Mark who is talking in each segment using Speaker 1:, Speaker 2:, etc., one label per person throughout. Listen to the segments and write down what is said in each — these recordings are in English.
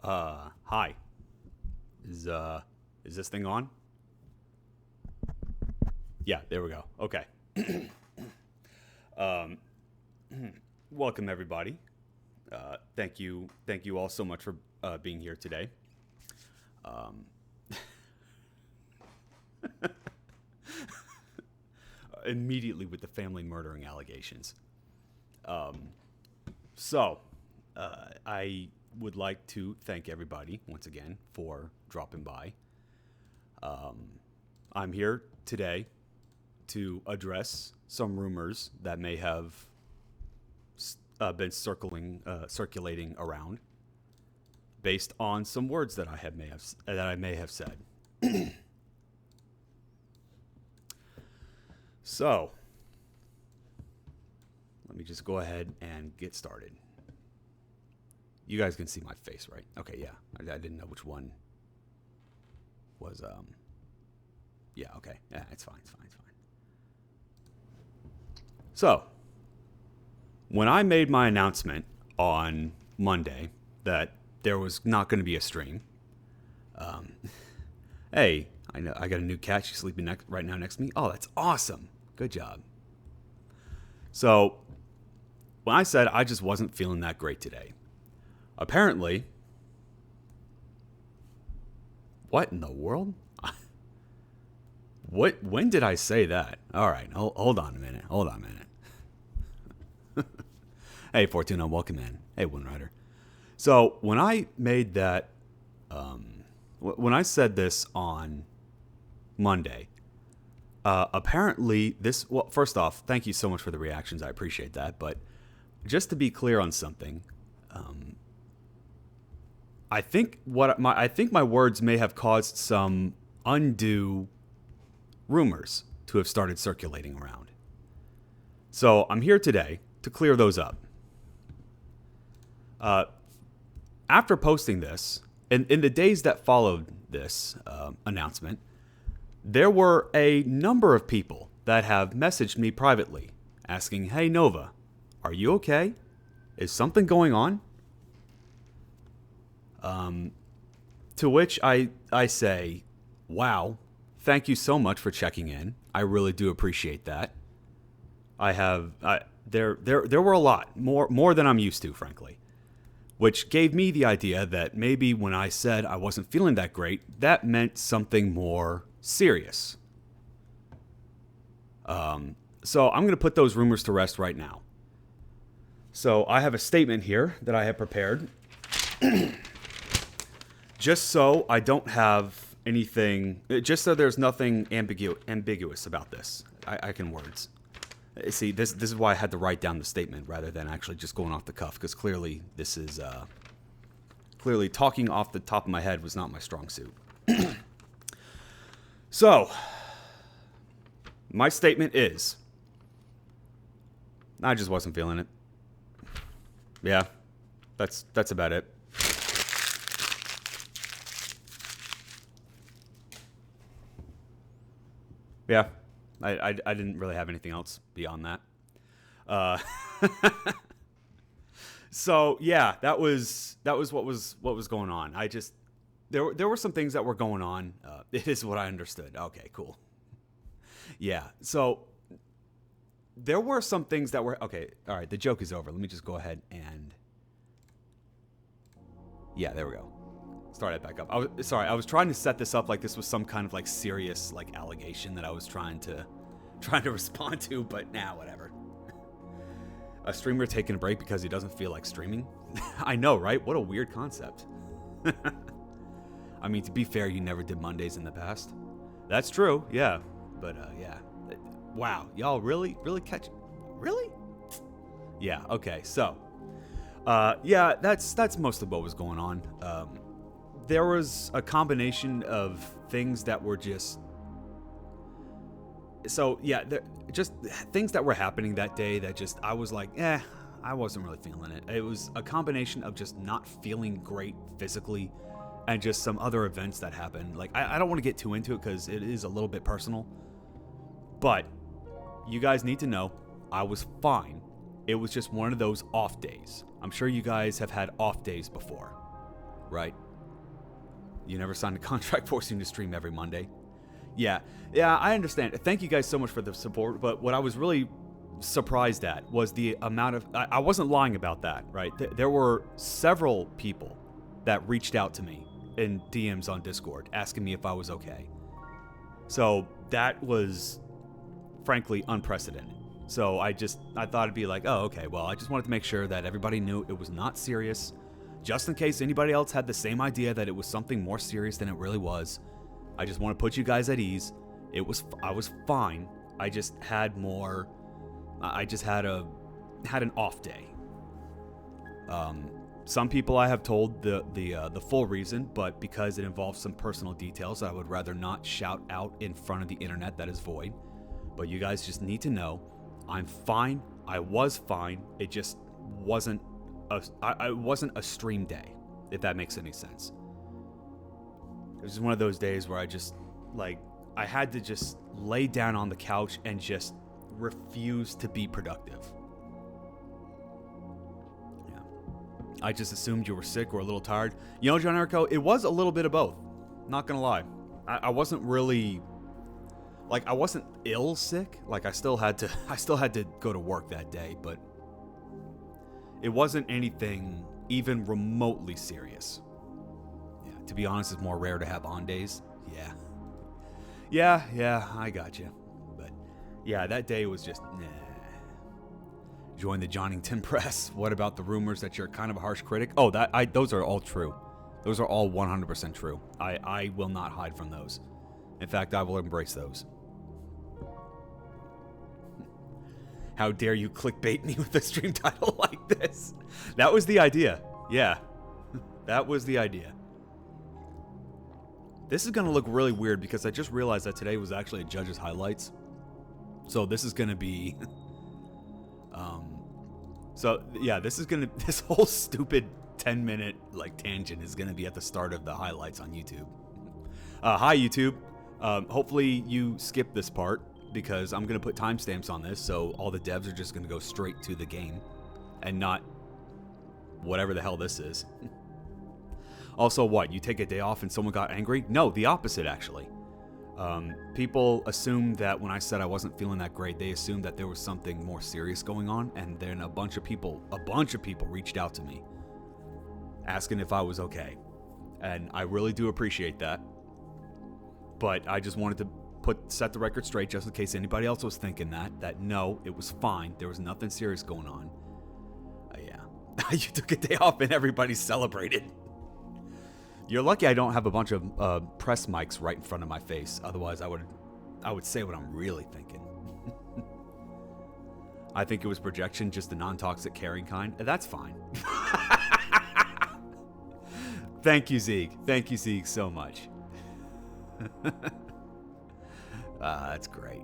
Speaker 1: Hi. Is this thing on? Yeah, there we go. Okay. Um, Welcome everybody. Thank you all so much for being here today. Um, Immediately with the family murdering allegations. Um, I would like to thank everybody once again for dropping by. I'm here today to address some rumors that may have been circulating around, based on some words that I may have said. So, let me just go ahead and get started. You guys can see my face, right? Okay, yeah. I didn't know which one was. Yeah, okay. Yeah, it's fine. So, when I made my announcement on Monday that there was not going to be a stream, um, hey, I know I got a new cat. She's sleeping right now next to me. Oh, that's awesome. Good job. So, when I said I just wasn't feeling that great today, apparently, what in the world? When did I say that? All right, hold on a minute. Hey, Fortuna, welcome in. Hey, Windrider. So when I made that, when I said this on Monday, apparently this. Well, first off, thank you so much for the reactions. I appreciate that. But just to be clear on something, I think my words may have caused some undue rumors to have started circulating around. So I'm here today to clear those up. After posting this, in the days that followed this announcement, there were a number of people that have messaged me privately asking, "Hey Nova, are you okay? Is something going on?" To which I say, "Wow, thank you so much for checking in. I really do appreciate that. There were a lot more than I'm used to, frankly." Which gave me the idea that maybe when I said I wasn't feeling that great, that meant something more serious. So I'm going to put those rumors to rest right now. So I have a statement here that I have prepared. Just so I don't have anything, just so there's nothing ambiguous about this. I can words. See, this is why I had to write down the statement rather than actually just going off the cuff, because clearly this is clearly talking off the top of my head was not my strong suit. So, my statement is, I just wasn't feeling it. Yeah, that's about it. Yeah, I didn't really have anything else beyond that. Uh, so yeah, that was what was going on. I just there were some things that were going on. It is what I understood. Okay, cool. Yeah, so there were some things that were okay. All right, the joke is over. Let me just go ahead and yeah, there we go. Start it back up. I was trying to set this up like this was some kind of like serious like allegation that I was trying to respond to, but whatever. A streamer taking a break because he doesn't feel like streaming? I know, right? What a weird concept. I mean, to be fair, you never did Mondays in the past. That's true, yeah. But yeah. Wow, y'all really catch really? Yeah, okay. So, yeah, that's most of what was going on. There was a combination of things that were just... So, yeah, just things that were happening that day that just, I was like, I wasn't really feeling it. It was a combination of just not feeling great physically and just some other events that happened. Like, I don't want to get too into it because it is a little bit personal. But you guys need to know I was fine. It was just one of those off days. I'm sure you guys have had off days before, right? You never signed a contract forcing you to stream every Monday. Yeah, I understand. Thank you guys so much for the support, but what I was really surprised at was the amount of... I wasn't lying about that, right? There were several people that reached out to me in DMs on Discord asking me if I was okay. So that was, frankly, unprecedented. So I thought it'd be like, oh, okay, well, I just wanted to make sure that everybody knew it was not serious, just in case anybody else had the same idea that it was something more serious than it really was. I just want to put you guys at ease. I was fine. I just had more. I just had an off day. Some people I have told the full reason, but because it involves some personal details, I would rather not shout out in front of the internet. That is void. But you guys just need to know, I'm fine. I was fine. It just wasn't a stream day, if that makes any sense. It was just one of those days where I had to just lay down on the couch and just refuse to be productive. Yeah. I just assumed you were sick or a little tired. You know, John Erico, it was a little bit of both. Not gonna lie. I wasn't really... I wasn't ill sick. I still had to go to work that day, but it wasn't anything even remotely serious. To be honest, it's more rare to have on days. Yeah, I got you. But yeah, that day was just nah. Join the Johnington Press. What about the rumors that you're kind of a harsh critic? Oh, those are all true. Those are all 100% true. I will not hide from those. In fact, I will embrace those. How dare you clickbait me with a stream title like this? That was the idea. Yeah, that was the idea. This is going to look really weird because I just realized that today was actually a judge's highlights. So this is going to be... this whole stupid 10-minute tangent is going to be at the start of the highlights on YouTube. Hi, YouTube. Hopefully you skip this part because I'm going to put timestamps on this, so all the devs are just going to go straight to the game and not whatever the hell this is. Also, what? You take a day off and someone got angry? No, the opposite, actually. People assumed that when I said I wasn't feeling that great, they assumed that there was something more serious going on, and then a bunch of people reached out to me asking if I was okay. And I really do appreciate that. But I just wanted to set the record straight just in case anybody else was thinking that no, it was fine. There was nothing serious going on. Yeah. You took a day off and everybody celebrated. You're lucky I don't have a bunch of press mics right in front of my face. Otherwise, I would say what I'm really thinking. I think it was projection, just the non-toxic caring kind. That's fine. Thank you, Zeke. Thank you, Zeke, so much. That's great.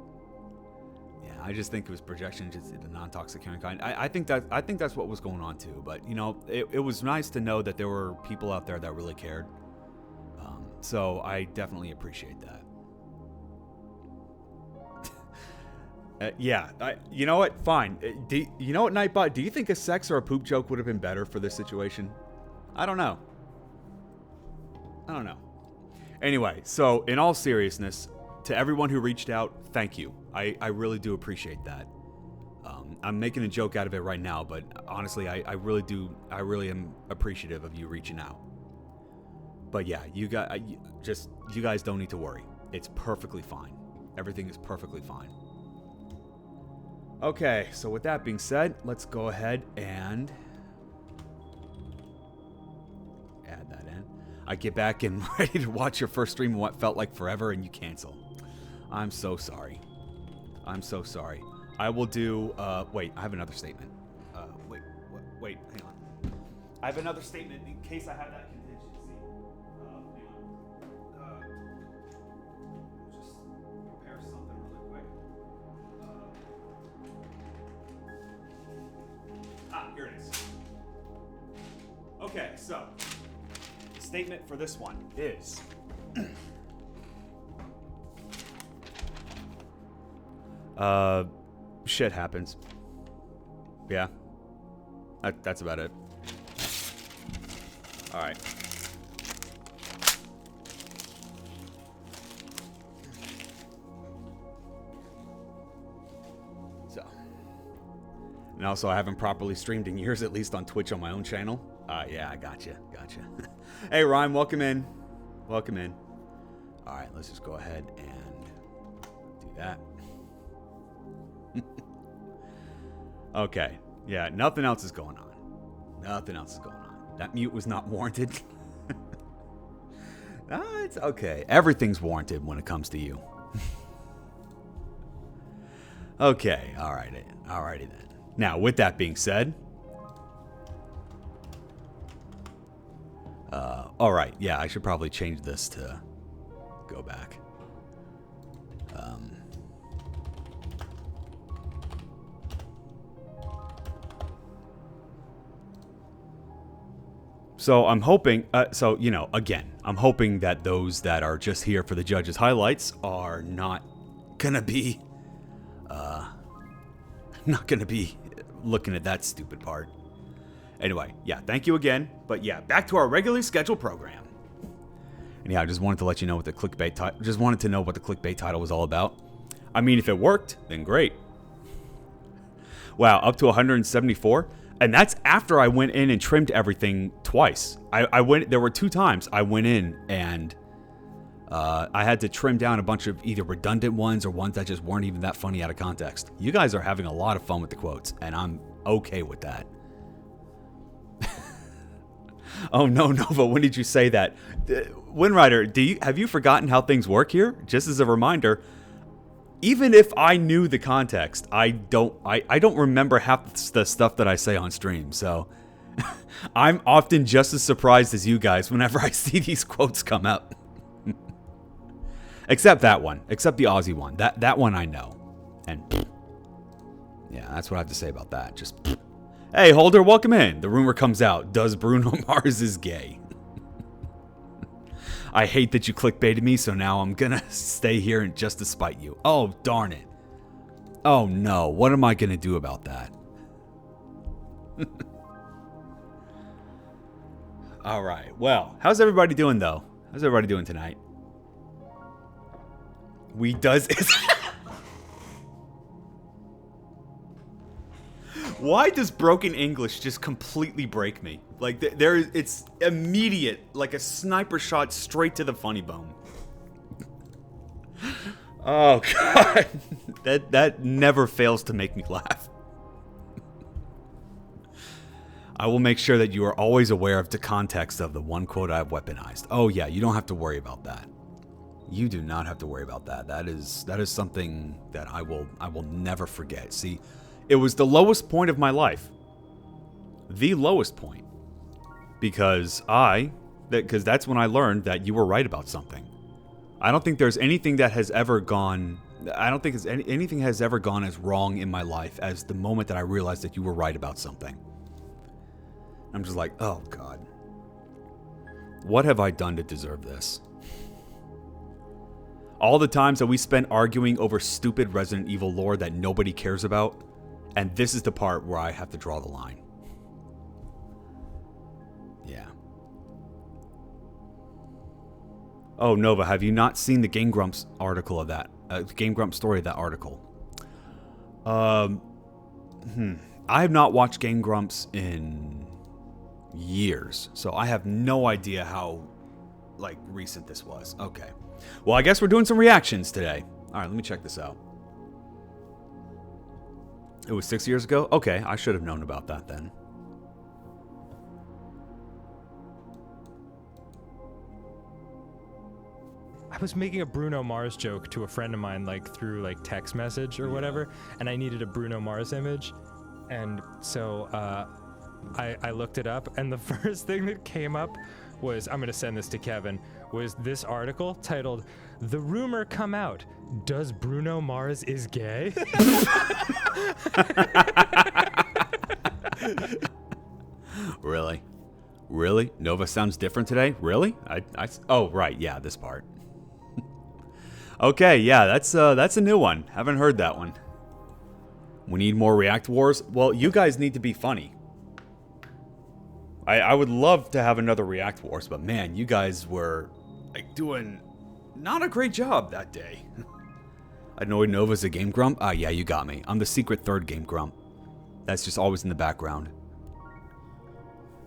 Speaker 1: Yeah, I just think it was projection, just the non-toxic caring kind. I think that's what was going on too. But you know, it was nice to know that there were people out there that really cared. So I definitely appreciate that. You know what? Fine. You know what, Nightbot? Do you think a sex or a poop joke would have been better for this situation? I don't know. Anyway, so in all seriousness, to everyone who reached out, thank you. I really do appreciate that. I'm making a joke out of it right now, but honestly, I really am appreciative of you reaching out. But yeah, you guys don't need to worry. It's perfectly fine. Everything is perfectly fine. Okay, so with that being said, let's go ahead and add that in. I get back and ready to watch your first stream of what felt like forever, and you cancel. I'm so sorry. I will do, wait, I have another statement. Wait, hang on. I have another statement in case I have that contingency. Hang on. Just prepare something really quick. Here it is. Okay, so the statement for this one is shit happens. Yeah. That's about it. Alright. So, and also I haven't properly streamed in years, at least on Twitch on my own channel. Yeah, I gotcha. Hey, Ryan, welcome in. Welcome in. All right, let's just go ahead and do that. Okay. Yeah, nothing else is going on. Nothing else is going on. That mute was not warranted. It's okay. Everything's warranted when it comes to you. Okay. Alrighty then. Now, with that being said, all right. Yeah, I should probably change this to go back. So I'm hoping, again, I'm hoping that those that are just here for the judges' highlights are not gonna be looking at that stupid part. Anyway, yeah, thank you again. But yeah, back to our regularly scheduled program. And yeah, I just wanted to let you know what the clickbait title was all about. I mean, if it worked, then great. Wow, up to 174. And that's after I went in and trimmed everything twice. There were 2 times I went in and I had to trim down a bunch of either redundant ones or ones that just weren't even that funny out of context. You guys are having a lot of fun with the quotes, and I'm okay with that. Oh no, Nova, when did you say that? Windrider, have you forgotten how things work here? Just as a reminder, even if I knew the context, I don't remember half the stuff that I say on stream. So I'm often just as surprised as you guys whenever I see these quotes come up. Except that one. Except the Aussie one. That one I know. And yeah, that's what I have to say about that. Just hey, Holder, welcome in. The rumor comes out. Does Bruno Mars is gay? I hate that you clickbaited me, so now I'm gonna stay here and just to spite you. Oh, darn it. Oh no, what am I gonna do about that? Alright, well, how's everybody doing though? How's everybody doing tonight? Why does broken English just completely break me? Like, it's immediate, like a sniper shot straight to the funny bone. Oh, God. That never fails to make me laugh. I will make sure that you are always aware of the context of the one quote I've weaponized. Oh, yeah, you don't have to worry about that. You do not have to worry about that. That is something that I will never forget. See, it was the lowest point of my life. The lowest point. Because that's when I learned that you were right about something. I don't think there's anything that has ever gone... I don't think anything has ever gone as wrong in my life as the moment that I realized that you were right about something. I'm just like, oh, God. What have I done to deserve this? All the times that we spent arguing over stupid Resident Evil lore that nobody cares about, and this is the part where I have to draw the line. Yeah. Oh, Nova, have you not seen the Game Grumps article of that? Game Grumps story of that article? I have not watched Game Grumps in years, so I have no idea how, recent this was. Okay. Well, I guess we're doing some reactions today. Alright, let me check this out. It was 6 years ago? Okay, I should have known about that then.
Speaker 2: I was making a Bruno Mars joke to a friend of mine, through text message or whatever, and I needed a Bruno Mars image, and so I looked it up, and the first thing that came up was, I'm gonna send this to Kevin, was this article titled, "The Rumor Come Out, Does Bruno Mars is Gay?"
Speaker 1: Really? Really? Nova sounds different today? Really? Oh, right, yeah, this part. Okay, yeah, that's a new one. Haven't heard that one. We need more React Wars? Well, you guys need to be funny. I would love to have another React Wars, but man, you guys were doing not a great job that day. Annoyed Nova's a game grump? Ah, yeah, you got me. I'm the secret third game grump. That's just always in the background.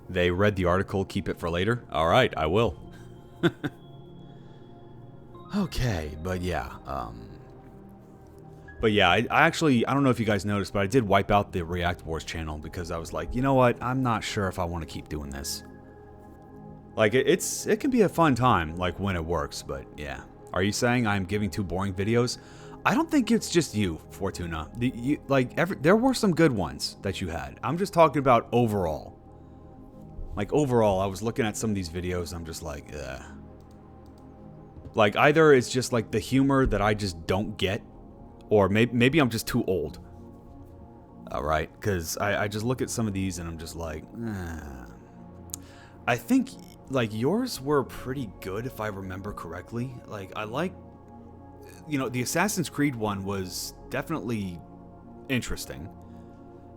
Speaker 1: They read the article, keep it for later? Alright, I will. Okay, but yeah, I actually, I don't know if you guys noticed, but I did wipe out the React Wars channel because I was like, you know what, I'm not sure if I want to keep doing this. Like, it can be a fun time, like, when it works, but yeah. Are you saying I'm giving too boring videos? I don't think it's just you, Fortuna. There were some good ones that you had. I'm just talking about overall. Like, overall, I was looking at some of these videos, I'm just like, ugh. Like, either it's just, like, the humor that I just don't get, or maybe I'm just too old. Alright, because I just look at some of these and I'm just like, I think, like, yours were pretty good, if I remember correctly. Like, I like, you know, the Assassin's Creed one was definitely interesting.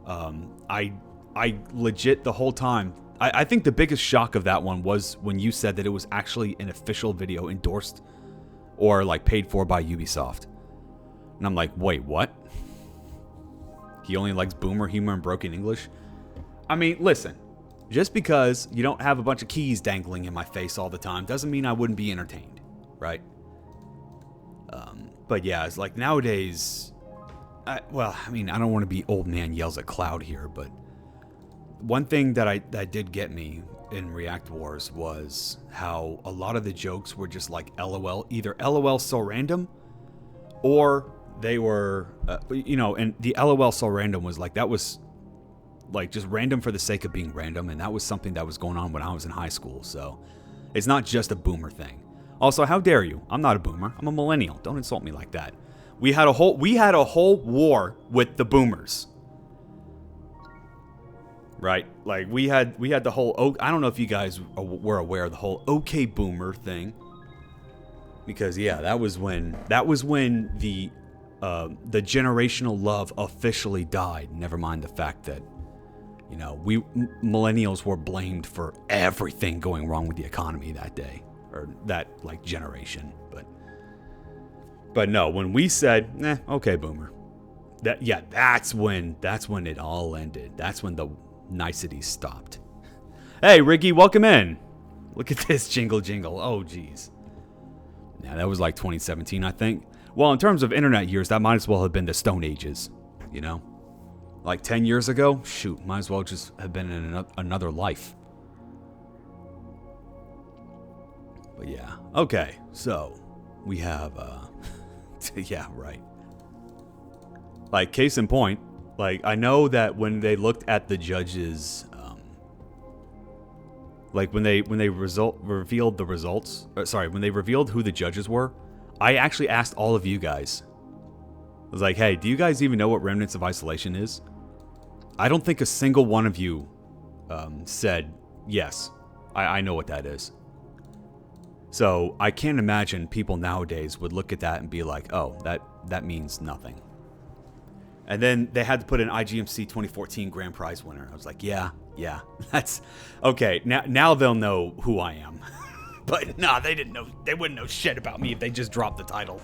Speaker 1: I legit, the whole time, I think the biggest shock of that one was when you said that it was actually an official video endorsed or like paid for by Ubisoft. And I'm like, wait, what? He only likes boomer humor and broken English? I mean, listen, just because you don't have a bunch of keys dangling in my face all the time doesn't mean I wouldn't be entertained, right? But yeah, it's like nowadays, I don't want to be old man yells at cloud here, but one thing that did get me in React Wars was how a lot of the jokes were just like LOL, either LOL so random, or they were, and the LOL so random was like, that was like just random for the sake of being random, and that was something that was going on when I was in high school, so it's not just a boomer thing. Also, how dare you? I'm not a boomer, I'm a millennial. Don't insult me like that. We had a whole war with the boomers. Right, like we had the whole. I don't know if you guys were aware of the whole "okay boomer" thing, because yeah, that was when the generational love officially died. Never mind the fact that, you know, we millennials were blamed for everything going wrong with the economy that day or that like generation. But no, when we said, okay boomer, that's when it all ended. That's when the niceties stopped. Hey, Ricky, welcome in. Look at this jingle. Oh, jeez. Yeah, that was like 2017, I think. Well, in terms of internet years, that might as well have been the Stone Ages, you know? Like 10 years ago? Shoot, might as well just have been in another life. But yeah, okay, so we have, yeah, right. Like, case in point, like, I know that when they looked at the judges, like when they revealed the results, when they revealed who the judges were, I actually asked all of you guys. I was like, hey, do you guys even know what Remnants of Isolation is? I don't think a single one of you said, yes, I know what that is. So I can't imagine people nowadays would look at that and be like, oh, that means nothing. And then they had to put an IGMC 2014 grand prize winner. I was like, yeah, that's okay. Now they'll know who I am. But nah, they didn't know. They wouldn't know shit about me if they just dropped the title.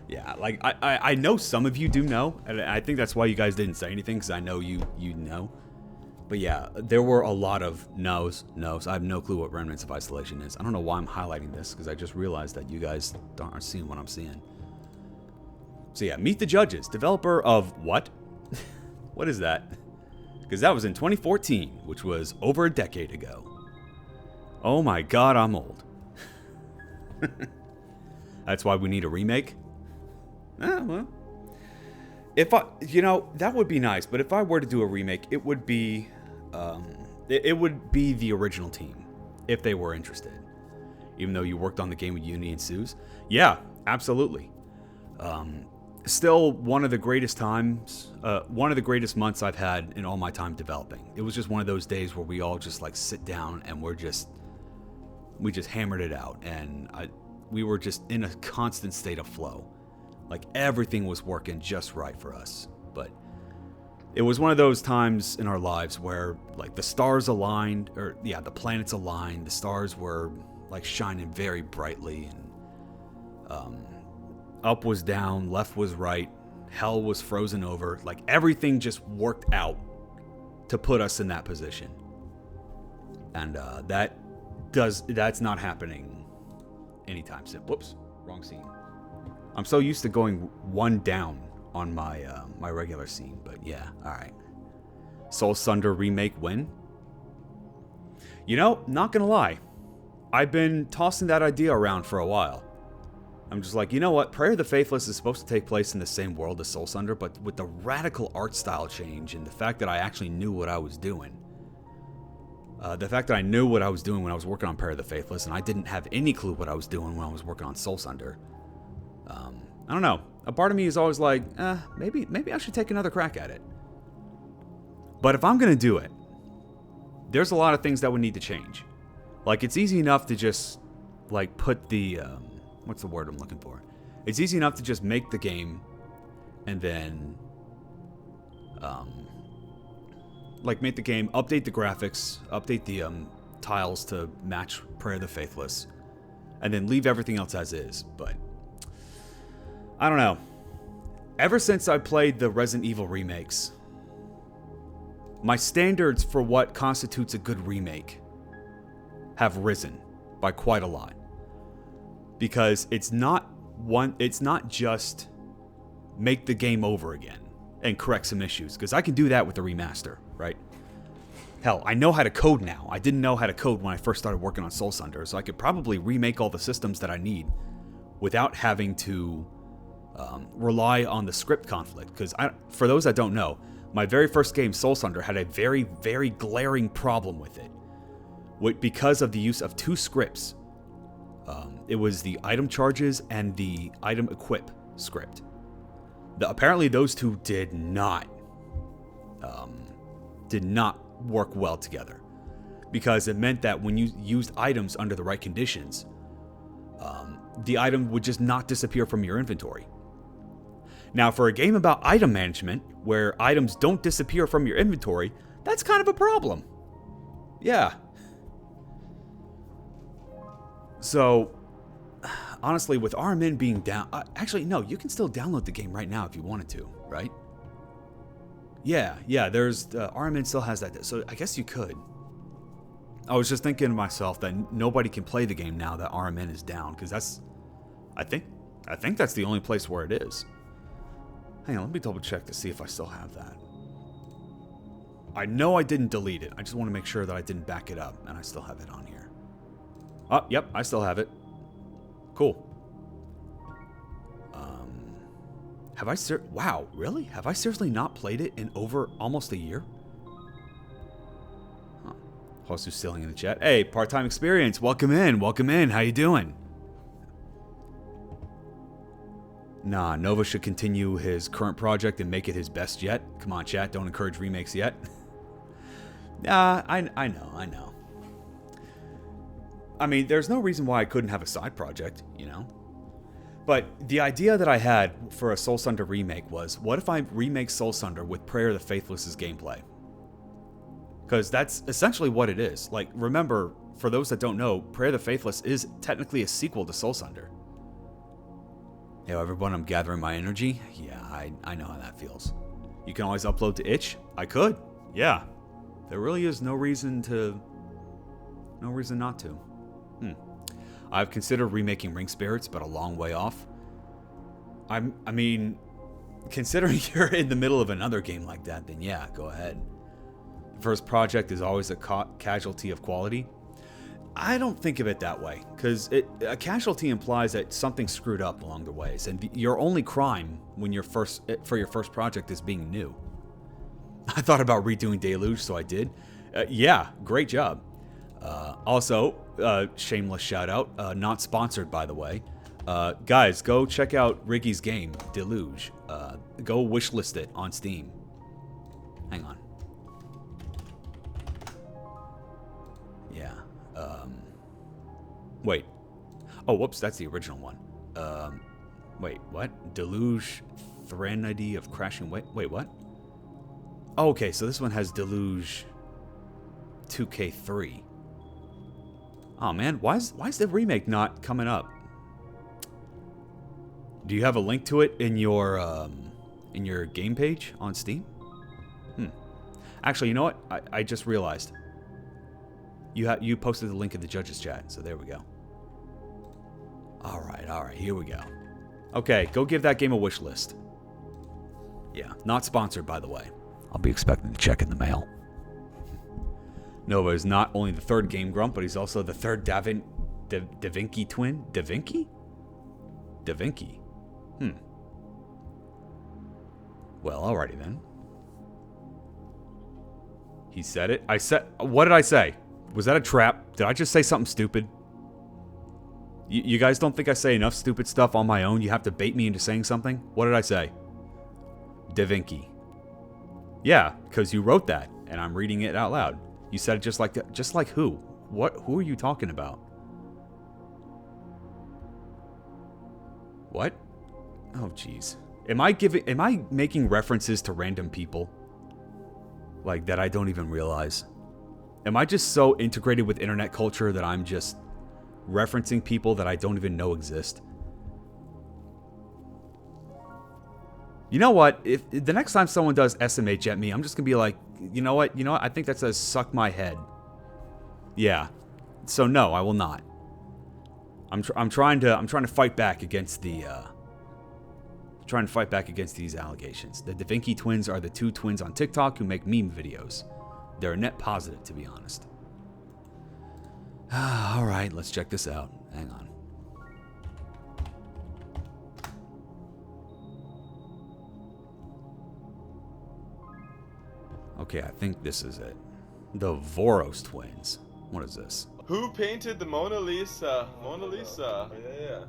Speaker 1: Yeah, like I know some of you do know, and I think that's why you guys didn't say anything, because I know you know. But yeah, there were a lot of no's. I have no clue what Remnants of Isolation is. I don't know why I'm highlighting this, because I just realized that you guys aren't seeing what I'm seeing. So yeah, meet the judges. Developer of what? What is that? Because that was in 2014, which was over a decade ago. Oh my god, I'm old. That's why we need a remake? Well. If that would be nice, but if I were to do a remake, it would be the original team, if they were interested. Even though you worked on the game with Unity and Suze. Yeah, absolutely. Still one of the greatest times, one of the greatest months I've had in all my time developing. It was just one of those days where we all just like sit down and we just hammered it out, and we were just in a constant state of flow. Like everything was working just right for us. But it was one of those times in our lives where like the stars aligned, the planets aligned, the stars were like shining very brightly, and Up was down, left was right, hell was frozen over. Like, everything just worked out to put us in that position. And that's not happening anytime soon. Whoops, wrong scene. I'm so used to going one down on my my regular scene, but yeah, all right. Soul Sunder remake win? You know, not gonna lie, I've been tossing that idea around for a while. I'm just like, you know what? Prayer of the Faithless is supposed to take place in the same world as Soul Sunder, but with the radical art style change and the fact that I actually knew what I was doing. The fact that I knew what I was doing when I was working on Prayer of the Faithless, and I didn't have any clue what I was doing when I was working on Soul Sunder. I don't know. A part of me is always like, maybe I should take another crack at it. But if I'm going to do it, there's a lot of things that would need to change. Like, it's easy enough to just, like, put the... what's the word I'm looking for? It's easy enough to just make the game and then... like, make the game, update the graphics, update the tiles to match Prayer of the Faithless, and then leave everything else as is. But I don't know. Ever since I played the Resident Evil remakes, my standards for what constitutes a good remake have risen by quite a lot. Because it's not just make the game over again and correct some issues, because I can do that with the remaster, right? Hell, I know how to code now. I didn't know how to code when I first started working on Soul Sunder, so I could probably remake all the systems that I need without having to rely on the script conflict. Because for those that don't know, my very first game, Soul Sunder, had a very, very glaring problem with it. Because of the use of two scripts. It was the item charges and the item equip script. Apparently those two did not work well together. Because it meant that when you used items under the right conditions, the item would just not disappear from your inventory. Now, for a game about item management, where items don't disappear from your inventory, that's kind of a problem. Yeah. So, honestly, with RMN being down... actually, no, you can still download the game right now if you wanted to, right? Yeah, there's... RMN still has that, so I guess you could. I was just thinking to myself that nobody can play the game now that RMN is down, because that's... I think that's the only place where it is. Hang on, let me double check to see if I still have that. I know I didn't delete it. I just want to make sure that I didn't back it up, and I still have it on here. Oh, yep, I still have it. Cool. Have I wow, really? Have I seriously not played it in over almost a year? Huh. Hosu's stealing in the chat. Hey, part-time experience. Welcome in. How you doing? Nah, Nova should continue his current project and make it his best yet. Come on, chat. Don't encourage remakes yet. Nah, I know. I mean, there's no reason why I couldn't have a side project, you know? But the idea that I had for a Soul Sunder remake was, what if I remake Soul Sunder with Prayer of the Faithless' gameplay? Because that's essentially what it is. Like, remember, for those that don't know, Prayer of the Faithless is technically a sequel to Soul Sunder. Yo, everyone, I'm gathering my energy. Yeah, I know how that feels. You can always upload to itch. I could. Yeah. There really is no reason not to. I've considered remaking Ring Spirits, but a long way off. I mean, considering you're in the middle of another game like that, then yeah, go ahead. The first project is always a casualty of quality. I don't think of it that way, because a casualty implies that something screwed up along the ways, and your only crime when for your first project is being new. I thought about redoing Deluge, so I did. Yeah, great job. Also, shameless shout out, not sponsored by the way. Guys, go check out Riggy's game, Deluge. Go wishlist it on Steam. Hang on. Yeah. Wait. Oh, whoops, that's the original one. Wait, what? Deluge Threnody of Crashing... Wait, what? Oh, okay, so this one has Deluge 2K3. Oh, man, why is the remake not coming up? Do you have a link to it in your game page on Steam? Actually, you know what? I just realized. You posted the link in the judges chat, so there we go. All right, here we go. Okay, go give that game a wish list. Yeah, not sponsored, by the way. I'll be expecting the check in the mail. Nova is not only the third Game Grump, but he's also the third Da Vinci twin. Da Vinci? Da Vinci. Well, alrighty then. He said it. What did I say? Was that a trap? Did I just say something stupid? You guys don't think I say enough stupid stuff on my own? You have to bait me into saying something? What did I say? Da Vinci. Yeah, because you wrote that, and I'm reading it out loud. You said it just like that. Just like who? Who are you talking about? What? Oh, jeez. Am I making references to random people? Like, that I don't even realize? Am I just so integrated with internet culture that I'm just referencing people that I don't even know exist? You know what? If the next time someone does SMH at me, I'm just gonna be like, you know what? I think that says suck my head. Yeah. So no, I will not. I'm trying to fight back against the these allegations. The Da Vinci twins are the two twins on TikTok who make meme videos. They're a net positive, to be honest. All right, let's check this out. Hang on. Okay, I think this is it. The Voros twins. What is this?
Speaker 3: Who painted the Mona Lisa? Mona Lisa. Yeah.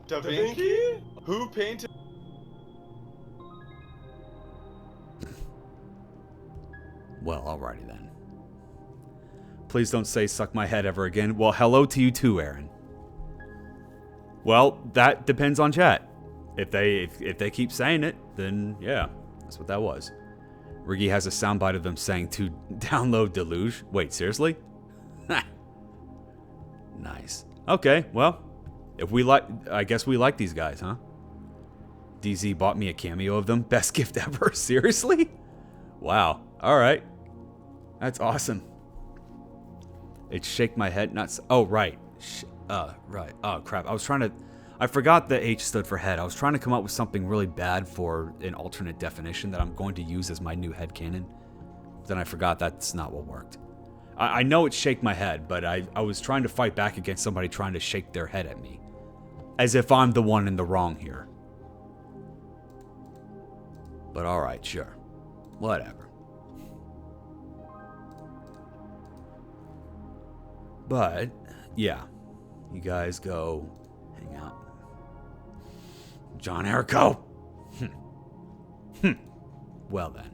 Speaker 3: Da Vinci? Who painted?
Speaker 1: Well, alrighty then. Please don't say suck my head ever again. Well, hello to you too, Aaron. Well, that depends on chat. If they keep saying it, then yeah, that's what that was. Riggy has a soundbite of them saying to download Deluge. Wait, seriously? Nice. Okay, well, I guess we like these guys, huh? DZ bought me a cameo of them. Best gift ever. Seriously? Wow. All right. That's awesome. It shake my head. Oh, right. Right. Oh, crap. I forgot the H stood for head. I was trying to come up with something really bad for an alternate definition that I'm going to use as my new headcanon. Then I forgot that's not what worked. I know it's shake my head, but I was trying to fight back against somebody trying to shake their head at me. As if I'm the one in the wrong here. But alright, sure. Whatever. But, yeah. You guys go hang out. John Erico! Well then.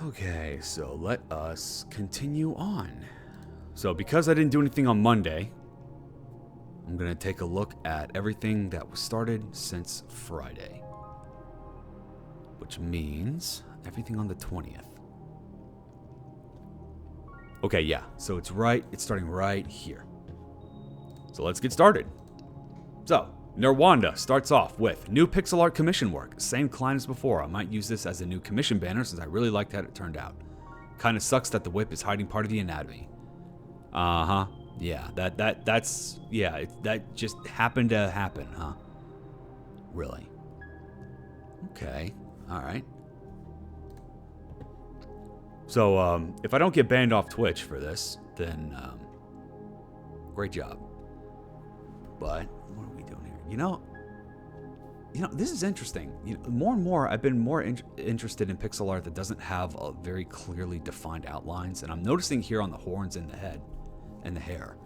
Speaker 1: Okay, so let us continue on. So because I didn't do anything on Monday, I'm going to take a look at everything that was started since Friday. Which means everything on the 20th. Okay, yeah. So it's starting right here. So let's get started. So, Nerwanda starts off with new pixel art commission work. Same client as before. I might use this as a new commission banner since I really liked how it turned out. Kinda sucks that the whip is hiding part of the anatomy. Uh-huh. Yeah, that just happened to happen, huh? Really? Okay. Alright. So, if I don't get banned off Twitch for this, then, great job. But, what are we doing here? You know, this is interesting. More and more, I've been more interested in pixel art that doesn't have a very clearly defined outlines, and I'm noticing here on the horns and the head and the hair.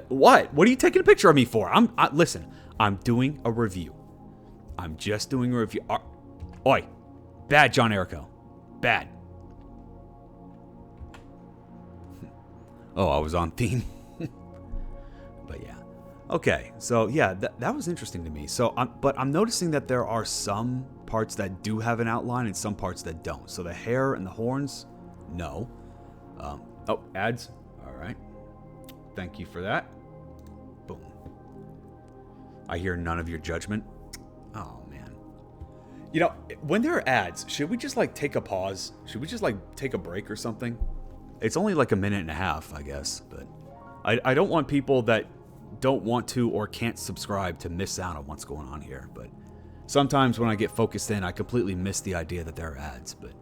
Speaker 1: What? What are you taking a picture of me for? Listen, I'm doing a review. I'm just doing a review. Oi. Bad, John Erico. Bad. Oh, I was on theme. But yeah. Okay, so yeah, that was interesting to me. So, but I'm noticing that there are some parts that do have an outline and some parts that don't. So the hair and the horns, no. Oh, ads. All right. Thank you for that. Boom. I hear none of your judgment. Oh, man. You know, when there are ads, should we just, like, take a pause? Should we just, like, take a break or something? It's only, like, a minute and a half, I guess. But I don't want people that don't want to or can't subscribe to miss out on what's going on here. But sometimes when I get focused in, I completely miss the idea that there are ads. But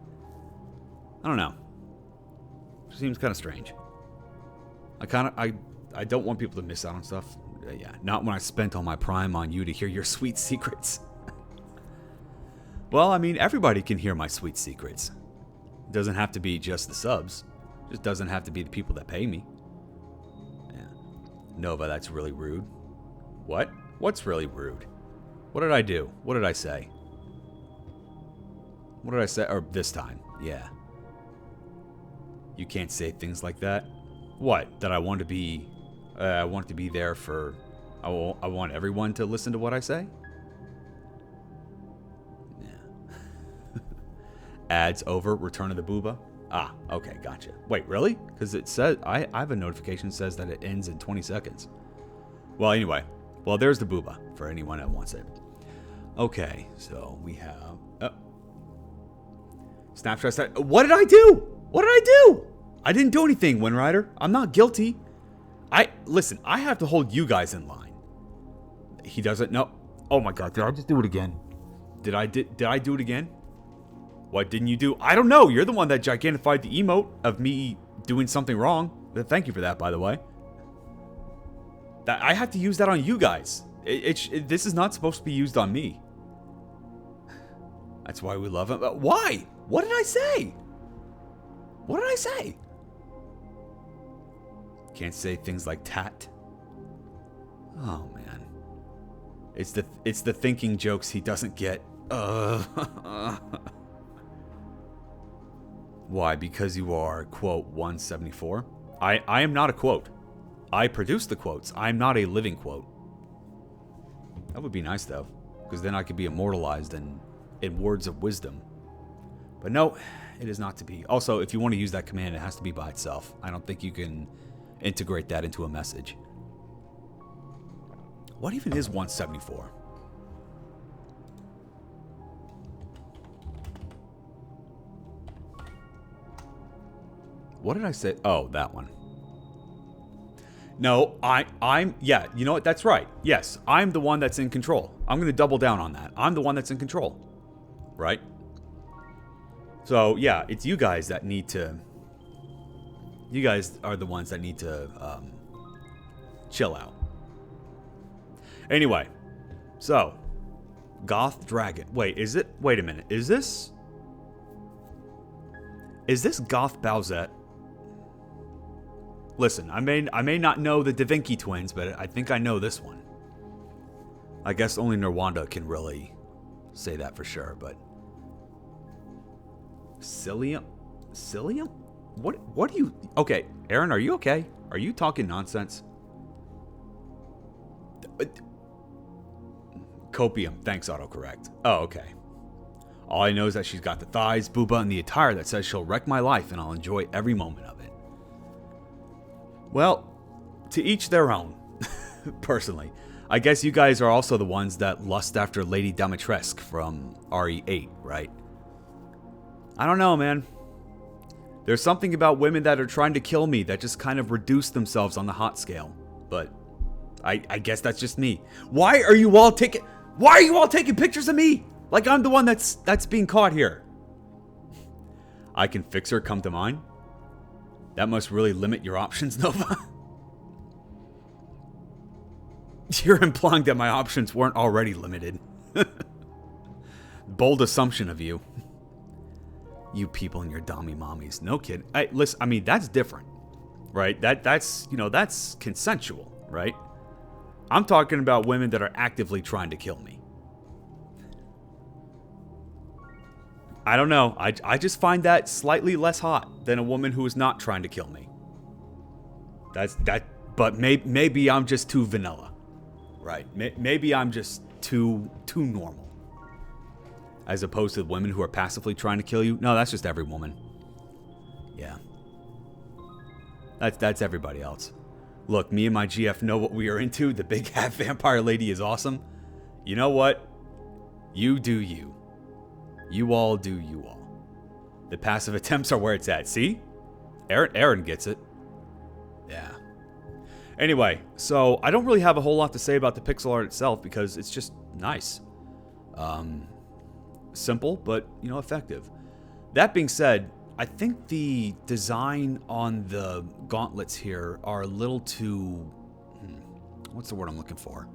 Speaker 1: I don't know. It seems kind of strange. I don't want people to miss out on stuff. Yeah, not when I spent all my prime on you to hear your sweet secrets. Well, I mean, everybody can hear my sweet secrets. It doesn't have to be just the subs. It just doesn't have to be the people that pay me. Yeah. Nova, that's really rude. What? What's really rude? What did I do? What did I say? What did I say? Or this time. Yeah. You can't say things like that. What? That I want to be there for... I want everyone to listen to what I say? Yeah. Ads over, Return of the Booba. Ah, okay, gotcha. Wait, really? Because it says... I have a notification that says that it ends in 20 seconds. Well, anyway. Well, there's the Booba, for anyone that wants it. Okay, so we have... Snapshot... What did I do? What did I do? I didn't do anything, Windrider. I'm not guilty. Listen, I have to hold you guys in line. He doesn't know. Oh my god, did I just do it again? Did I do it again? What didn't you do? I don't know. You're the one that gigantified the emote of me doing something wrong. Thank you for that, by the way. I have to use that on you guys. This is not supposed to be used on me. That's why we love him. Why? What did I say? What did I say? Can't say things like tat. Oh man. It's the thinking jokes he doesn't get. Why? Because you are, quote, 174? I am not a quote. I produce the quotes. I'm not a living quote. That would be nice though, because then I could be immortalized in words of wisdom. But no, it is not to be. Also, if you want to use that command, it has to be by itself. I don't think you can integrate that into a message. What even is 174? What did I say? Oh, that one. No, I'm, yeah, you know what? That's right. Yes, I'm the one that's in control. I'm going to double down on that. I'm the one that's in control. Right? So, yeah, it's you guys that need to... You guys are the ones that need to chill out. Anyway, so Goth Dragon. Wait, is it? Wait a minute. Is this Goth Bowsette? Listen, I may not know the Da Vinci twins, but I think I know this one. I guess only Nerwanda can really say that for sure, but Cilium? What do you... Okay, Aaron, are you okay? Are you talking nonsense? Copium. Thanks, autocorrect. Oh, okay. All I know is that she's got the thighs, booba, and the attire that says she'll wreck my life and I'll enjoy every moment of it. Well, to each their own. Personally. I guess you guys are also the ones that lust after Lady Dimitrescu from RE8, right? I don't know, man. There's something about women that are trying to kill me that just kind of reduce themselves on the hot scale. But I guess that's just me. Why are you all taking pictures of me? Like I'm the one that's being caught here. I can fix her, come to mind. That must really limit your options, Nova. You're implying that my options weren't already limited. Bold assumption of you. You people and your dommy mommies. No kid. Listen, I mean, that's different. Right? That's consensual, right? I'm talking about women that are actively trying to kill me. I don't know. I just find that slightly less hot than a woman who is not trying to kill me. But maybe I'm just too vanilla. Right? Maybe I'm just too normal. As opposed to women who are passively trying to kill you. No, that's just every woman. Yeah. That's everybody else. Look, me and my GF know what we are into. The big half vampire lady is awesome. You know what? You do you. You all do you all. The passive attempts are where it's at. See? Aaron gets it. Yeah. Anyway, so I don't really have a whole lot to say about the pixel art itself because it's just nice. Simple, but, you know, effective. That being said, I think the design on the gauntlets here are a little too... what's the word I'm looking for?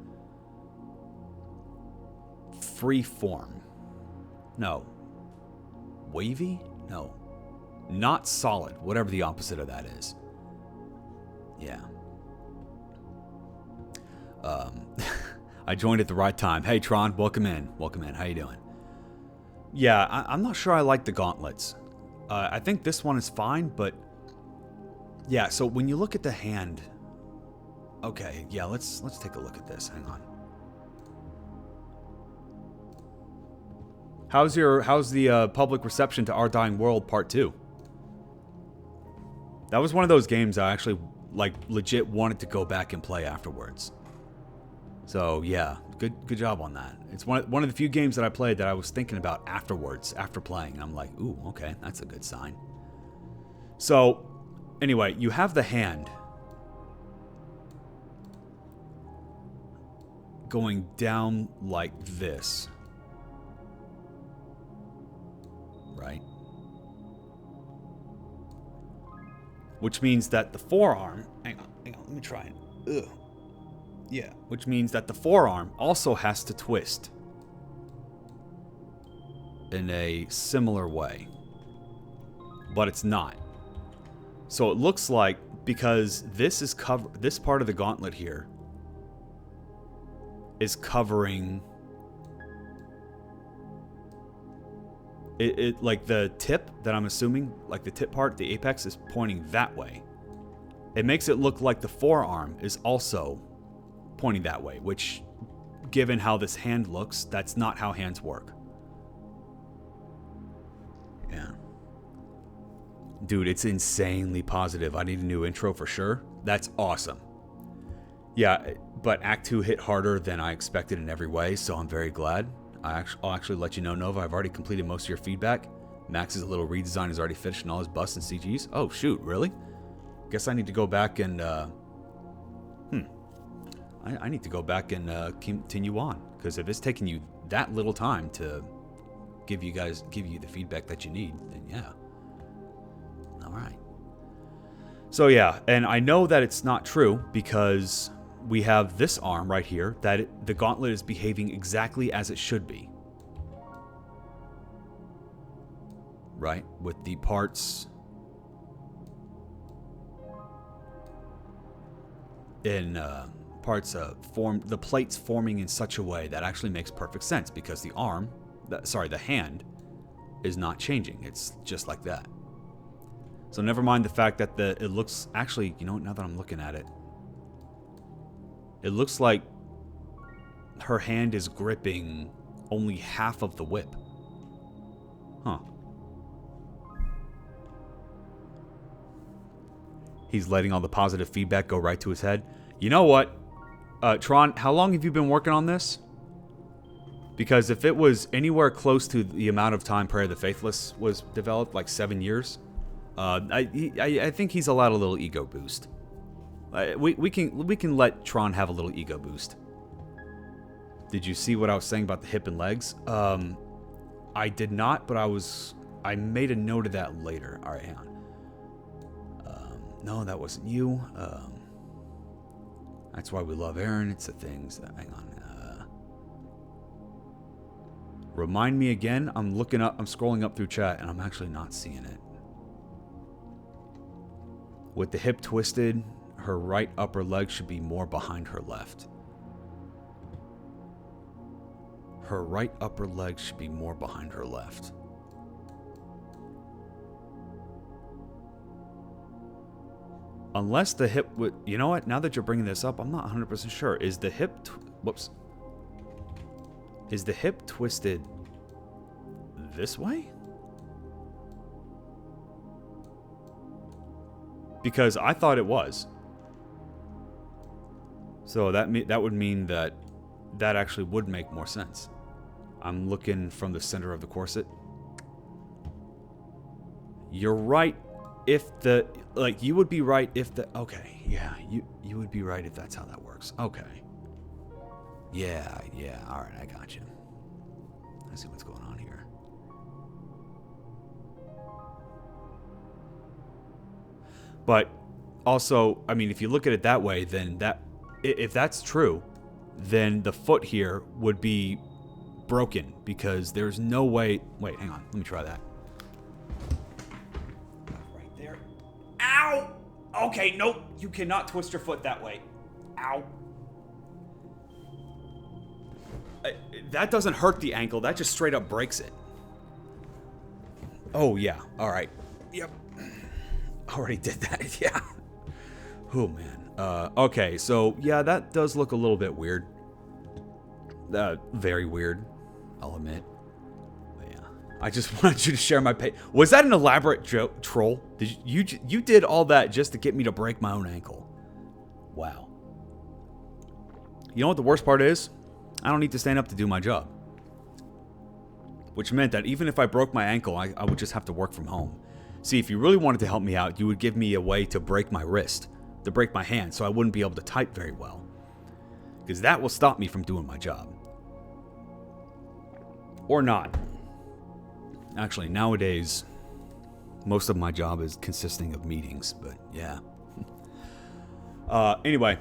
Speaker 1: Free form. No. Wavy? No. Not solid, whatever the opposite of that is. Yeah. I joined at the right time. Hey, Tron, welcome in. Welcome in. How you doing? Yeah, I'm not sure I like the gauntlets. I think this one is fine, but... yeah, so when you look at the hand... okay, yeah, let's take a look at this. Hang on. How's the public reception to Our Dying World Part 2? That was one of those games I actually, like, legit wanted to go back and play afterwards. So, yeah, good job on that. It's one of the few games that I played that I was thinking about afterwards, after playing. And I'm like, ooh, okay, that's a good sign. So, anyway, you have the hand going down like this. Right? Which means that the forearm... hang on, let me try it. Ugh. Yeah, which means that the forearm also has to twist in a similar way. But it's not. So it looks like, because this is this part of the gauntlet here is covering it like the tip that I'm assuming, like the tip part, the apex is pointing that way. It makes it look like the forearm is also pointing that way, which, given how this hand looks, that's not how hands work. Yeah. Dude, it's insanely positive. I need a new intro for sure. That's awesome. Yeah, but Act 2 hit harder than I expected in every way, so I'm very glad. I'll actually let you know, Nova, I've already completed most of your feedback. Max's little redesign is already finished and all his busts and CGs. Oh, shoot, really? Guess I need to go back and, I need to go back and continue on, because if it's taking you that little time to give you the feedback that you need, then yeah. All right. So yeah, and I know that it's not true because we have this arm right here that the gauntlet is behaving exactly as it should be. Right? With the parts in the plates forming in such a way that actually makes perfect sense, because the arm, the hand is not changing. It's just like that. So never mind the fact that it looks, actually, you know, now that I'm looking at it, it looks like her hand is gripping only half of the whip. Huh. He's letting all the positive feedback go right to his head. You know what? Tron, how long have you been working on this? Because if it was anywhere close to the amount of time Prayer of the Faithless was developed, like 7 years, I think he's allowed a little ego boost. We can let Tron have a little ego boost. Did you see what I was saying about the hip and legs? I did not, but I made a note of that later. All right, hang on. No, that wasn't you. That's why we love Aaron. It's the things. Hang on. Remind me again. I'm scrolling up through chat, and I'm actually not seeing it. With the hip twisted, her right upper leg should be more behind her left. Her right upper leg should be more behind her left. Unless the hip would... You know what? Now that you're bringing this up, I'm not 100% sure. Is the hip... Whoops. Is the hip twisted this way? Because I thought it was. So that would mean that actually would make more sense. I'm looking from the center of the corset. You're right if the... Like, you would be right if the... Okay, yeah, you would be right if that's how that works. Okay. Yeah, alright, I got you. I see what's going on here. But also, I mean, if you look at it that way, then if that's true, then the foot here would be broken because there's no way... Wait, hang on. Let me try that. Right there. Ow! Okay, nope. You cannot twist your foot that way. Ow. That doesn't hurt the ankle. That just straight up breaks it. Oh, yeah. All right. Yep. Already did that. Yeah. Oh, man. Okay, so, yeah, that does look a little bit weird. Very weird, I'll admit. But yeah. I just wanted you to share my pain. Was that an elaborate troll? Did you did all that just to get me to break my own ankle? Wow. You know what the worst part is? I don't need to stand up to do my job. Which meant that even if I broke my ankle, I would just have to work from home. See, if you really wanted to help me out, you would give me a way to break my wrist, to break my hand, so I wouldn't be able to type very well. Because that will stop me from doing my job. Or not. Actually, nowadays, most of my job is consisting of meetings, but yeah. Anyway,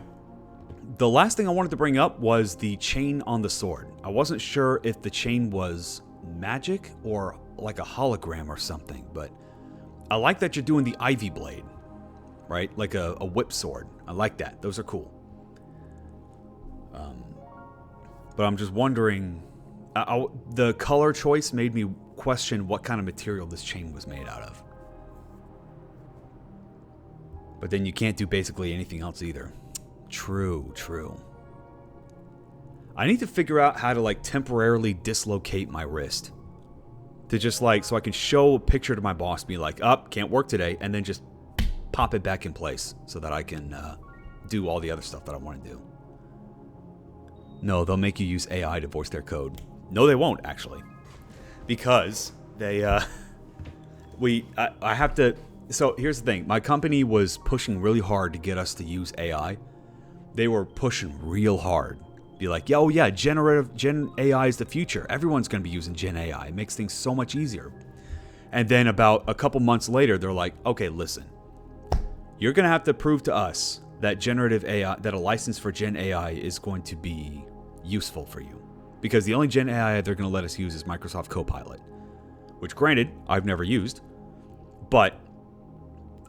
Speaker 1: the last thing I wanted to bring up was the chain on the sword. I wasn't sure if the chain was magic or like a hologram or something, but I like that you're doing the ivy blade, right? Like a whip sword. I like that. Those are cool. But I'm just wondering, the color choice made me question what kind of material this chain was made out of. But then you can't do basically anything else either. True. I need to figure out how to like temporarily dislocate my wrist. To just like, so I can show a picture to my boss, be like, can't work today, and then just pop it back in place so that I can do all the other stuff that I want to do. No, they'll make you use AI to voice their code. No, they won't, actually. Because they, I have to... So, here's the thing. My company was pushing really hard to get us to use AI. They were pushing real hard. Be like, oh yeah, Gen AI is the future. Everyone's going to be using Gen AI. It makes things so much easier. And then about a couple months later, they're like, okay, listen. You're going to have to prove to us that generative AI, that a license for Gen AI is going to be useful for you. Because the only Gen AI they're going to let us use is Microsoft Copilot. Which, granted, I've never used. But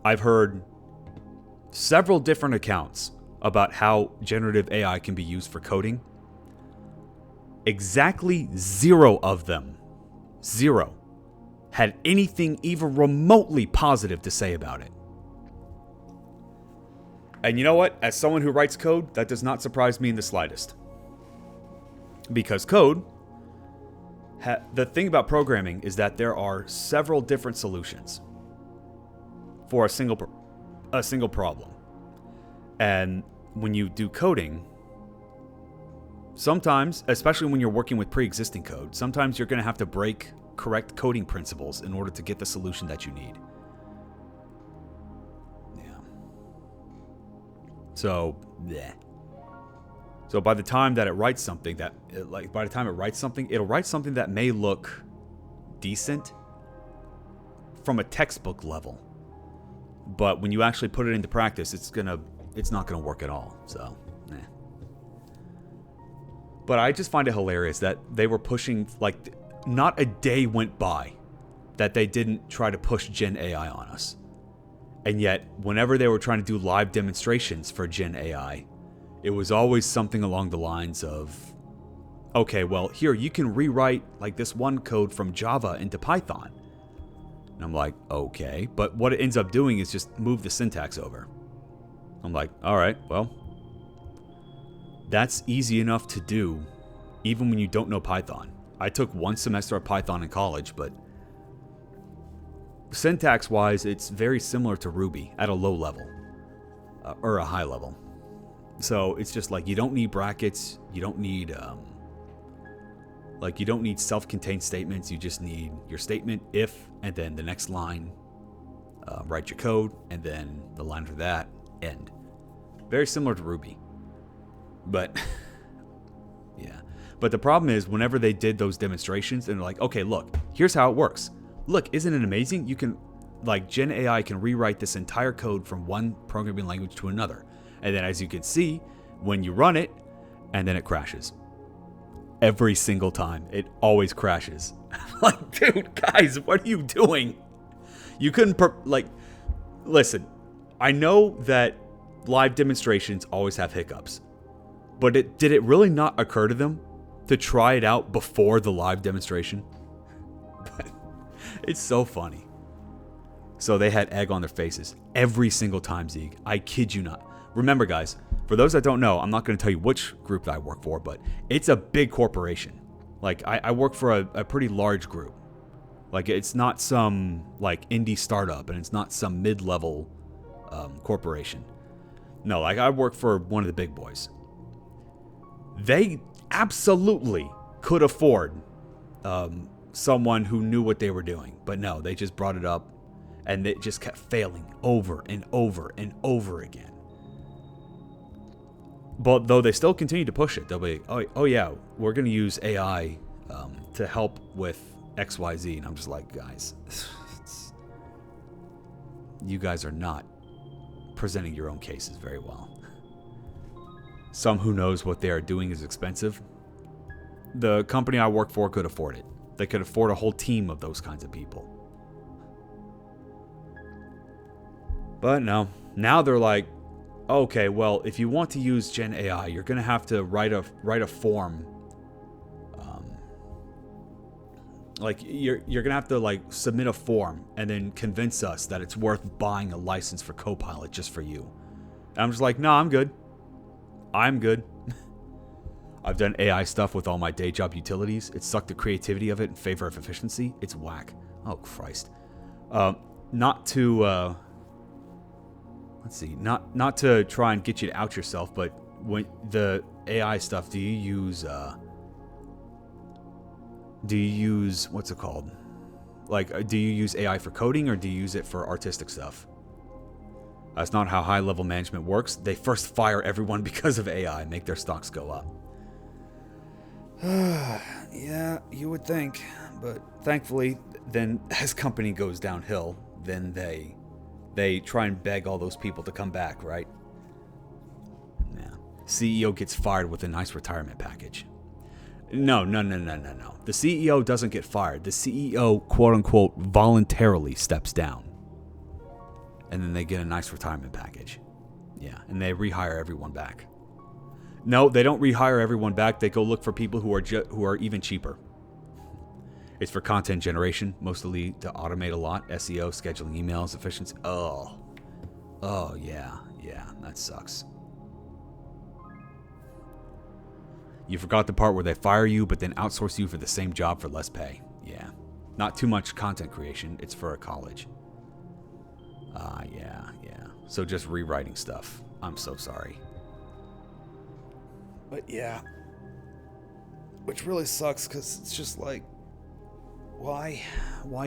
Speaker 1: I've heard several different accounts about how generative AI can be used for coding. Exactly 0 of them, 0, had anything even remotely positive to say about it. And you know what? As someone who writes code, that does not surprise me in the slightest. Because code, the thing about programming is that there are several different solutions for a single problem. And when you do coding, sometimes, especially when you're working with pre-existing code, sometimes you're going to have to break correct coding principles in order to get the solution that you need. Yeah. So, bleh. So by the time that it writes something it'll write something that may look decent from a textbook level. But when you actually put it into practice, it's not gonna work at all. So, But I just find it hilarious that they were pushing, like, not a day went by that they didn't try to push Gen AI on us. And yet, whenever they were trying to do live demonstrations for Gen AI, it was always something along the lines of, okay, well, here, you can rewrite, like, this one code from Java into Python. And I'm like, okay. But what it ends up doing is just move the syntax over. I'm like, all right, well, that's easy enough to do, even when you don't know Python. I took 1 semester of Python in college, but syntax-wise, it's very similar to Ruby at a low level, or a high level. So it's just like you don't need brackets. You don't need you don't need self-contained statements. You just need your statement, if, and then the next line. Write your code, and then the line after that, end. Very similar to Ruby. But yeah. But the problem is, whenever they did those demonstrations, and they're like, okay, look, here's how it works. Look, isn't it amazing? You can, like, Gen AI can rewrite this entire code from one programming language to another. And then, as you can see, when you run it, and then it crashes. Every single time. It always crashes. Like, dude, guys, what are you doing? You couldn't, listen, I know that live demonstrations always have hiccups. But did it really not occur to them to try it out before the live demonstration? But it's so funny. So they had egg on their faces every single time, Zeeg. I kid you not. Remember, guys, for those that don't know, I'm not going to tell you which group that I work for, but it's a big corporation. Like, I work for a pretty large group. Like, it's not some, like, indie startup, and it's not some mid-level corporation. No, like, I work for one of the big boys. They absolutely could afford someone who knew what they were doing. But no, they just brought it up, and it just kept failing over and over and over again. But though they still continue to push it, they'll be, oh yeah, we're going to use AI to help with XYZ. And I'm just like, guys, you guys are not presenting your own cases very well. Some who knows what they are doing is expensive. The company I work for could afford it. They could afford a whole team of those kinds of people. But no, now they're like, okay, well, if you want to use Gen AI, you're going to have to write a form. Like, you're going to have to, like, submit a form and then convince us that it's worth buying a license for Copilot just for you. And I'm just like, no, I'm good. I'm good. I've done AI stuff with all my day job utilities. It sucked the creativity of it in favor of efficiency. It's whack. Oh, Christ. Not to... Let's see, not to try and get you to out yourself, but when the AI stuff, do you use what's it called? Like, do you use AI for coding, or do you use it for artistic stuff? That's not how high-level management works. They first fire everyone because of AI, make their stocks go up. Yeah, you would think, but thankfully, then as company goes downhill, then they try and beg all those people to come back, right? Yeah. CEO gets fired with a nice retirement package. No. The CEO doesn't get fired. The CEO, quote-unquote, voluntarily steps down. And then they get a nice retirement package. Yeah, and they rehire everyone back. No, they don't rehire everyone back. They go look for people who are even cheaper. It's for content generation, mostly to automate a lot. SEO, scheduling emails, efficiency. Oh, yeah, that sucks. You forgot the part where they fire you, but then outsource you for the same job for less pay. Yeah, not too much content creation. It's for a college. Yeah. So just rewriting stuff. I'm so sorry. But yeah, which really sucks because it's just like, why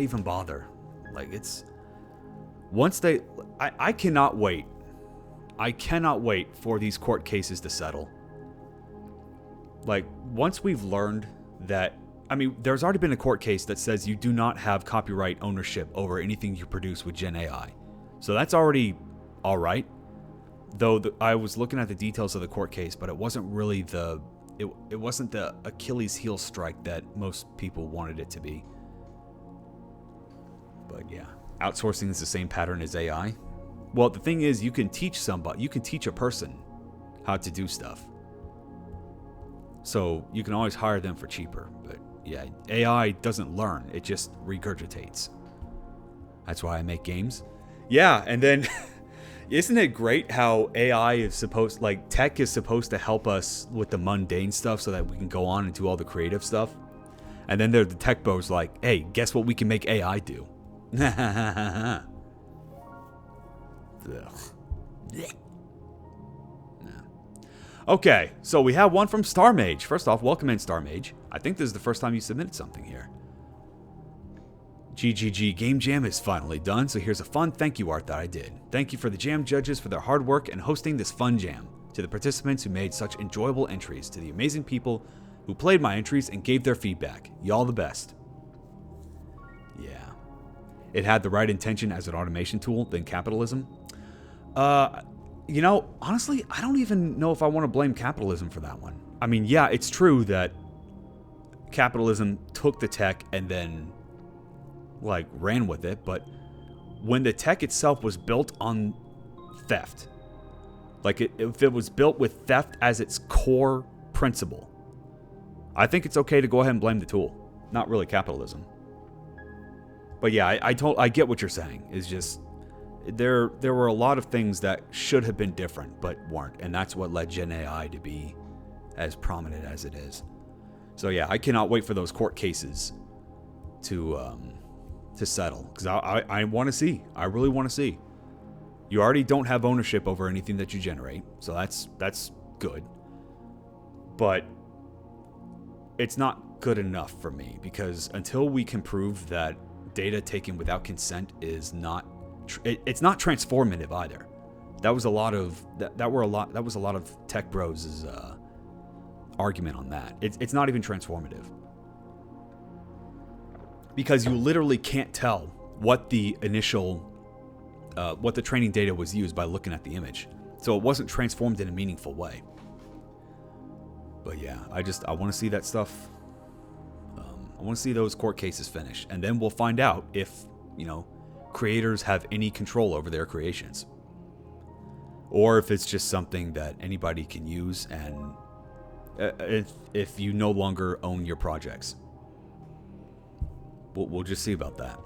Speaker 1: even bother? Like, it's once they, I cannot wait. I cannot wait for these court cases to settle. Like, once we've learned that, I mean, there's already been a court case that says you do not have copyright ownership over anything you produce with Gen AI. So that's already all right. Though I was looking at the details of the court case, but it wasn't really it wasn't the Achilles heel strike that most people wanted it to be. But yeah, outsourcing is the same pattern as AI. Well, the thing is, you can teach a person how to do stuff. So you can always hire them for cheaper. But yeah, AI doesn't learn, it just regurgitates. That's why I make games. Yeah, and then isn't it great how AI is supposed, like, tech is supposed to help us with the mundane stuff so that we can go on and do all the creative stuff? And then the tech bros like, hey, guess what we can make AI do? Yeah. Okay, so we have one from Star Mage. First off, welcome in, Star Mage. I think this is the first time you submitted something here. GGG Game Jam is finally done, so here's a fun thank you art that I did. Thank you for the jam judges for their hard work and hosting this fun jam. To the participants who made such enjoyable entries. To the amazing people who played my entries and gave their feedback. Y'all the best. Yeah. It had the right intention as an automation tool than capitalism. You know, honestly, I don't even know if I want to blame capitalism for that one. I mean, yeah, it's true that capitalism took the tech and then, like, ran with it, but when the tech itself was built on theft, like, if it was built with theft as its core principle, I think it's okay to go ahead and blame the tool, not really capitalism. But yeah, I get what you're saying. It's just there were a lot of things that should have been different but weren't, and that's what led Gen AI to be as prominent as it is. So yeah, I cannot wait for those court cases to settle, because I want to see. I really want to see. You already don't have ownership over anything that you generate, so that's good. But it's not good enough for me, because until we can prove that data taken without consent is not it's not transformative either. That was a lot of that was a lot of tech bros' argument on that. It's not even transformative, because you literally can't tell what the initial what the training data was used by looking at the image, so it wasn't transformed in a meaningful way. But yeah, I want to see that stuff. I want to see those court cases finish, and then we'll find out if, you know, creators have any control over their creations, or if it's just something that anybody can use, and if you no longer own your projects. We'll just see about that.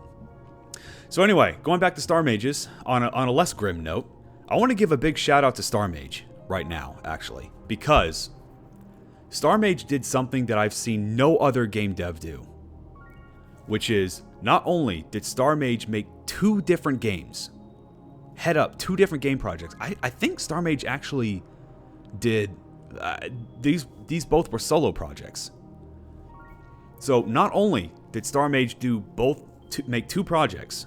Speaker 1: So anyway, going back to Star Mages, on a less grim note, I want to give a big shout out to Star Mage right now, actually, because Star Mage did something that I've seen no other game dev do, which is, not only did Star Mage make 2 different games, head up 2 different game projects. I think Star Mage actually did, these both were solo projects. So not only did Star Mage make 2 projects,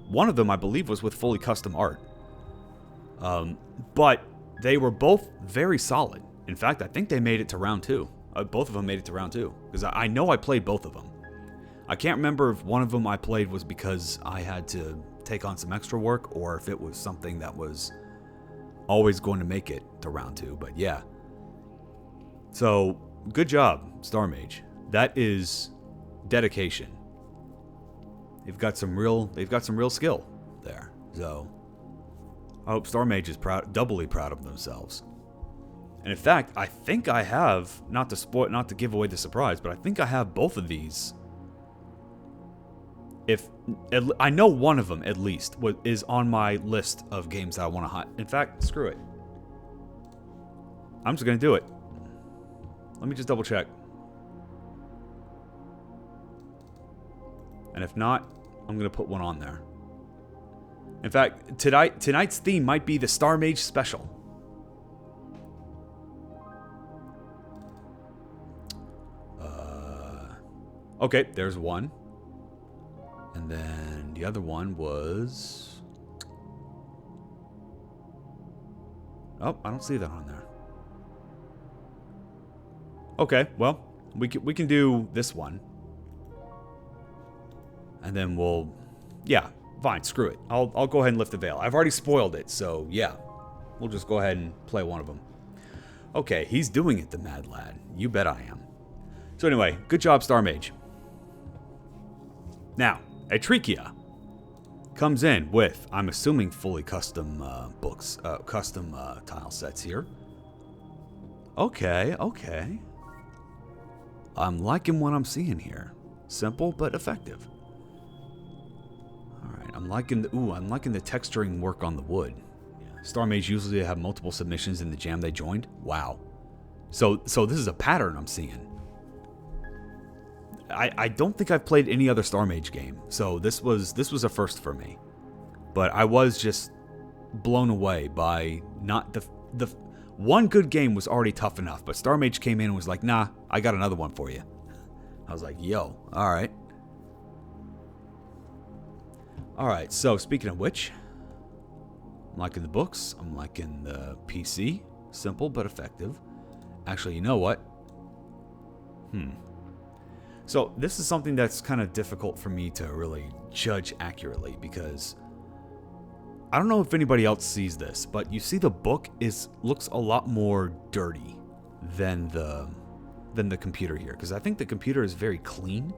Speaker 1: one of them I believe was with fully custom art, but they were both very solid. In fact, I think they made it to round 2. Both of them made it to round 2, because I know I played both of them. I can't remember if one of them I played was because I had to take on some extra work, or if it was something that was always going to make it to round 2. But yeah. So good job, Star Mage. That is dedication. They've got some real skill there. So I hope Star Mage is doubly proud of themselves. And in fact, I think I have, not to give away the surprise, but I think I have both of these. I know one of them at least is on my list of games that I want to hunt. In fact, screw it. I'm just gonna do it. Let me just double check. And if not, I'm gonna put one on there. In fact, tonight's theme might be the Star Mage special. Okay, there's one. And then the other one was... Oh, I don't see that on there. Okay, well, we can do this one. And then we'll... Yeah, fine, screw it. I'll go ahead and lift the veil. I've already spoiled it, so yeah. We'll just go ahead and play one of them. Okay, he's doing it, the mad lad. You bet I am. So anyway, good job, Star Mage. Now, Atrikia comes in with, I'm assuming, fully custom custom tile sets here. Okay. I'm liking what I'm seeing here. Simple but effective. All right, I'm liking the texturing work on the wood. Yeah. Star Mage usually have multiple submissions in the jam they joined. Wow. So this is a pattern I'm seeing. I don't think I've played any other Star Mage game, so this was a first for me. But I was just blown away by not One good game was already tough enough, but Star Mage came in and was like, nah, I got another one for you. I was like, yo, alright. Alright, so speaking of which, I'm liking the books, I'm liking the PC. Simple but effective. Actually, you know what? So this is something that's kind of difficult for me to really judge accurately because I don't know if anybody else sees this, but you see the book looks a lot more dirty than the computer here, because I think the computer is very clean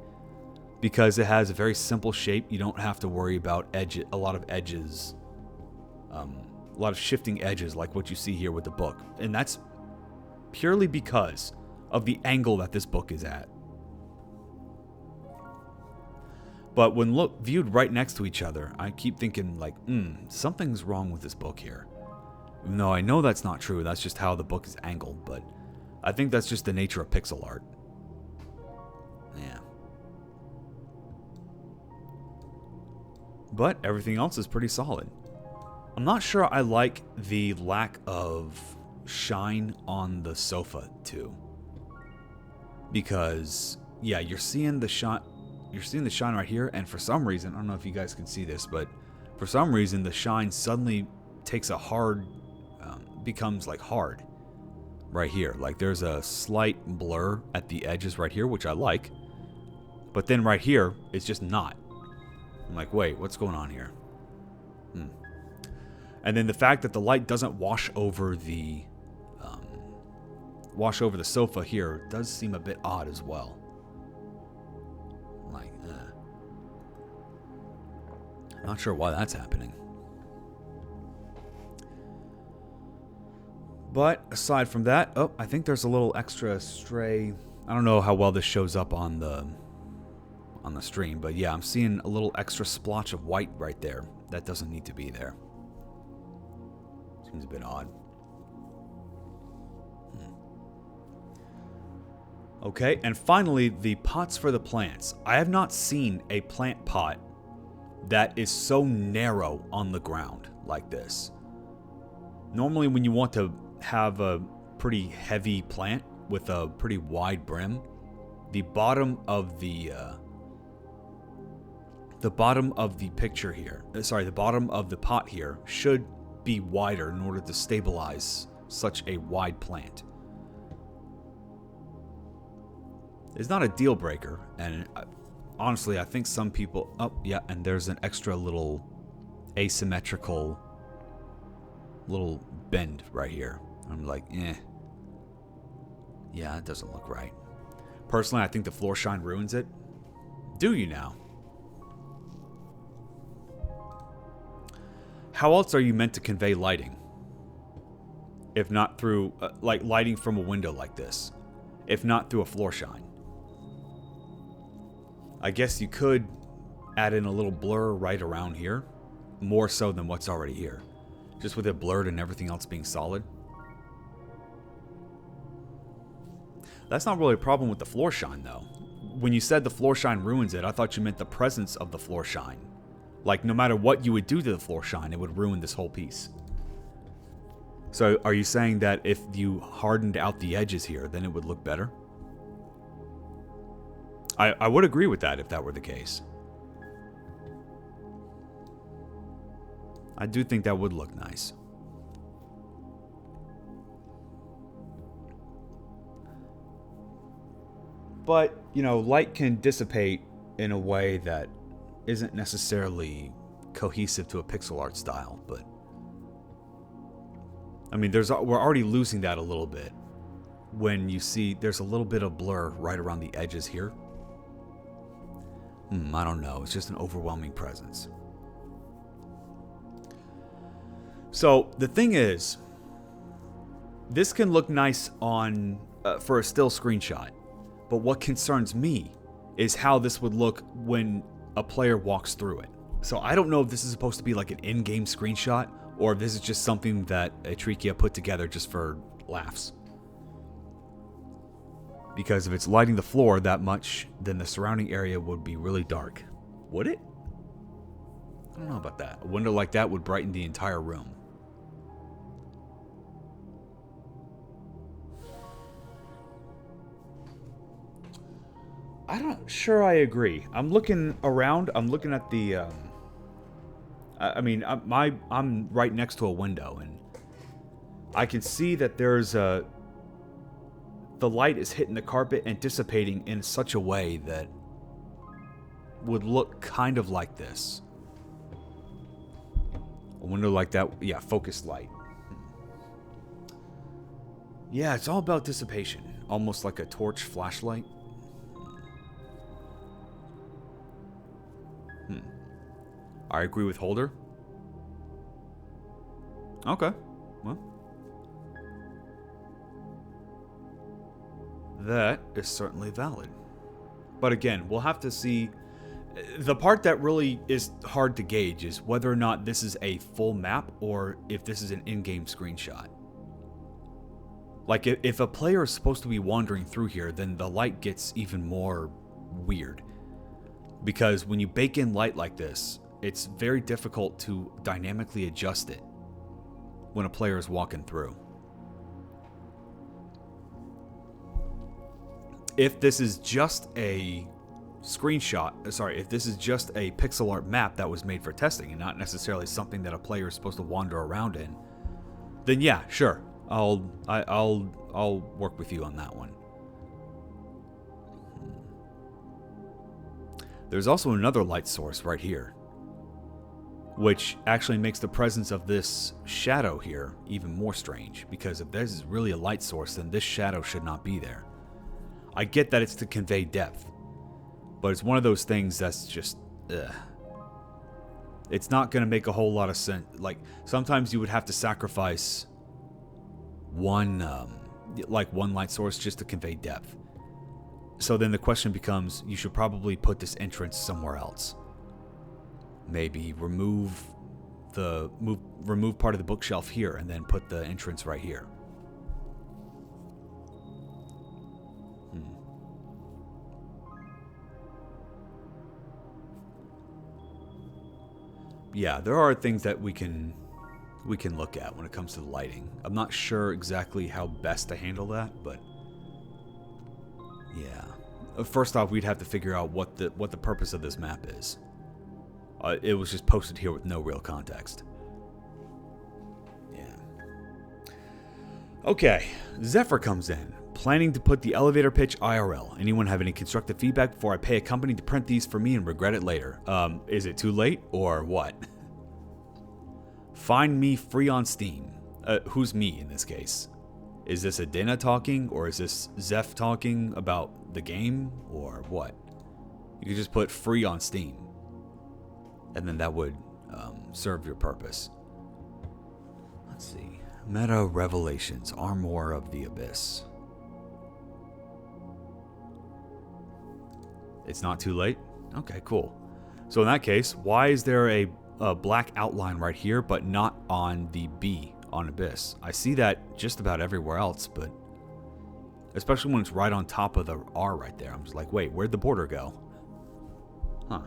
Speaker 1: because it has a very simple shape. You don't have to worry about a lot of edges, a lot of shifting edges like what you see here with the book, and that's purely because of the angle that this book is at. But when viewed right next to each other, I keep thinking like, something's wrong with this book here. Even though I know that's not true, that's just how the book is angled, but I think that's just the nature of pixel art. Yeah. But everything else is pretty solid. I'm not sure I like the lack of shine on the sofa too. Because, yeah, you're seeing the shine right here, and for some reason, I don't know if you guys can see this, but for some reason the shine suddenly takes a hard, becomes like hard right here. Like there's a slight blur at the edges right here, which I like, but then right here it's just not. I'm like, wait, what's going on here? And then the fact that the light doesn't wash over the sofa here does seem a bit odd as well. Like, not sure why that's happening. But aside from that, oh, I think there's a little extra stray. I don't know how well this shows up on the stream, but yeah, I'm seeing a little extra splotch of white right there. That doesn't need to be there. Seems a bit odd. Okay, and finally, the pots for the plants. I have not seen a plant pot that is so narrow on the ground like this. Normally, when you want to have a pretty heavy plant with a pretty wide brim, the bottom of the picture here, the bottom of the pot here should be wider in order to stabilize such a wide plant. It's not a deal breaker, and honestly, I think some people... Oh, yeah, and there's an extra little asymmetrical little bend right here. I'm like, yeah, it doesn't look right. Personally, I think the floor shine ruins it. Do you now? How else are you meant to convey lighting? If not through, like lighting from a window like this. If not through a floor shine. I guess you could add in a little blur right around here. More so than what's already here. Just with it blurred and everything else being solid. That's not really a problem with the floor shine though. When you said the floor shine ruins it, I thought you meant the presence of the floor shine. Like no matter what you would do to the floor shine, it would ruin this whole piece. So are you saying that if you hardened out the edges here, then it would look better? I would agree with that if that were the case. I do think that would look nice. But, you know, light can dissipate in a way that isn't necessarily cohesive to a pixel art style, but I mean, we're already losing that a little bit when you see there's a little bit of blur right around the edges here. I don't know. It's just an overwhelming presence. So the thing is, this can look nice on for a still screenshot, but what concerns me is how this would look when a player walks through it. So I don't know if this is supposed to be like an in-game screenshot or if this is just something that Atrikia put together just for laughs. Because if it's lighting the floor that much, then the surrounding area would be really dark. Would it? I don't know about that. A window like that would brighten the entire room. I'm not sure I agree. I'm looking around. I'm looking at the. I'm right next to a window, and I can see that there's a. The light is hitting the carpet and dissipating in such a way that would look kind of like this. A window like that, yeah, focused light. Yeah, it's all about dissipation. Almost like a torch flashlight. I agree with Holder. Okay, well. That is certainly valid. But again, we'll have to see. The part that really is hard to gauge is whether or not this is a full map or if this is an in-game screenshot. Like, if a player is supposed to be wandering through here, then the light gets even more weird. Because when you bake in light like this, it's very difficult to dynamically adjust it when a player is walking through. If this is just a if this is just a pixel art map that was made for testing and not necessarily something that a player is supposed to wander around in, then yeah, sure, I'll work with you on that one. There's also another light source right here, which actually makes the presence of this shadow here even more strange, because if this is really a light source, then this shadow should not be there. I get that it's to convey depth, but it's one of those things that's just, it's not going to make a whole lot of sense. Like, sometimes you would have to sacrifice one light source just to convey depth. So then the question becomes, you should probably put this entrance somewhere else. Maybe remove part of the bookshelf here and then put the entrance right here. Yeah, there are things that we can look at when it comes to the lighting. I'm not sure exactly how best to handle that, but yeah. First off, we'd have to figure out what the purpose of this map is. It was just posted here with no real context. Yeah. Okay, Zephyr comes in. Planning to put the elevator pitch IRL. Anyone have any constructive feedback before I pay a company to print these for me and regret it later? Is it too late or what? Find me free on Steam. Who's me in this case? Is this Adina talking, or is this Zeph talking about the game, or what? You could just put free on Steam, and then that would serve your purpose. Let's see. Meta Revelations, Armor of the Abyss. It's not too late? Okay, cool. So in that case, why is there a black outline right here, but not on the B on Abyss? I see that just about everywhere else, but especially when it's right on top of the R right there. I'm just like, wait, where'd the border go? Huh.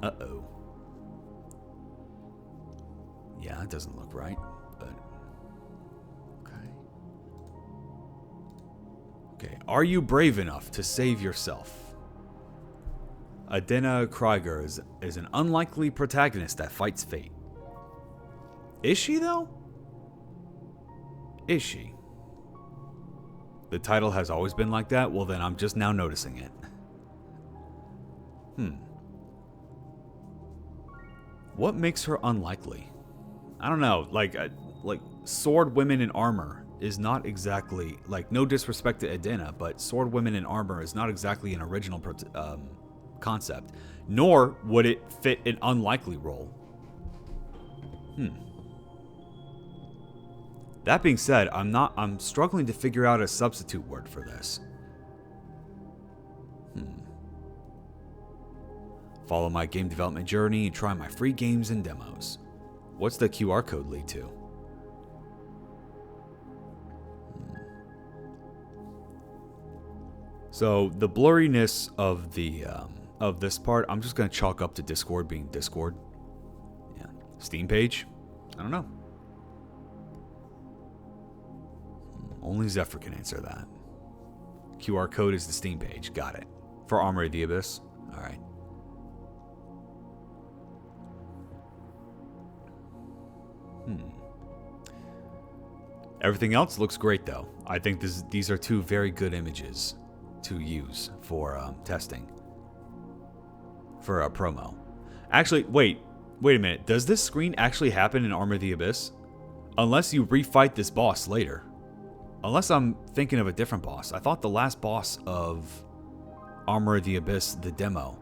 Speaker 1: Uh-oh. Yeah, that doesn't look right, but... Okay, are you brave enough to save yourself? Adina Krieger is an unlikely protagonist that fights fate. Is she, though? Is she? The title has always been like that? Well, then I'm just now noticing it. What makes her unlikely? I don't know. Like sword women in armor is not exactly, like, no disrespect to Adina, but sword women in armor is not exactly an original concept, nor would it fit an unlikely role. That being said, I'm struggling to figure out a substitute word for this. Follow my game development journey and try my free games and demos. What's the QR code lead to? So the blurriness of the of this part, I'm just gonna chalk up to Discord being Discord. Yeah, Steam page. I don't know. Only Zephyr can answer that. QR code is the Steam page. Got it. For Armory of the Abyss. All right. Everything else looks great, though. I think these are two very good images to use for testing. For a promo. Actually, wait a minute. Does this screen actually happen in Armory of the Abyss? Unless you refight this boss later. Unless I'm thinking of a different boss. I thought the last boss of Armory of the Abyss, the demo,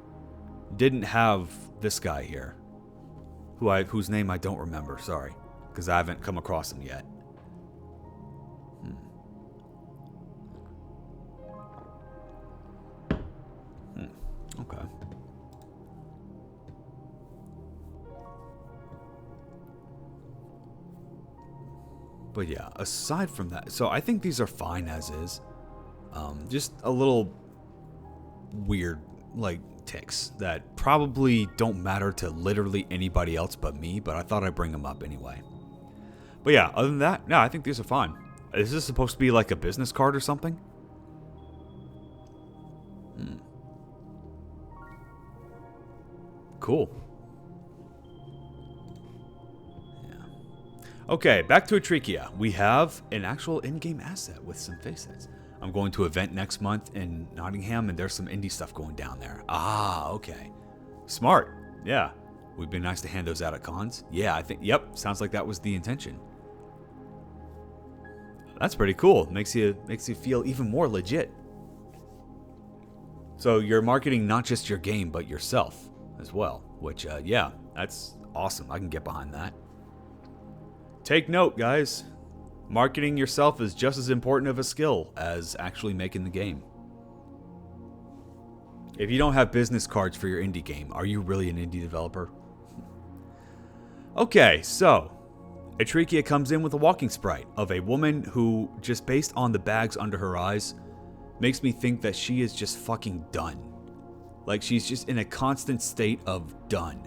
Speaker 1: didn't have this guy here. Whose name I don't remember, sorry. Because I haven't come across him yet. Okay. But yeah, aside from that, so I think these are fine as is. Just a little weird, like, ticks that probably don't matter to literally anybody else but me, but I thought I'd bring them up anyway. But yeah, other than that, no, I think these are fine. Is this supposed to be like a business card or something? Cool. Yeah. Okay, back to Atrikia. We have an actual in-game asset with some faces. I'm going to an event next month in Nottingham, and there's some indie stuff going down there. Ah, okay. Smart. Yeah. Would be nice to hand those out at cons. Yeah, I think, yep, sounds like that was the intention. That's pretty cool. Makes you feel even more legit. So you're marketing not just your game, but yourself as well, which, yeah, that's awesome. I can get behind that. Take note, guys. Marketing yourself is just as important of a skill as actually making the game. If you don't have business cards for your indie game, are you really an indie developer? Okay, so Atrikia comes in with a walking sprite of a woman who, just based on the bags under her eyes, makes me think that she is just fucking done. Like, she's just in a constant state of done.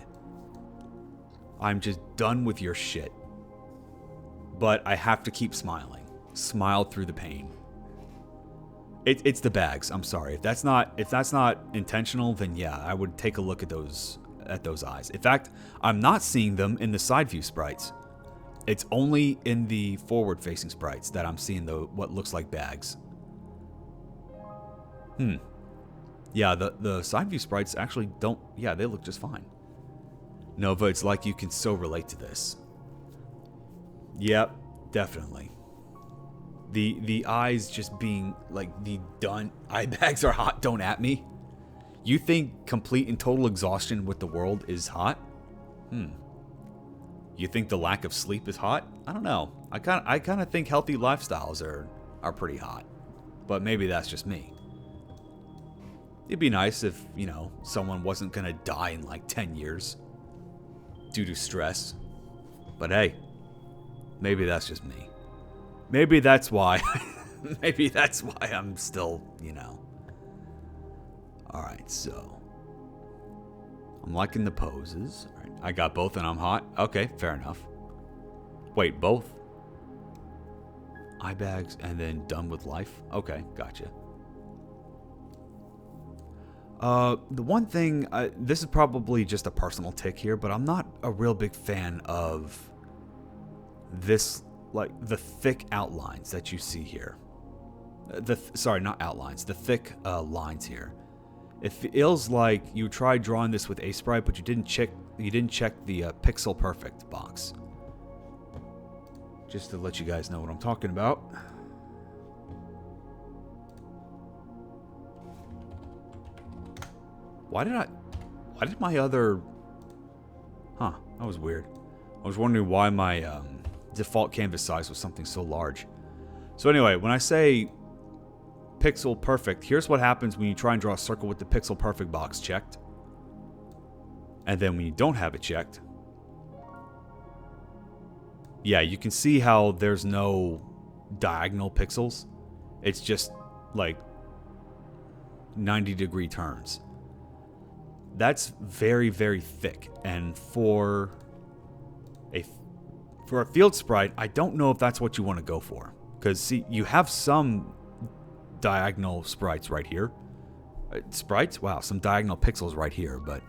Speaker 1: I'm just done with your shit. But I have to keep smiling. Smile through the pain. It's the bags. I'm sorry. If that's not intentional, then yeah, I would take a look at those eyes. In fact, I'm not seeing them in the side view sprites. It's only in the forward-facing sprites that I'm seeing what looks like bags. Yeah, the side view sprites actually don't... Yeah, they look just fine. Nova, it's like you can so relate to this. Yep, definitely. The eyes just being like the done... Eye bags are hot, don't at me. You think complete and total exhaustion with the world is hot? You think the lack of sleep is hot? I don't know. I kind of think healthy lifestyles are pretty hot. But maybe that's just me. It'd be nice if, you know, someone wasn't gonna die in like 10 years due to stress. But hey, maybe that's just me. Maybe that's why. Maybe that's why I'm still, you know. Alright, so I'm liking the poses. All right, I got both and I'm hot. Okay, fair enough. Wait, both? Eye bags and then done with life? Okay, gotcha. The one thing, this is probably just a personal tick here, but I'm not a real big fan of this, like, the thick outlines that you see here. Sorry, not outlines, the thick lines here. It feels like you tried drawing this with a sprite, but you didn't check the pixel perfect box. Just to let you guys know what I'm talking about. Why did my other... Huh, that was weird. I was wondering why my default canvas size was something so large. So anyway, when I say pixel perfect, here's what happens when you try and draw a circle with the pixel perfect box checked. And then when you don't have it checked, yeah, you can see how there's no diagonal pixels. It's just like 90-degree turns. That's very, very thick, and for a field sprite, I don't know if that's what you want to go for. Because, see, you have some diagonal sprites right here. Sprites? Wow, some diagonal pixels right here, but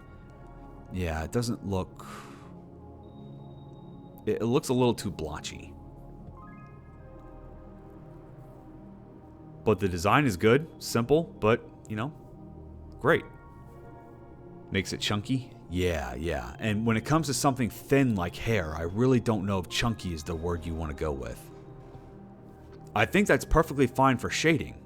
Speaker 1: yeah, it doesn't look... It looks a little too blotchy. But the design is good, simple, but, you know, great. Makes it chunky? Yeah. And when it comes to something thin like hair, I really don't know if chunky is the word you want to go with. I think that's perfectly fine for shading,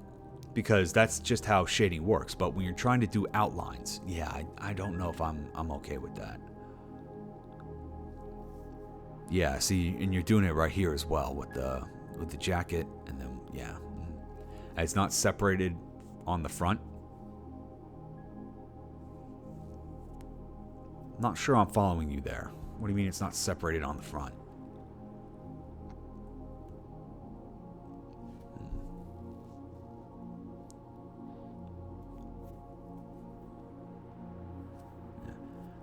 Speaker 1: because that's just how shading works. But when you're trying to do outlines, yeah, I don't know if I'm okay with that. Yeah, see, and you're doing it right here as well with the jacket, and then yeah, it's not separated on the front. Not sure I'm following you there. What do you mean it's not separated on the front?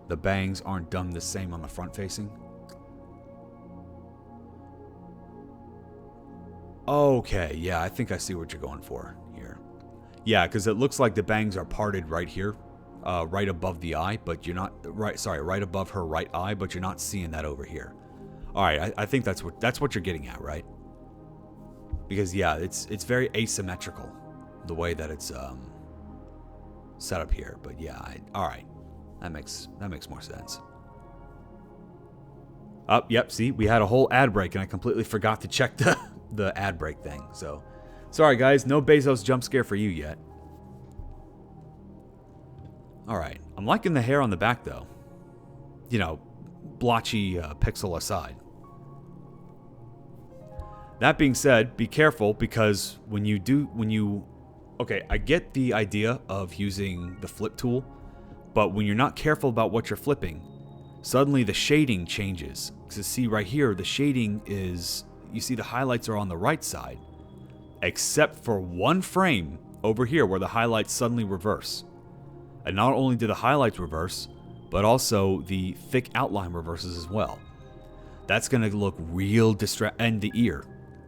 Speaker 1: The bangs aren't done the same on the front facing. Okay, yeah, I think I see what you're going for here. Yeah, because it looks like the bangs are parted right here. Right above the eye, but you're not right above her right eye, but you're not seeing that over here. All right, I think that's what you're getting at, right? Because yeah, it's very asymmetrical, the way that it's set up here. But yeah, all right, that makes more sense. Yep. See, we had a whole ad break, and I completely forgot to check the ad break thing. So, sorry guys, no Bezos jump scare for you yet. Alright, I'm liking the hair on the back though. You know, blotchy pixel aside. That being said, be careful, because okay, I get the idea of using the flip tool, but when you're not careful about what you're flipping, suddenly the shading changes. Because see right here, the shading is, you see the highlights are on the right side, except for one frame over here where the highlights suddenly reverse. And not only do the highlights reverse, but also the thick outline reverses as well. That's going to look real and the ear.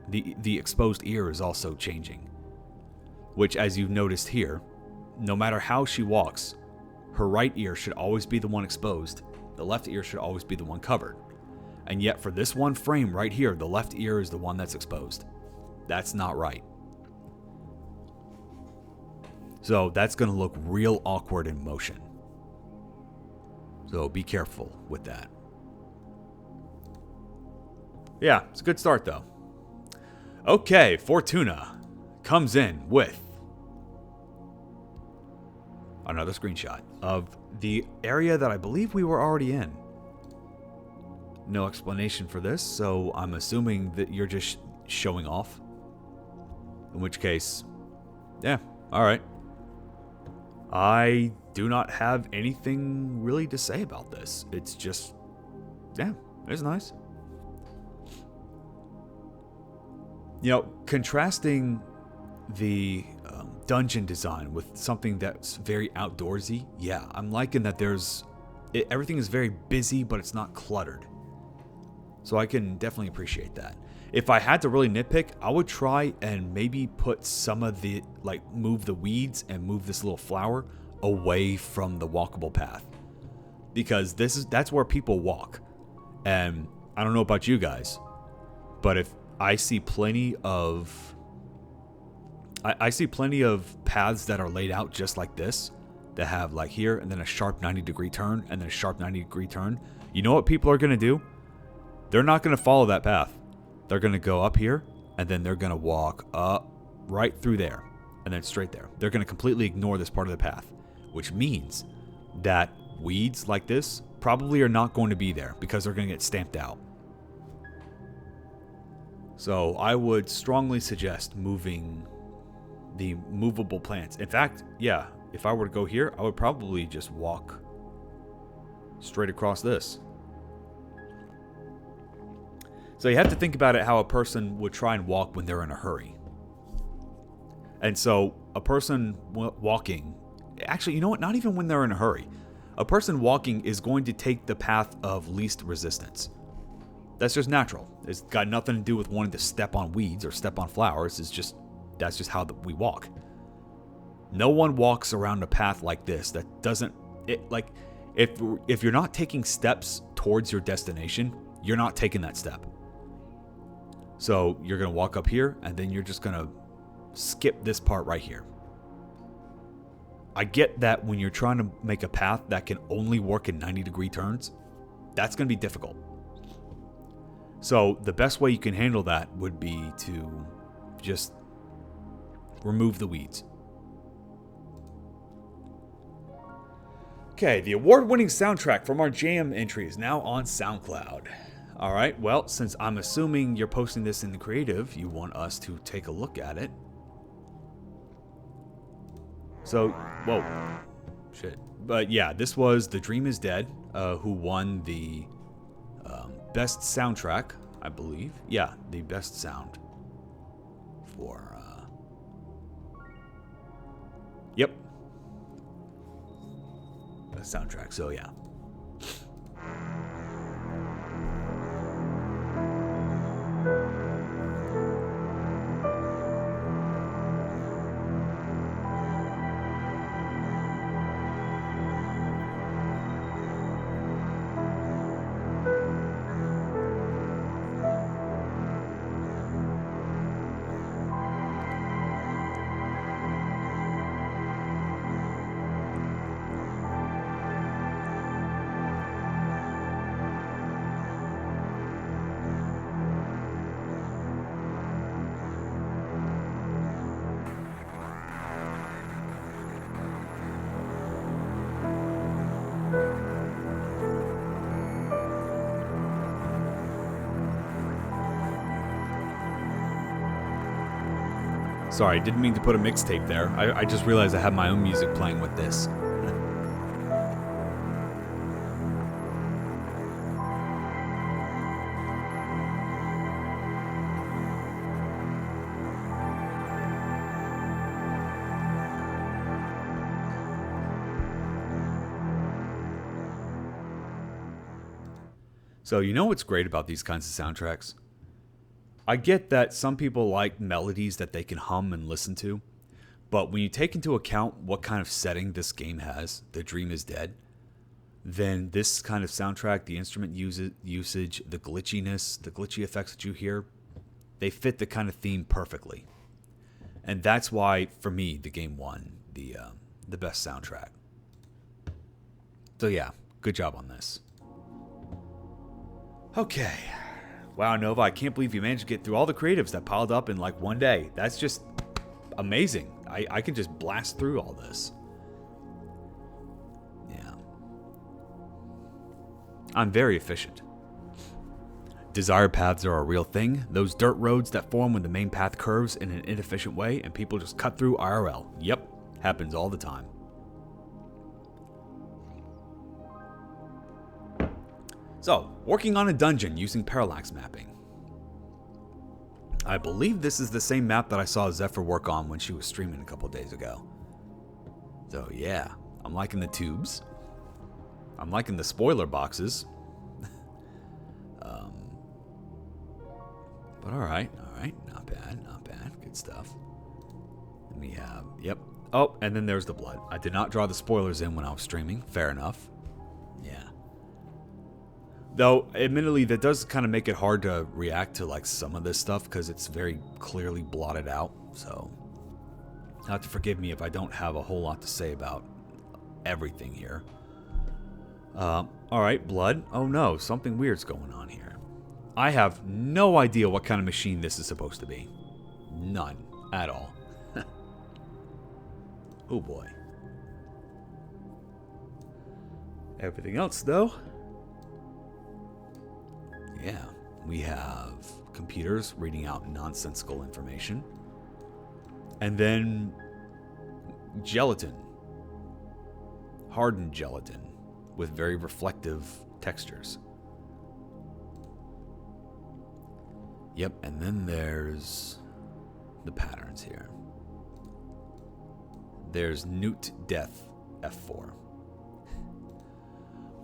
Speaker 1: The exposed ear is also changing. Which, as you've noticed here, no matter how she walks, her right ear should always be the one exposed. The left ear should always be the one covered. And yet for this one frame right here, the left ear is the one that's exposed. That's not right. So that's going to look real awkward in motion. So be careful with that. Yeah, it's a good start though. Okay, Fortuna comes in with another screenshot of the area that I believe we were already in. No explanation for this, so I'm assuming that you're just showing off. In which case, yeah, alright. I do not have anything really to say about this. It's just, yeah, it's nice. You know, contrasting the dungeon design with something that's very outdoorsy, yeah, I'm liking that everything is very busy, but it's not cluttered. So I can definitely appreciate that. If I had to really nitpick, I would try and maybe put some of the, move the weeds and move this little flower away from the walkable path. Because that's where people walk. And I don't know about you guys, but if I see plenty of paths that are laid out just like this, that have like here and then a sharp 90-degree turn and then a sharp 90-degree turn. You know what people are going to do? They're not going to follow that path. They're going to go up here, and then they're going to walk up right through there, and then straight there. They're going to completely ignore this part of the path, which means that weeds like this probably are not going to be there because they're going to get stamped out. So I would strongly suggest moving the movable plants. In fact, yeah, if I were to go here, I would probably just walk straight across this. So you have to think about it how a person would try and walk when they're in a hurry. And so a person walking, actually, you know what? Not even when they're in a hurry. A person walking is going to take the path of least resistance. That's just natural. It's got nothing to do with wanting to step on weeds or step on flowers. That's just how we walk. No one walks around a path like this that doesn't, if you're not taking steps towards your destination, you're not taking that step. So you're going to walk up here, and then you're just going to skip this part right here. I get that when you're trying to make a path that can only work in 90-degree turns, that's going to be difficult. So the best way you can handle that would be to just remove the weeds. Okay, the award-winning soundtrack from our jam entry is now on SoundCloud. Alright, well, since I'm assuming you're posting this in the creative, you want us to take a look at it. So, whoa. Shit. But yeah, this was The Dream is Dead, who won the best soundtrack, I believe. Yeah, the best sound for, yep. The soundtrack, so yeah. Sorry, didn't mean to put a mixtape there. I just realized I have my own music playing with this. So you know what's great about these kinds of soundtracks? I get that some people like melodies that they can hum and listen to, but when you take into account what kind of setting this game has, The Dream is Dead, then this kind of soundtrack, the instrument usage, the glitchiness, the glitchy effects that you hear, they fit the kind of theme perfectly. And that's why, for me, the game won the best soundtrack. So yeah, good job on this. Okay. Wow, Nova, I can't believe you managed to get through all the creatives that piled up in like one day. That's just amazing. I can just blast through all this. Yeah. I'm very efficient. Desired paths are a real thing. Those dirt roads that form when the main path curves in an inefficient way and people just cut through IRL. Yep, happens all the time. So, working on a dungeon using parallax mapping. I believe this is the same map that I saw Zephyr work on when she was streaming a couple days ago. So yeah, I'm liking the tubes. I'm liking the spoiler boxes. But alright, not bad, good stuff. And we have, yep. Oh, and then there's the blood. I did not draw the spoilers in when I was streaming, fair enough. Yeah. Though, admittedly, that does kind of make it hard to react to like some of this stuff because it's very clearly blotted out. So, you'll have to forgive me if I don't have a whole lot to say about everything here. Alright, blood. Oh no, something weird's going on here. I have no idea what kind of machine this is supposed to be. None. At all. Oh boy. Everything else, though. Yeah, we have computers reading out nonsensical information. And then gelatin. Hardened gelatin with very reflective textures. Yep, and then there's the patterns here. There's Newt Death F4.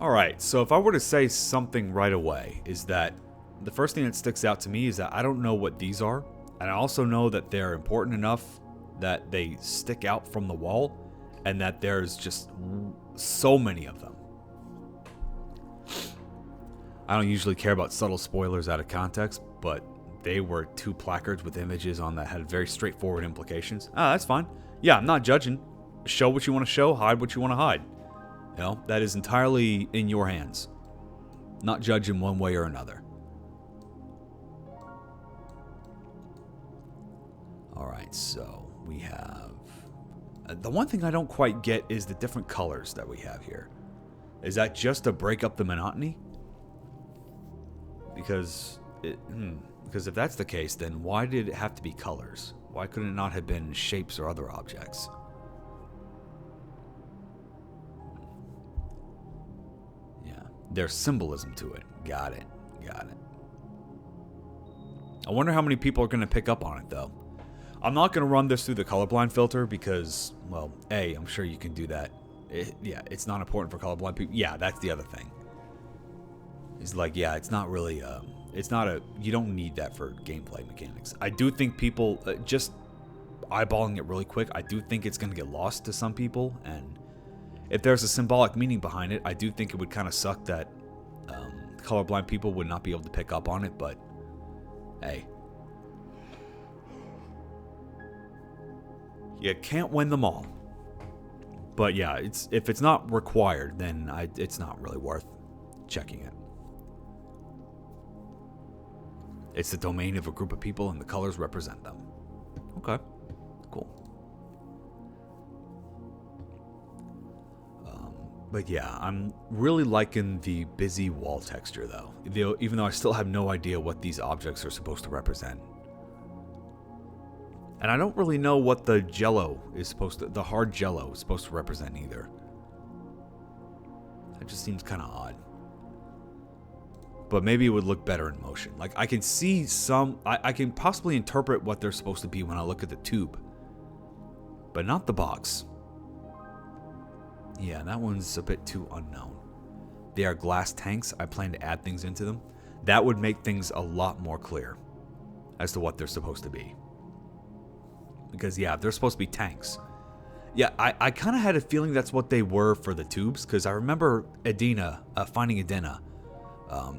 Speaker 1: Alright, so if I were to say something right away, is that the first thing that sticks out to me is that I don't know what these are, and I also know that they're important enough that they stick out from the wall and that there's just so many of them. I don't usually care about subtle spoilers out of context, but they were 2 placards with images on that had very straightforward implications. Ah, that's fine. Yeah, I'm not judging. Show what you want to show, hide what you want to hide. You know, that is entirely in your hands. Not judging one way or another. Alright, so we have... the one thing I don't quite get is the different colors that we have here. Is that just to break up the monotony? Because if that's the case, then why did it have to be colors? Why couldn't it not have been shapes or other objects? Yeah, there's symbolism to it. Got it. Got it. I wonder how many people are going to pick up on it, though. I'm not going to run this through the colorblind filter because, well, A, I'm sure you can do that. Yeah, it's not important for colorblind people. Yeah, that's the other thing. It's like, yeah, it's not really, it's not a, you don't need that for gameplay mechanics. I do think people, just eyeballing it really quick, I do think it's going to get lost to some people, and if there's a symbolic meaning behind it, I do think it would kind of suck that colorblind people would not be able to pick up on it, but hey. You can't win them all. But yeah, if it's not required, then it's not really worth checking it. It's the domain of a group of people and the colors represent them. Okay, cool. But yeah, I'm really liking the busy wall texture though, even though I still have no idea what these objects are supposed to represent. And I don't really know what the jello is supposed to, the hard jello is supposed to represent either. That just seems kind of odd. But maybe it would look better in motion. Like, I can see some, I can possibly interpret what they're supposed to be when I look at the tube. But not the box. Yeah, that one's a bit too unknown. They are glass tanks. I plan to add things into them. That would make things a lot more clear as to what they're supposed to be. Because, yeah, they're supposed to be tanks. Yeah, I kind of had a feeling that's what they were for the tubes, because I remember Edina, finding Edina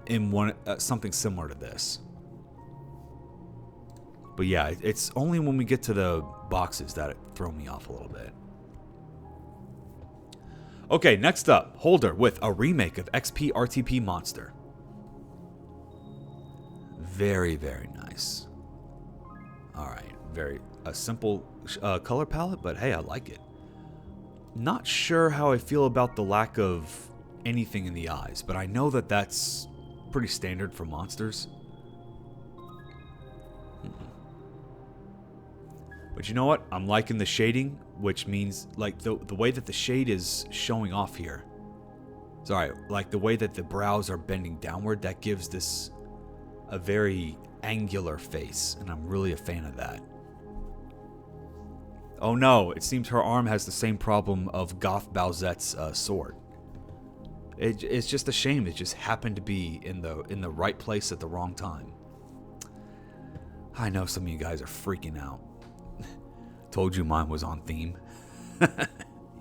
Speaker 1: in one something similar to this. But yeah, it's only when we get to the boxes that it throw me off a little bit. Okay, next up, Holder with a remake of XP RTP Monster. Very, very nice. Alright, a simple color palette, but hey, I like it. Not sure how I feel about the lack of anything in the eyes, but I know that that's pretty standard for monsters. But you know what? I'm liking the shading, which means, like, the way that the shade is showing off here. Sorry, like the way that the brows are bending downward, that gives this a very angular face, and I'm really a fan of that. Oh no, it seems her arm has the same problem of Goth Bowsette's sword. It's just a shame it just happened to be in the right place at the wrong time. I know some of you guys are freaking out. Told you mine was on theme.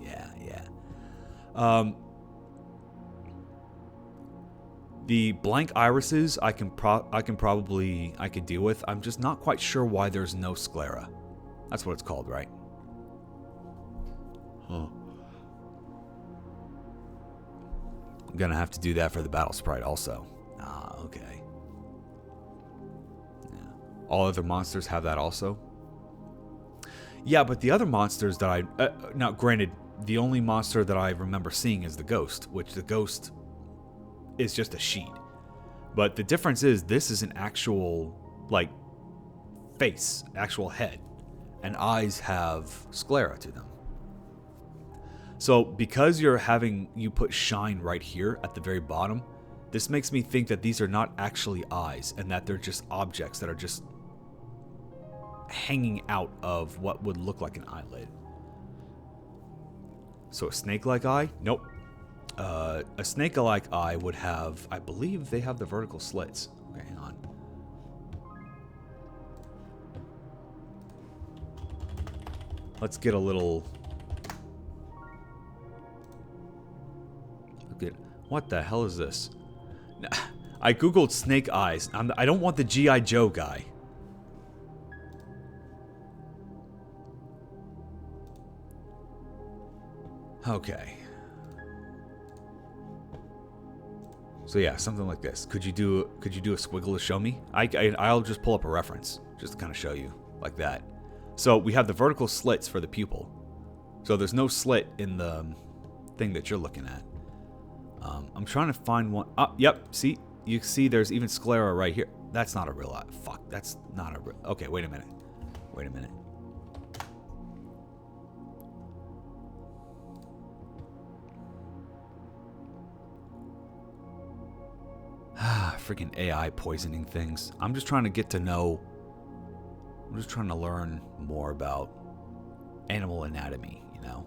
Speaker 1: Yeah. The blank irises I can deal with. I'm just not quite sure why there's no sclera. That's what it's called, right? Huh. I'm gonna have to do that for the battle sprite also. Ah, okay. Yeah. All other monsters have that also? Yeah, but the other monsters that now granted, the only monster that I remember seeing is the ghost, which the ghost is just a sheet. But the difference is this is an actual, like, face, actual head, and eyes have sclera to them. So because you put shine right here at the very bottom, this makes me think that these are not actually eyes, and that they're just objects that are just hanging out of what would look like an eyelid. So a snake-like eye? Nope. A snake-like eye would have, I believe they have the vertical slits. Okay, hang on. Let's get a little... Look at... What the hell is this? I googled snake eyes. I don't want the G.I. Joe guy. Okay. So yeah, something like this. Could you do a squiggle to show me? I'll just pull up a reference just to kind of show you like that. So we have the vertical slits for the pupil. So there's no slit in the thing that you're looking at. I'm trying to find one. Yep. See, you see, there's even sclera right here. That's not a real eye. Fuck. That's not a real. Okay, wait a minute. Wait a minute. Freaking AI poisoning things. I'm just trying to get to know. I'm just trying to learn more about animal anatomy, you know?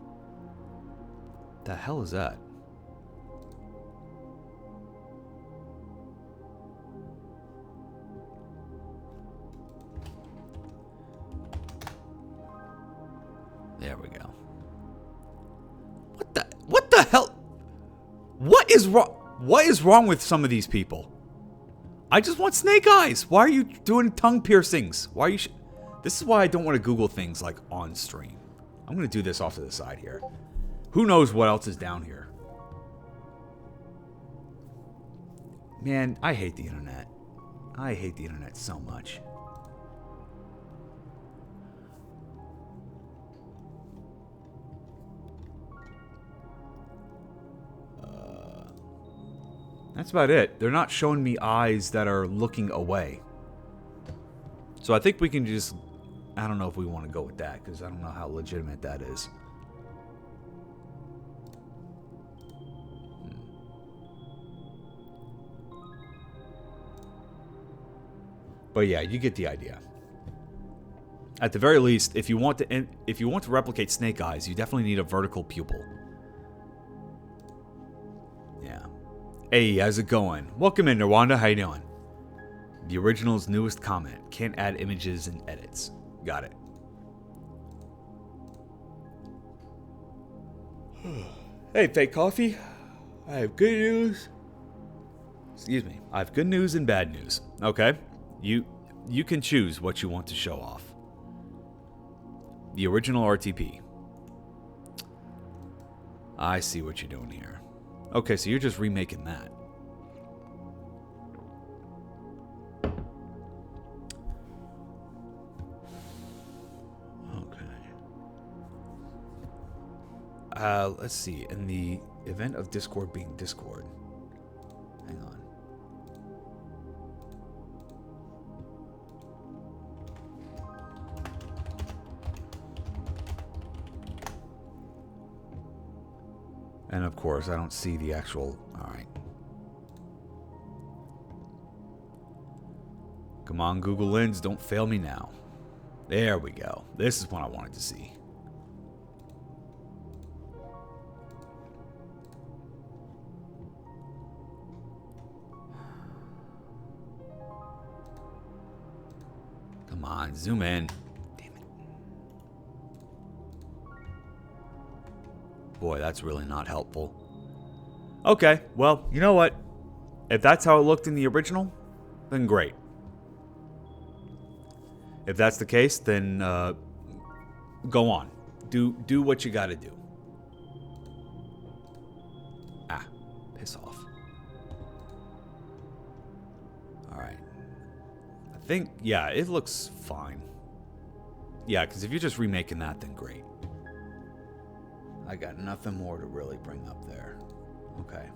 Speaker 1: The hell is that? There we go. What the hell? What is wrong? What is wrong with some of these people? I just want snake eyes. Why are you doing tongue piercings? Why are you... This is why I don't want to Google things like on stream. I'm going to do this off to the side here. Who knows what else is down here? Man, I hate the internet. I hate the internet so much. That's about it. They're not showing me eyes that are looking away. So I think we can just... I don't know if we want to go with that, because I don't know how legitimate that is. But yeah, you get the idea. At the very least, if you want to replicate snake eyes, you definitely need a vertical pupil. Yeah. Hey, how's it going? Welcome in, Rwanda. How you doing? The original's newest comment. Can't add images and edits. Got it. Hey, fake coffee. I have good news. Excuse me. I have good news and bad news. Okay. You can choose what you want to show off. The original RTP. I see what you're doing here. Okay, so you're just remaking that. Let's see. In the event of Discord being Discord. Hang on. And of course, I don't see the actual... Alright. Come on, Google Lens, don't fail me now. There we go. This is what I wanted to see. Come on, zoom in. Damn it. Boy, that's really not helpful. Okay, well, you know what? If that's how it looked in the original, then great. If that's the case, then go on. Do what you gotta do. Ah, piss off. Alright. I think, yeah, it looks fine. Yeah, because if you're just remaking that, then great. I got nothing more to really bring up there. Okay.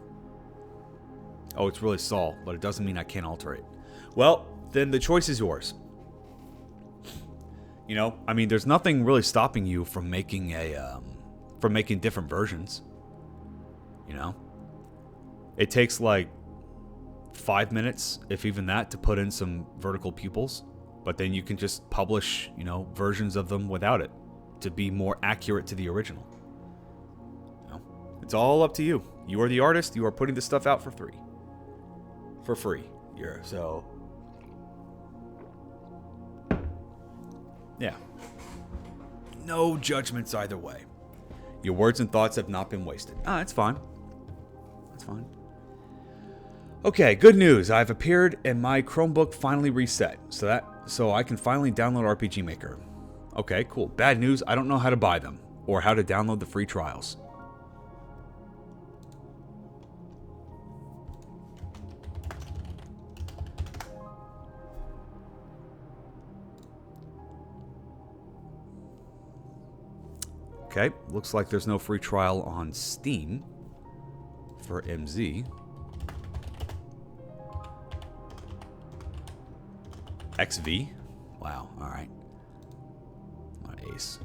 Speaker 1: Oh, it's really Saul, but it doesn't mean I can't alter it. Well, then the choice is yours. You know, I mean, there's nothing really stopping you from making different versions. You know? It takes like 5 minutes, if even that, to put in some vertical pupils. But then you can just publish, you know, versions of them without it to be more accurate to the original. You know? It's all up to you. You are the artist. You are putting this stuff out for free. For free. So... yeah. No judgments either way. Your words and thoughts have not been wasted. Ah, that's fine. That's fine. Okay, good news. I've appeared and my Chromebook finally reset. So I can finally download RPG Maker. Okay, cool. Bad news, I don't know how to buy them or how to download the free trials. Okay, looks like there's no free trial on Steam for MZ. XV? Wow, alright. What an ace.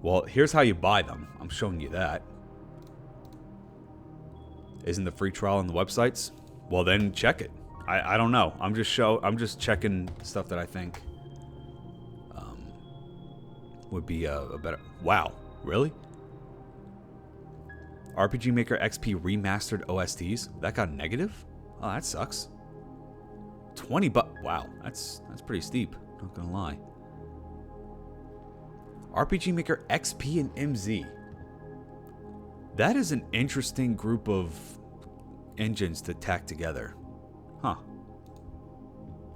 Speaker 1: Well, here's how you buy them. I'm showing you that. Isn't the free trial on the websites? Well, then check it. I don't know. I'm just checking stuff that I think would be a better. Wow, really? RPG Maker XP remastered OSTs? That got negative? Oh, that sucks. 20 bucks. Wow, that's pretty steep. Not gonna lie. RPG Maker XP and MZ. That is an interesting group of engines to tack together. Huh.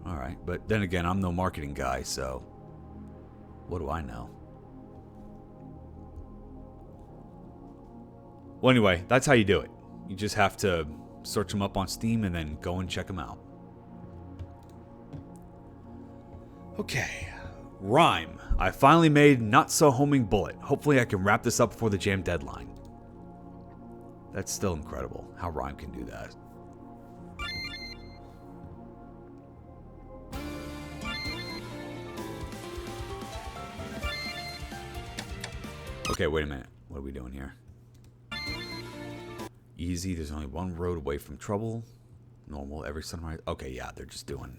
Speaker 1: Alright, but then again, I'm no marketing guy, so what do I know? Well, anyway, that's how you do it. You just have to search them up on Steam and then go and check them out. Okay. Rhyme. I finally made Not So Homing Bullet. Hopefully I can wrap this up before the jam deadline. That's still incredible how Rhyme can do that. Okay, wait a minute. What are we doing here? Easy, there's only one road away from trouble. Normal, every sunrise. Okay, yeah, they're just doing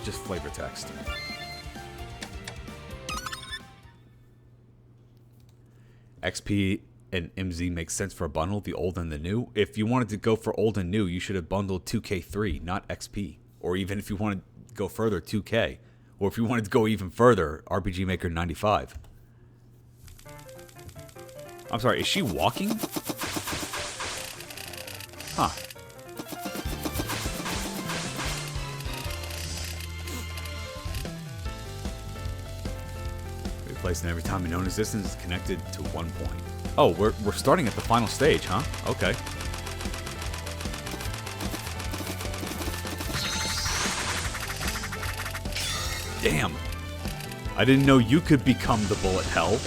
Speaker 1: just flavor text. XP and MZ makes sense for a bundle, the old and the new. If you wanted to go for old and new, you should have bundled 2K3, not XP. Or even if you wanted to go further, 2K. Or if you wanted to go even further, RPG Maker 95. I'm sorry, is she walking? Huh. Replacing every time a known existence is connected to one point. Oh, we're starting at the final stage, huh? Okay. Damn. I didn't know you could become the bullet hell.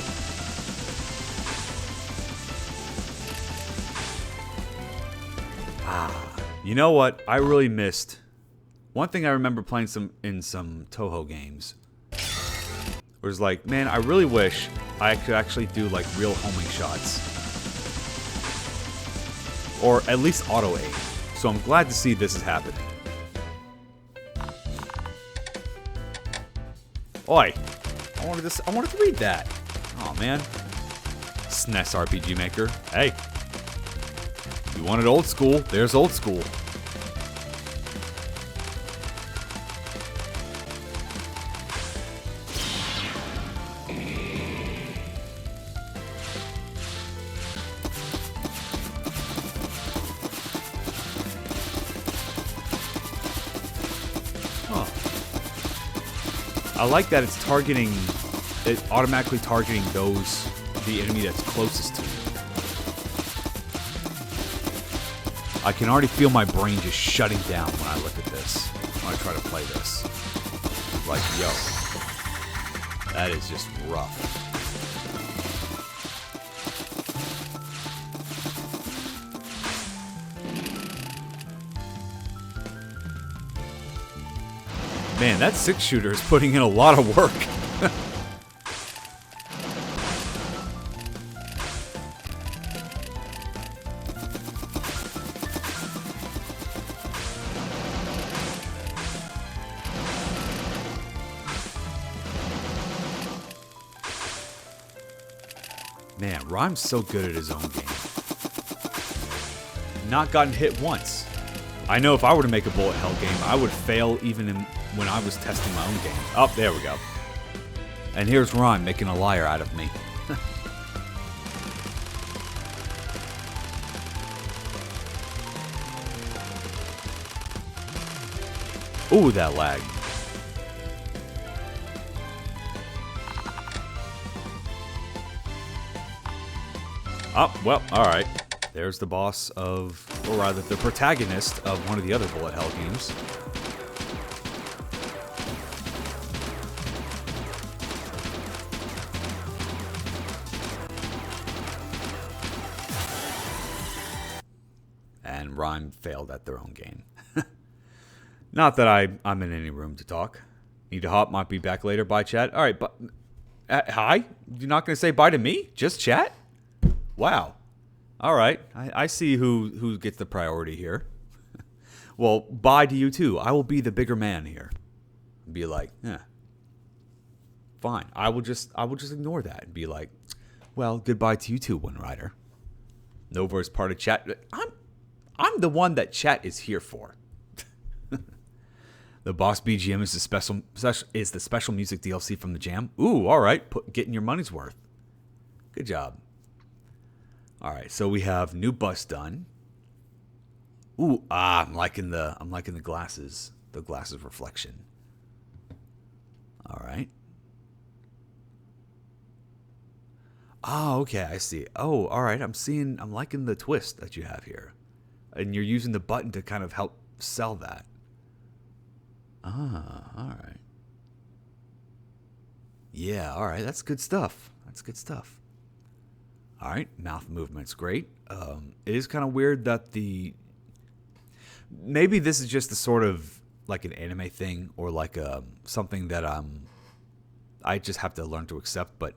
Speaker 1: You know what? I really missed. One thing I remember playing in some Toho games was like, man, I really wish I could actually do like real homing shots. Or at least auto aim. So I'm glad to see this is happening. Oi! I wanted to read that. Oh man. SNES RPG Maker. Hey. You wanted old school, there's old school. I like that it's automatically targeting the enemy that's closest to you. I can already feel my brain just shutting down when I look at this, when I try to play this. Like, yo, that is just rough. Man, that 6-shooter is putting in a lot of work. Man, Rhyme's so good at his own game. Not gotten hit once. I know if I were to make a bullet hell game, I would fail even when I was testing my own game. Oh, there we go. And here's Rhyme making a liar out of me. Ooh, that lag. Oh, well, alright. There's the boss of, or rather, the protagonist of one of the other bullet hell games. And Rhyme failed at their own game. Not that I'm in any room to talk. Need to hop, might be back later. Bye, chat. Alright, but hi? You're not going to say bye to me? Just chat? Wow. Alright, I see who gets the priority here. Well, bye to you too. I will be the bigger man here. Be like, fine. I will just ignore that and be like, well, goodbye to you too, One Rider. Nova is part of chat. I'm the one that chat is here for. The boss BGM is the special music DLC from the jam. Ooh, all right, getting your money's worth. Good job. All right, so we have new bus done. Ooh, I'm liking the glasses, reflection. All right. Oh, okay, I see. Oh, all right, I'm liking the twist that you have here, and you're using the button to kind of help sell that. Ah, all right. Yeah, all right. That's good stuff. All right, mouth movement's great. It is kind of weird that maybe this is just the sort of like an anime thing or like something that I just have to learn to accept. But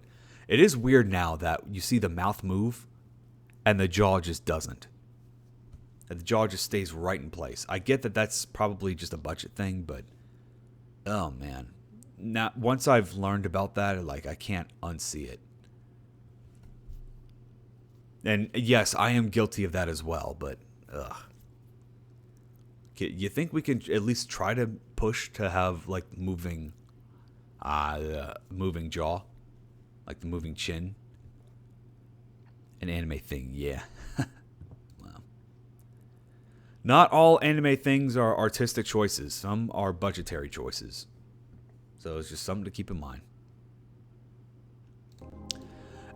Speaker 1: it is weird now that you see the mouth move and the jaw just doesn't. And the jaw just stays right in place. I get that that's probably just a budget thing, but oh man, now once I've learned about that, like I can't unsee it. And yes, I am guilty of that as well, but ugh. You think we can at least try to push to have like moving jaw, like the moving chin? An anime thing, yeah. Well, not all anime things are artistic choices. Some are budgetary choices. So it's just something to keep in mind.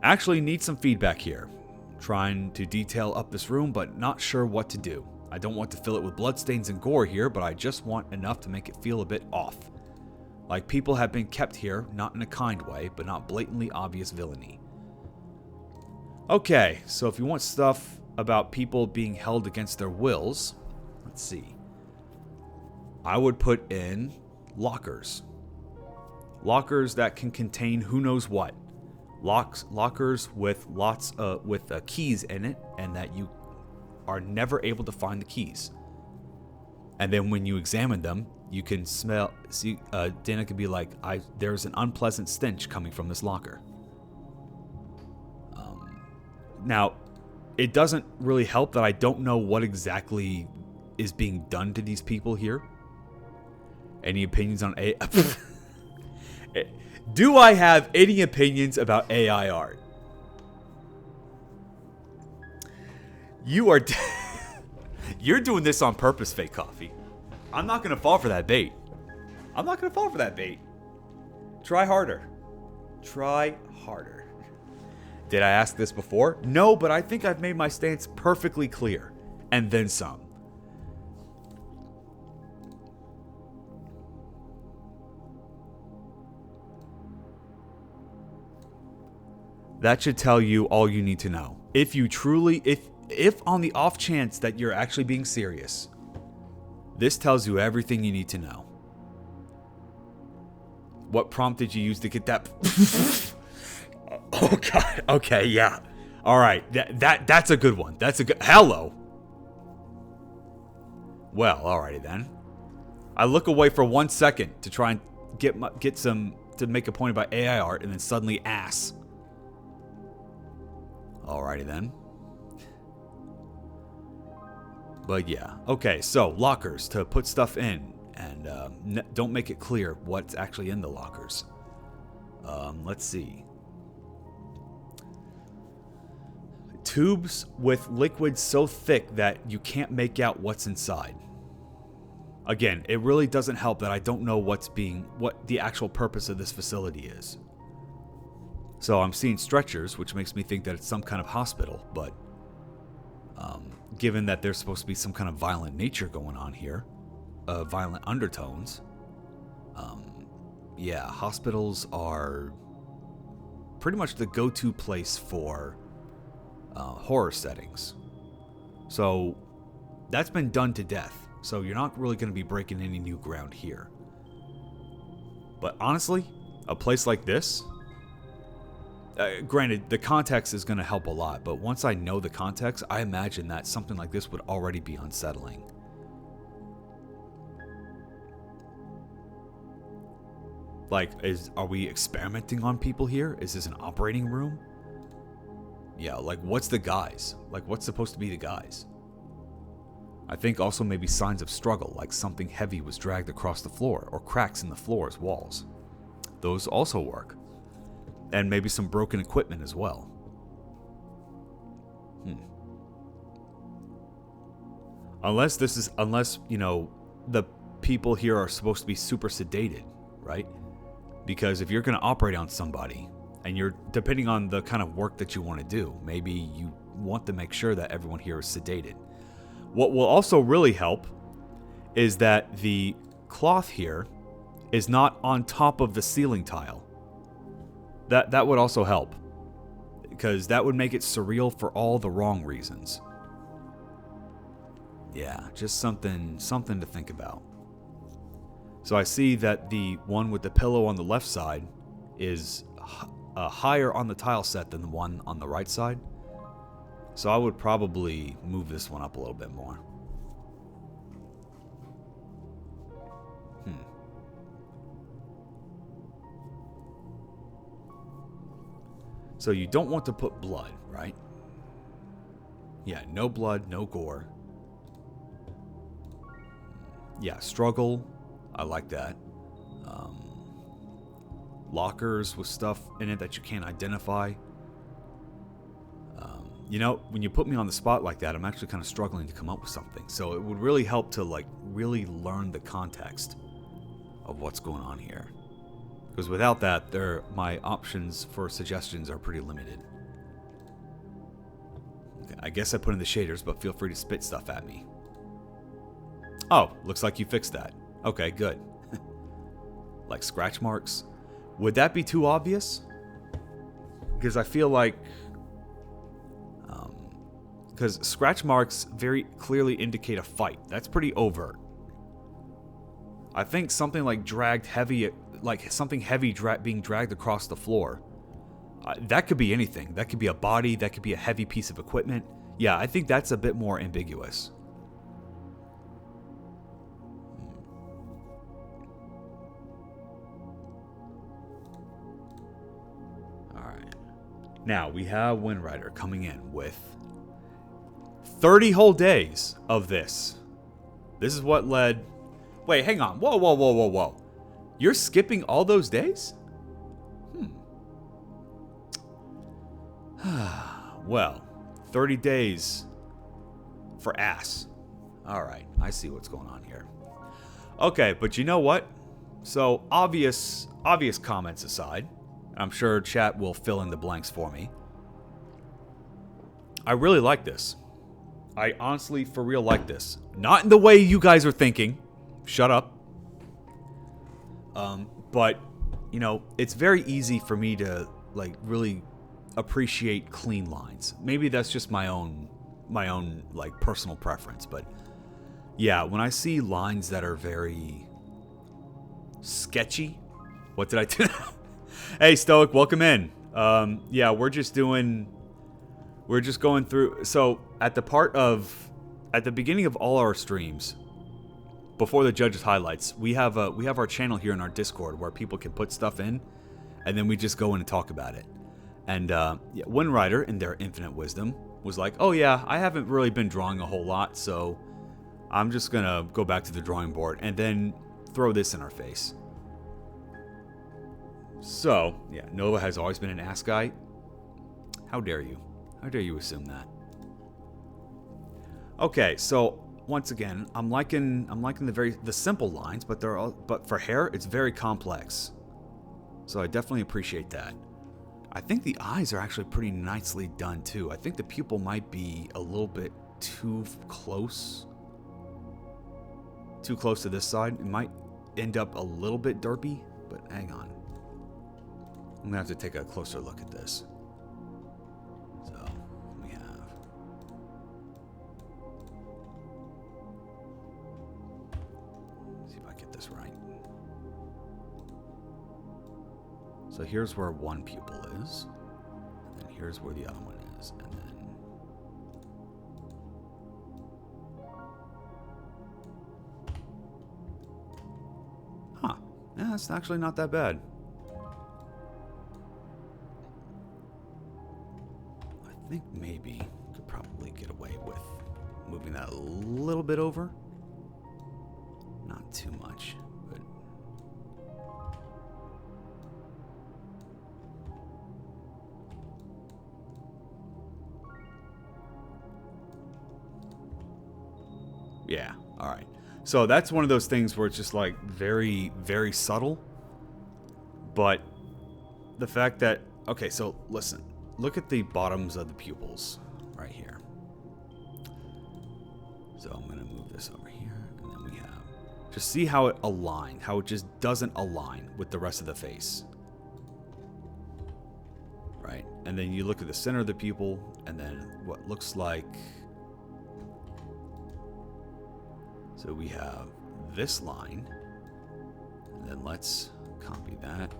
Speaker 1: Actually need some feedback here. Trying to detail up this room, but not sure what to do. I don't want to fill it with bloodstains and gore here, but I just want enough to make it feel a bit off. Like people have been kept here, not in a kind way, but not blatantly obvious villainy. Okay, so if you want stuff about people being held against their wills, let's see. I would put in lockers. Lockers that can contain who knows what. Lockers with lots with keys in it, and that you are never able to find the keys. And then when you examine them, you can see Dana could be like, there's an unpleasant stench coming from this locker. Now, it doesn't really help that I don't know what exactly is being done to these people here. Any opinions on Do I have any opinions about AI art? You are... You're doing this on purpose, Fake Coffee. I'm not going to fall for that bait. Try harder. Did I ask this before? No, but I think I've made my stance perfectly clear. And then some. That should tell you all you need to know. If you truly, if on the off chance that you're actually being serious, this tells you everything you need to know. What prompt did you use to get that? Oh God. Okay, yeah. All right. That's a good one. That's a good. Hello. Well, alrighty then. I look away for 1 second to try and get some to make a point about AI art, and then suddenly ass. Alrighty then. But yeah. Okay, so lockers to put stuff in. and don't make it clear what's actually in the lockers. Let's see. Tubes with liquid so thick that you can't make out what's inside. Again, it really doesn't help that I don't know what the actual purpose of this facility is. So I'm seeing stretchers, which makes me think that it's some kind of hospital, but given that there's supposed to be some kind of violent nature going on here, violent undertones, yeah, hospitals are pretty much the go-to place for horror settings. So that's been done to death. So you're not really going to be breaking any new ground here. But honestly, a place like this, granted, the context is going to help a lot, but once I know the context, I imagine that something like this would already be unsettling. Like, are we experimenting on people here? Is this an operating room? Yeah, like, what's the guise? Like, what's supposed to be the guise? I think also maybe signs of struggle, like something heavy was dragged across the floor, or cracks in the floor's walls. Those also work. And maybe some broken equipment as well. Unless, you know, the people here are supposed to be super sedated, right? Because if you're going to operate on somebody, and you're, depending on the kind of work that you want to do, maybe you want to make sure that everyone here is sedated. What will also really help is that the cloth here is not on top of the ceiling tile. That would also help, because that would make it surreal for all the wrong reasons. Yeah, just something to think about. So I see that the one with the pillow on the left side is higher on the tile set than the one on the right side. So I would probably move this one up a little bit more. So you don't want to put blood, right? Yeah, no blood, no gore. Yeah, struggle. I like that. Lockers with stuff in it that you can't identify. You know, when you put me on the spot like that, I'm actually kind of struggling to come up with something. So it would really help to, like, really learn the context of what's going on here. Because without that, my options for suggestions are pretty limited. Okay, I guess I put in the shaders, but feel free to spit stuff at me. Oh, looks like you fixed that. Okay, good. Like scratch marks. Would that be too obvious? Because I feel like... because scratch marks very clearly indicate a fight. That's pretty overt. I think something like dragged heavy... like something heavy being dragged across the floor. That could be anything. That could be a body. That could be a heavy piece of equipment. Yeah, I think that's a bit more ambiguous. Alright. Now, we have Wind Rider coming in with 30 whole days of this. This is what led... Wait, hang on. Whoa, whoa, whoa, whoa, whoa. You're skipping all those days? Well, 30 days for ass. Alright, I see what's going on here. Okay, but you know what? So, obvious comments aside, I'm sure chat will fill in the blanks for me. I really like this. I honestly, for real, like this. Not in the way you guys are thinking. Shut up. But, you know, it's very easy for me to, like, really appreciate clean lines. Maybe that's just my own, like, personal preference. But, yeah, when I see lines that are very sketchy... What did I do? Hey, Stoic, welcome in. Yeah, we're just going through... So, at the beginning of all our streams... Before the judges highlights, we have our channel here in our Discord where people can put stuff in, and then we just go in and talk about it. And yeah, Wind Rider, in their infinite wisdom, was like, "Oh yeah, I haven't really been drawing a whole lot, so I'm just gonna go back to the drawing board." And then throw this in our face. So, yeah, Nova has always been an ass guy. How dare you? How dare you assume that? Okay, so once again, I'm liking the simple lines, but for hair, it's very complex. So I definitely appreciate that. I think the eyes are actually pretty nicely done too. I think the pupil might be a little bit too close. Too close to this side. It might end up a little bit derpy, but hang on. I'm gonna have to take a closer look at this. So we have. See if I get this right. So here's where one pupil is, and then here's where the other one is, and then. Huh. Yeah, it's actually not that bad. I think maybe could probably get away with moving that a little bit over. Not too much, but yeah, all right. So that's one of those things where it's just like very, very subtle. But the fact that, okay, so listen. Look at the bottoms of the pupils right here. So I'm going to move this over here. And then we have... Just see how it aligned. How it just doesn't align with the rest of the face. Right? And then you look at the center of the pupil. And then what looks like... So we have this line. And then let's copy that.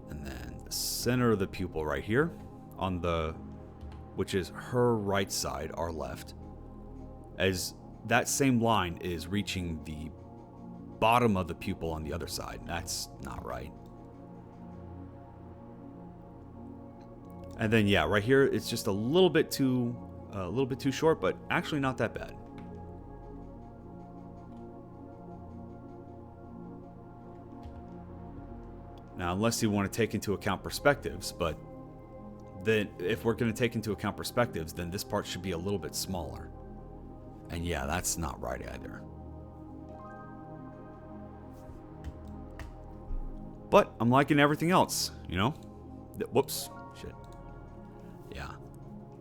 Speaker 1: And then the center of the pupil right here on the, which is her right side, our left, as that same line is reaching the bottom of the pupil on the other side. That's not right. And then yeah, right here it's just a little bit too short, but actually not that bad. Now, unless you want to take into account perspectives, but then if we're going to take into account perspectives, then this part should be a little bit smaller. And yeah, that's not right either. But I'm liking everything else, you know? Whoops. Shit. Yeah.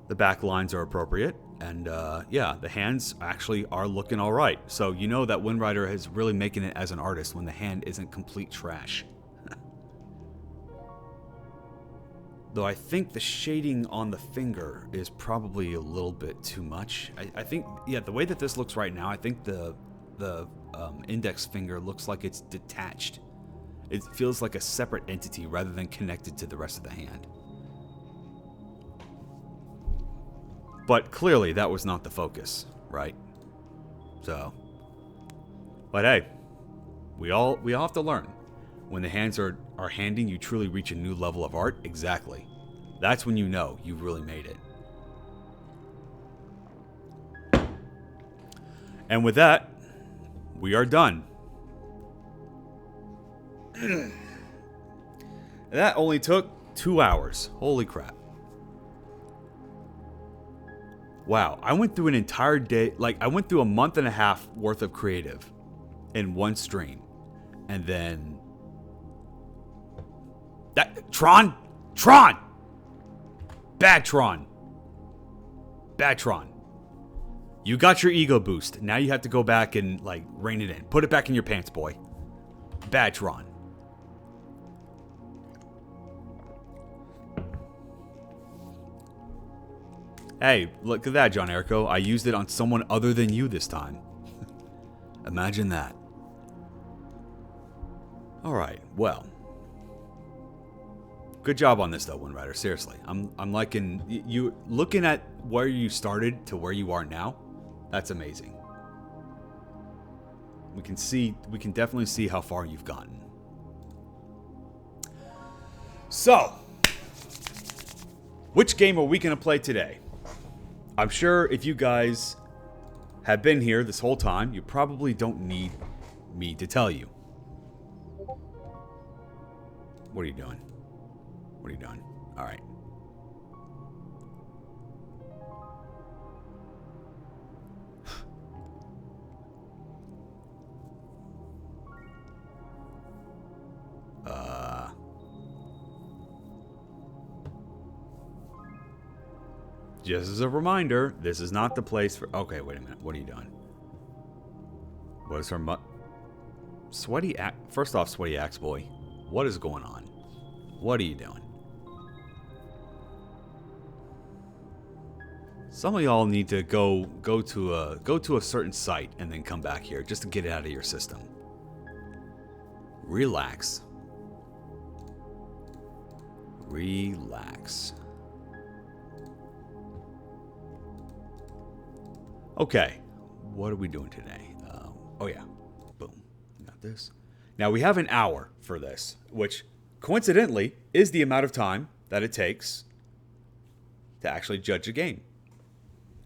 Speaker 1: The back lines are appropriate. And yeah, the hands actually are looking all right. So you know that Windrider is really making it as an artist when the hand isn't complete trash. Though I think the shading on the finger is probably a little bit too much. I think, yeah, the way that this looks right now, I think the index finger looks like it's detached. It feels like a separate entity rather than connected to the rest of the hand. But clearly that was not the focus, right? So, but hey, we all have to learn. When the hands are handing, you truly reach a new level of art. Exactly. That's when you know you've really made it. And with that, we are done. That only took 2 hours. Holy crap. Wow, I went through an entire day, like I went through a month and a half worth of creative in one stream. And then that Tron! Bad Tron. You got your ego boost. Now you have to go back and like rein it in. Put it back in your pants, boy. Bad Tron. Hey, look at that, John Erico. I used it on someone other than you this time. Imagine that. Alright, well. Good job on this though, Windrider. Seriously. I'm liking you looking at where you started to where you are now. That's amazing. We can definitely see how far you've gotten. So, which game are we going to play today? I'm sure if you guys have been here this whole time, you probably don't need me to tell you. What are you doing? What are you doing? All right. Just as a reminder, this is not the place for... Okay, wait a minute. What are you doing? What is her Sweaty axe... First off, Sweaty Axe Boy, what is going on? What are you doing? Some of y'all need to go to a certain site and then come back here just to get it out of your system. Relax. Relax. Okay, what are we doing today? Oh yeah, boom, got this. Now we have an hour for this, which coincidentally is the amount of time that it takes to actually judge a game.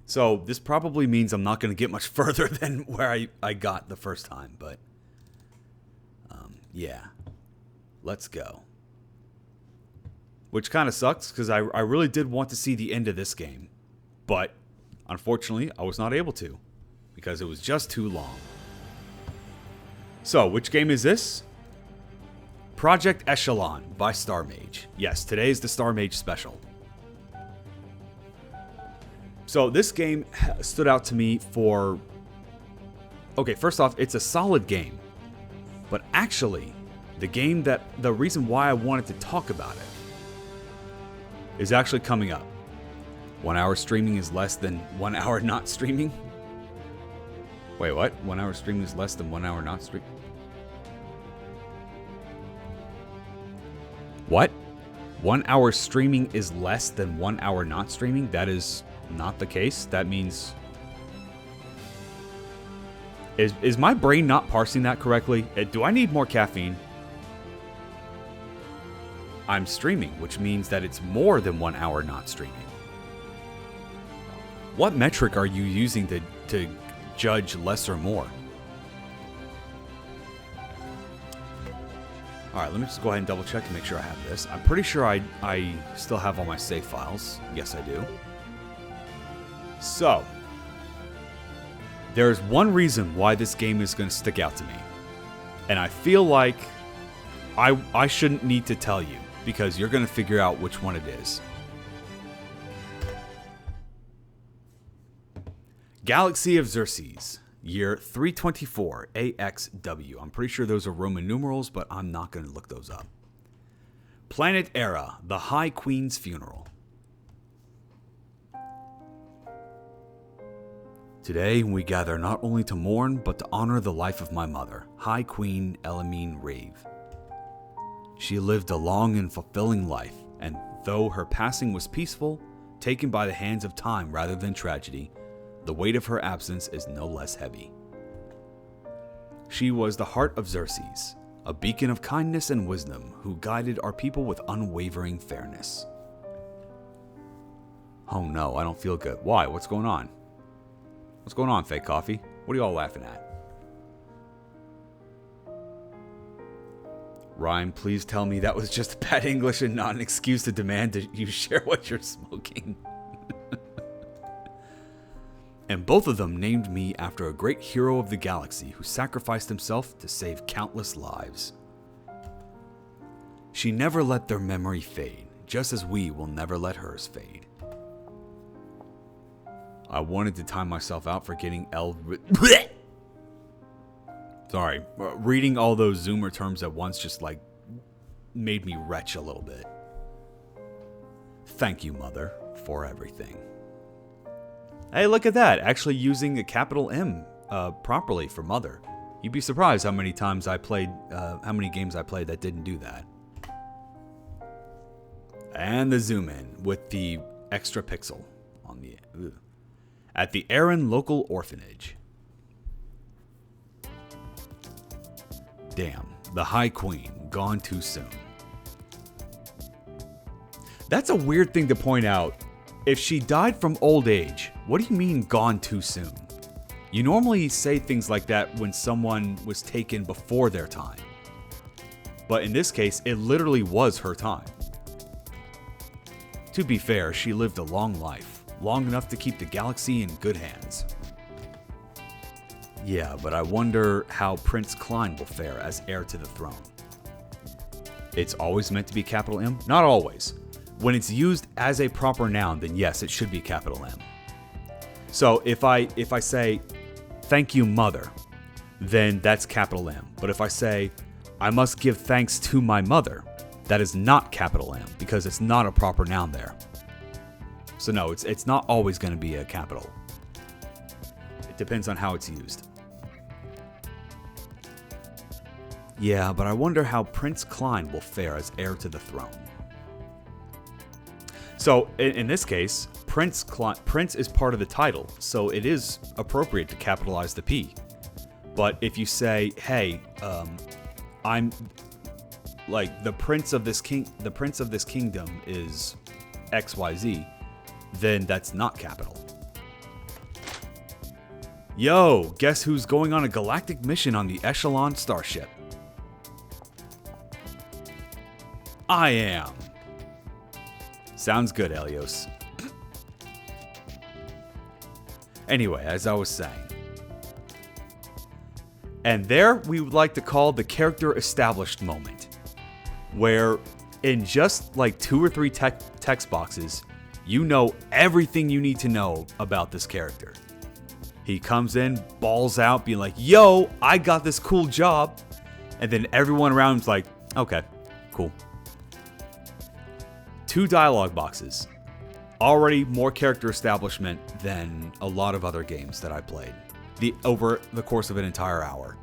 Speaker 1: So this probably means I'm not going to get much further than where I got the first time, but yeah, let's go. Which kind of sucks because I really did want to see the end of this game, but unfortunately, I was not able to, because it was just too long. So, which game is this? Project Echelon by Star Mage. Yes, today is the Star Mage special. So, this game stood out to me for... Okay, first off, it's a solid game. But actually, the reason why I wanted to talk about it is actually coming up. 1 hour streaming is less than 1 hour not streaming? Wait, what? 1 hour streaming is less than 1 hour not streaming? What? 1 hour streaming is less than 1 hour not streaming? That is not the case. That means... Is my brain not parsing that correctly? Do I need more caffeine? I'm streaming, which means that it's more than 1 hour not streaming. What metric are you using to judge less or more? Alright, let me just go ahead and double check to make sure I have this. I'm pretty sure I still have all my save files. Yes, I do. So, there's one reason why this game is going to stick out to me. And I feel like I shouldn't need to tell you, because you're going to figure out which one it is. Galaxy of Xerxes, year 324 AXW. I'm pretty sure those are Roman numerals, but I'm not going to look those up. Planet Era, the High Queen's funeral. Today we gather not only to mourn, but to honor the life of my mother, High Queen Elamine Rave. She lived a long and fulfilling life, and though her passing was peaceful, taken by the hands of time rather than tragedy, the weight of her absence is no less heavy. She was the heart of Xerxes, a beacon of kindness and wisdom who guided our people with unwavering fairness. Oh no, I don't feel good. Why? What's going on? What's going on, Fake Coffee? What are you all laughing at? Ryan, please tell me that was just bad English and not an excuse to demand that you share what you're smoking. And both of them named me after a great hero of the galaxy who sacrificed himself to save countless lives. She never let their memory fade, just as we will never let hers fade. I wanted to time myself out for getting Sorry, reading all those Zoomer terms at once just like made me retch a little bit. Thank you, Mother, for everything. Hey, look at that! Actually using a capital M properly for Mother. You'd be surprised how many times I played, how many games I played that didn't do that. And the zoom in with the extra pixel on the at the Aaron Local Orphanage. Damn, the High Queen gone too soon. That's a weird thing to point out. If she died from old age, what do you mean gone too soon? You normally say things like that when someone was taken before their time. But in this case, it literally was her time. To be fair, she lived a long life, long enough to keep the galaxy in good hands. Yeah, but I wonder how Prince Klein will fare as heir to the throne. It's always meant to be capital M? Not always. When it's used as a proper noun, then yes, it should be capital M. So if I say, thank you, mother, then that's capital M. But if I say, I must give thanks to my mother, that is not capital M because it's not a proper noun there. So no, it's not always going to be a capital. It depends on how it's used. Yeah, but I wonder how Prince Klein will fare as heir to the throne. So in this case, Prince is part of the title, so it is appropriate to capitalize the P. But if you say, hey, I'm like the prince of this kingdom is XYZ, then that's not capital. Yo, guess who's going on a galactic mission on the Echelon starship? I am. Sounds good, Helios. Anyway, as I was saying. And there we would like to call the character established moment, where in just like 2 or 3 text boxes, you know everything you need to know about this character. He comes in, balls out, being like, yo, I got this cool job. And then everyone around him's like, okay, cool. 2 dialogue boxes. Already more character establishment than a lot of other games that I played over the course of an entire hour.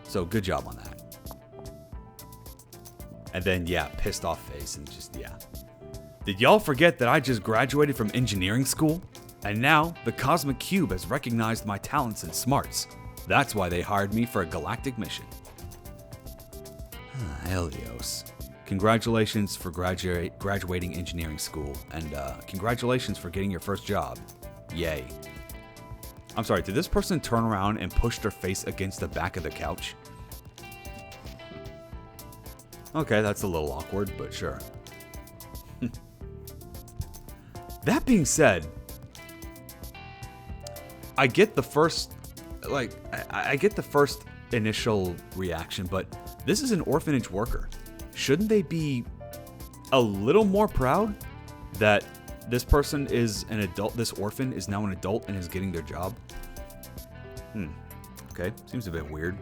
Speaker 1: So good job on that. And then, yeah, pissed off face and just, yeah. Did y'all forget that I just graduated from engineering school? And now, the Cosmic Cube has recognized my talents and smarts. That's why they hired me for a galactic mission. Helios. Congratulations for graduating engineering school, and congratulations for getting your first job. Yay. I'm sorry, did this person turn around and push their face against the back of the couch? Okay, that's a little awkward, but sure. That being said, I get the first, I get the first initial reaction, but this is an orphanage worker. Shouldn't they be a little more proud that this person is an adult, this orphan is now an adult and is getting their job? Okay, seems a bit weird.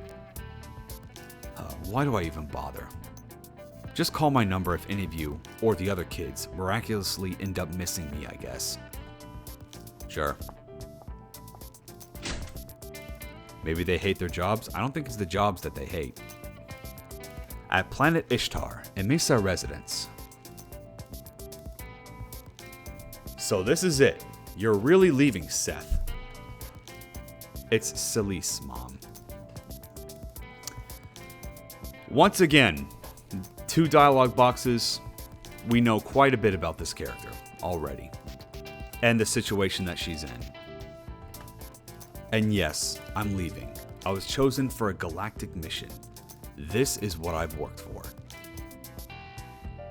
Speaker 1: Why do I even bother? Just call my number if any of you, or the other kids, miraculously end up missing me, I guess. Sure. Maybe they hate their jobs? I don't think it's the jobs that they hate. At Planet Ishtar, Emisa residence. So this is it. You're really leaving, Seth. It's Celise, Mom. Once again, 2 dialogue boxes. We know quite a bit about this character already. And the situation that she's in. And yes, I'm leaving. I was chosen for a galactic mission. This is what I've worked for.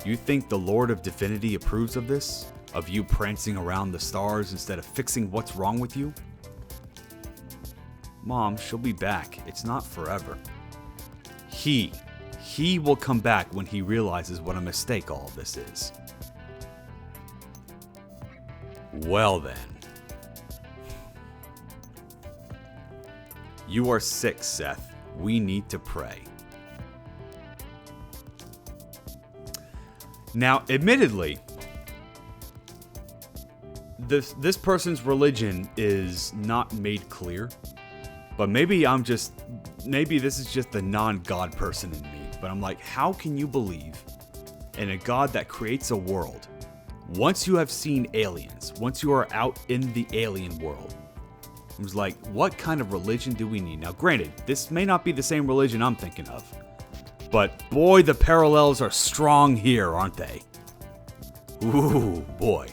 Speaker 1: You think the Lord of Divinity approves of this? Of you prancing around the stars instead of fixing what's wrong with you? Mom, she'll be back. It's not forever. He will come back when he realizes what a mistake all of this is. Well then. You are sick, Seth. We need to pray. Now, admittedly, this person's religion is not made clear, but maybe this is just the non-God person in me. But I'm like, how can you believe in a God that creates a world once you have seen aliens, once you are out in the alien world? I was like, what kind of religion do we need? Now, granted, this may not be the same religion I'm thinking of, but boy, the parallels are strong here, aren't they? Ooh, boy.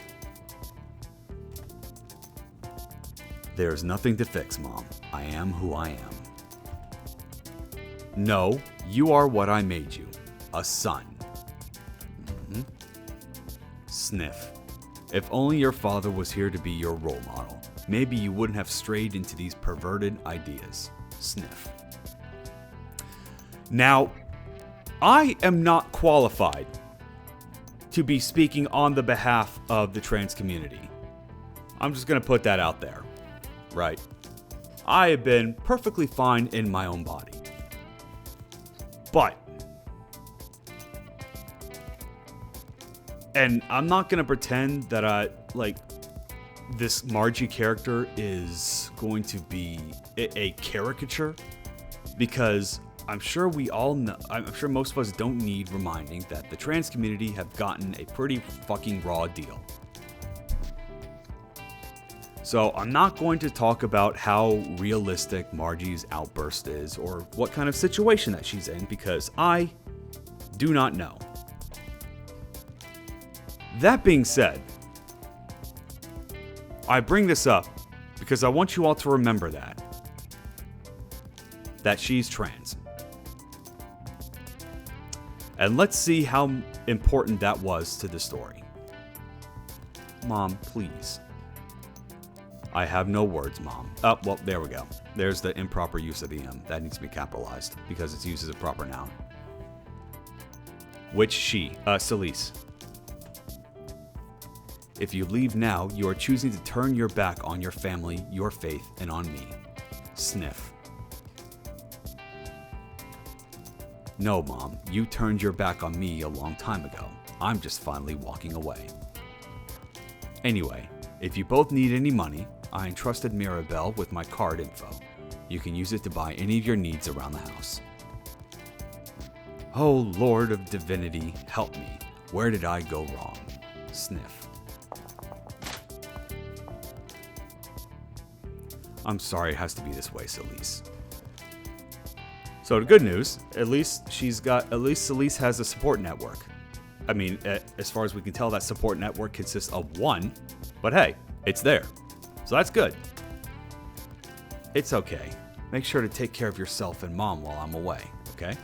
Speaker 1: There's nothing to fix, Mom. I am who I am. No, you are what I made you. A son. Sniff. If only your father was here to be your role model, maybe you wouldn't have strayed into these perverted ideas. Sniff. Now, I am not qualified to be speaking on the behalf of the trans community. I'm just going to put that out there, right? I have been perfectly fine in my own body. But, and I'm not going to pretend that this Margie character is going to be a caricature, because I'm sure we all know, I'm sure most of us don't need reminding that the trans community have gotten a pretty fucking raw deal. So I'm not going to talk about how realistic Margie's outburst is or what kind of situation that she's in, because I do not know. That being said, I bring this up because I want you all to remember that she's trans. And let's see how important that was to the story. Mom, please. I have no words, Mom. Oh, well, there we go. There's the improper use of the M. That needs to be capitalized because it's used as a proper noun. Which she, Celise. If you leave now, you are choosing to turn your back on your family, your faith, and on me. Sniff. No, Mom, you turned your back on me a long time ago. I'm just finally walking away. Anyway, if you both need any money, I entrusted Mirabelle with my card info. You can use it to buy any of your needs around the house. Oh, Lord of Divinity, help me. Where did I go wrong? Sniff. I'm sorry it has to be this way, Celise. So the good news, at least Celise has a support network. I mean, as far as we can tell, that support network consists of one, but hey, it's there. So that's good. It's okay. Make sure to take care of yourself and Mom while I'm away, okay?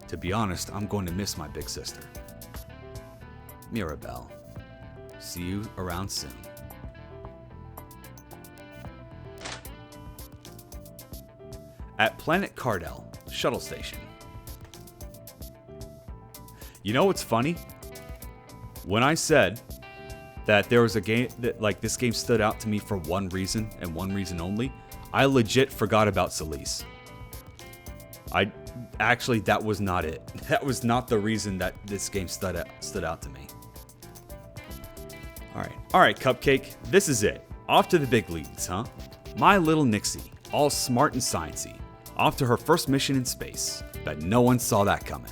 Speaker 1: To be honest, I'm going to miss my big sister. Mirabelle. See you around soon. At Planet Cardell, shuttle station. You know what's funny? When I said that there was a game that this game stood out to me for one reason and one reason only, I legit forgot about Celise. That was not it. That was not the reason that this game stood out to me. All right, Cupcake, this is it. Off to the big leagues, huh? My little Nixie, all smart and sciencey, off to her first mission in space. Bet no one saw that coming.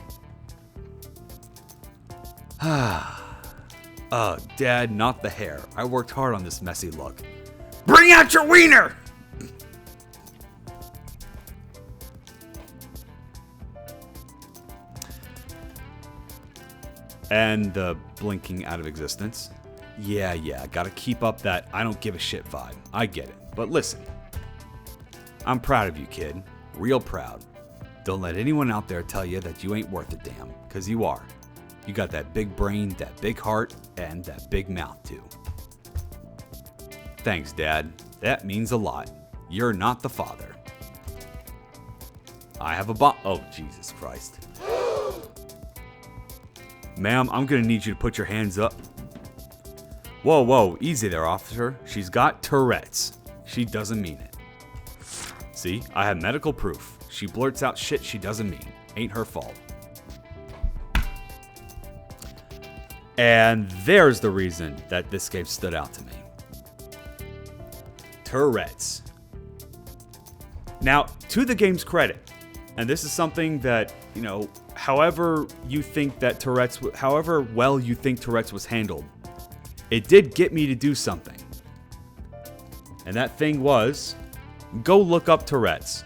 Speaker 1: Dad, not the hair. I worked hard on this messy look. Bring out your wiener! And the blinking out of existence. Yeah, gotta keep up that I don't give a shit vibe. I get it. But listen, I'm proud of you, kid. Real proud. Don't let anyone out there tell you that you ain't worth a damn, because you are. You got that big brain, that big heart, and that big mouth too. Thanks, Dad. That means a lot. You're not the father. I have a oh, Jesus Christ. Ma'am, I'm gonna need you to put your hands up. Whoa, easy there, officer. She's got Tourette's. She doesn't mean it. See, I have medical proof. She blurts out shit she doesn't mean. Ain't her fault. And there's the reason that this game stood out to me. Tourette's. Now, to the game's credit, and this is something that, however well you think Tourette's was handled, it did get me to do something. And that thing was, go look up Tourette's.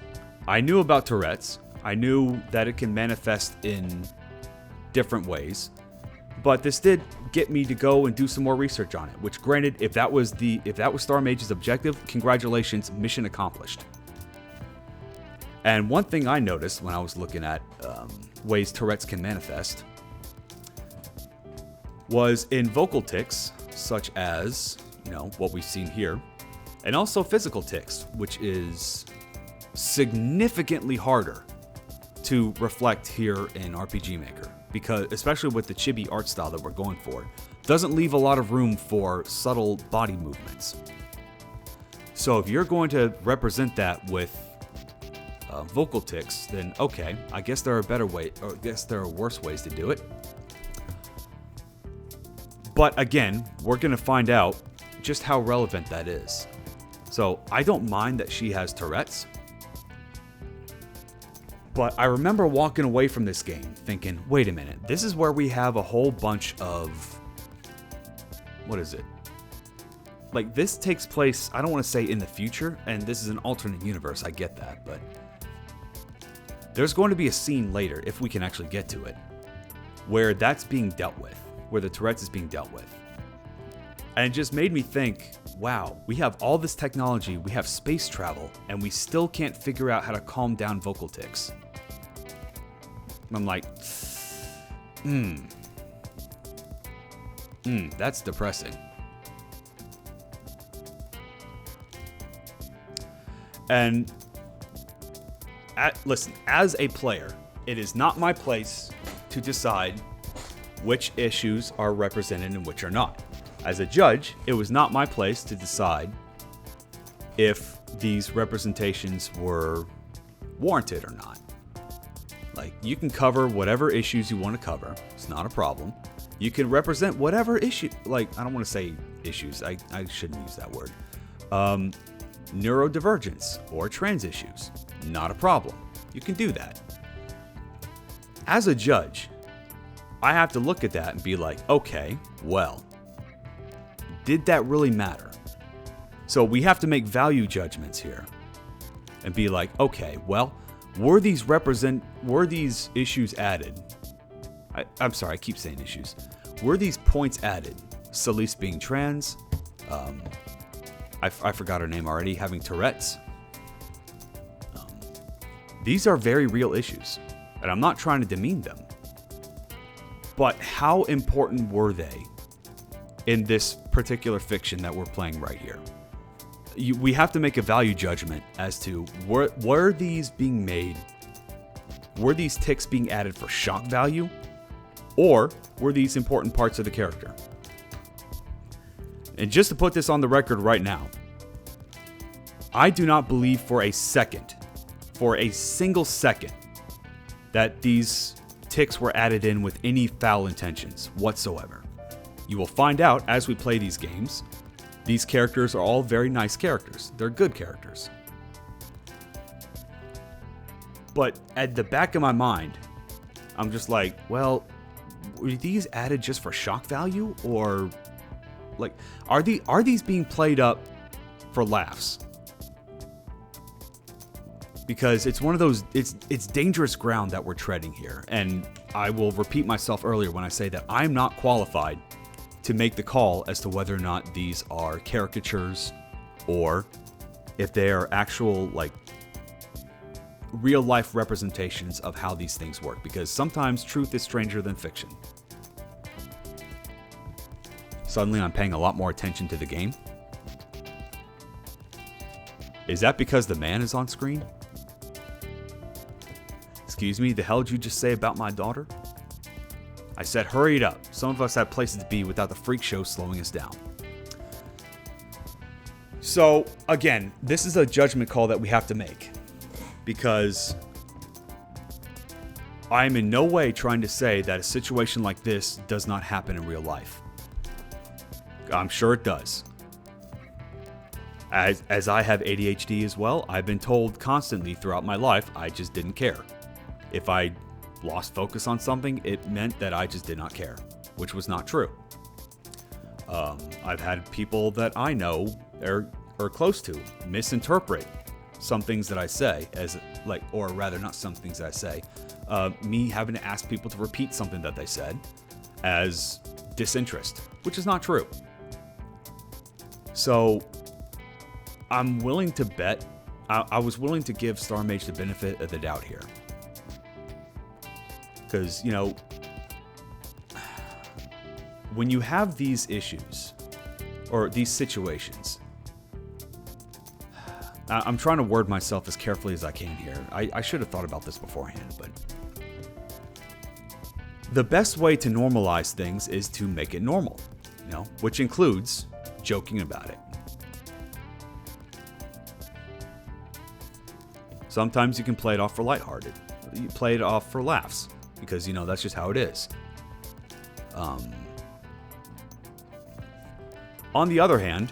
Speaker 1: I knew about Tourette's. I knew that it can manifest in different ways. But this did get me to go and do some more research on it, which granted, if that was Star Mage's objective, congratulations, mission accomplished. And one thing I noticed when I was looking at ways Tourette's can manifest was in vocal tics, such as, what we've seen here, and also physical tics, which is significantly harder to reflect here in RPG Maker, because especially with the chibi art style that we're going for, doesn't leave a lot of room for subtle body movements. So if you're going to represent that with vocal tics, then okay, I guess there are better ways, or I guess there are worse ways to do it. But again, we're going to find out just how relevant that is. So I don't mind that she has Tourette's, but I remember walking away from this game thinking, wait a minute, this is where we have a whole bunch of, what is it? Like, this takes place, I don't want to say in the future, and this is an alternate universe, I get that, but there's going to be a scene later, if we can actually get to it, where that's being dealt with, where the Tourette's is being dealt with. And it just made me think, wow, we have all this technology, we have space travel, and we still can't figure out how to calm down vocal tics. I'm like, that's depressing. And listen, as a player, it is not my place to decide which issues are represented and which are not. As a judge, it was not my place to decide if these representations were warranted or not. Like, you can cover whatever issues you want to cover. It's not a problem. You can represent whatever issue, like, I don't want to say issues. I shouldn't use that word. Neurodivergence or trans issues. Not a problem. You can do that. As a judge, I have to look at that and be like, okay, well, did that really matter? So we have to make value judgments here and be like, okay, well, were these issues added? I'm sorry, I keep saying issues. Were these points added? Celeste being trans, I forgot her name already, having Tourette's. These are very real issues, and I'm not trying to demean them. But how important were they in this particular fiction that we're playing right here? We have to make a value judgment as to were these being made, were these tics being added for shock value, or were these important parts of the character? And just to put this on the record right now, I do not believe for a single second, that these tics were added in with any foul intentions whatsoever. You will find out as we play these games. These characters are all very nice characters. They're good characters. But at the back of my mind, I'm just like, well, were these added just for shock value? Or, like, are these being played up for laughs? Because it's one of those, it's dangerous ground that we're treading here. And I will repeat myself earlier when I say that I'm not qualified to make the call as to whether or not these are caricatures or if they are actual, like, real life representations of how these things work. Because sometimes truth is stranger than fiction. Suddenly I'm paying a lot more attention to the game. Is that because the man is on screen? Excuse me, the hell did you just say about my daughter? I said hurry it up. Some of us have places to be without the freak show slowing us down. So, again, this is a judgment call that we have to make. Because I'm in no way trying to say that a situation like this does not happen in real life. I'm sure it does. As I have ADHD as well, I've been told constantly throughout my life I just didn't care. If I lost focus on something, it meant that I just did not care, which was not true. I've had people that I know or close to misinterpret some things that I say as, like, or rather not some things that I say, me having to ask people to repeat something that they said as disinterest, which is not true. So I'm willing to bet, I was willing to give Star Mage the benefit of the doubt here. Because, you know, when you have these issues, or these situations, I'm trying to word myself as carefully as I can here. I should have thought about this beforehand, but the best way to normalize things is to make it normal, you know, which includes joking about it. Sometimes you can play it off for lighthearted. You play it off for laughs, because, you know, that's just how it is. On the other hand,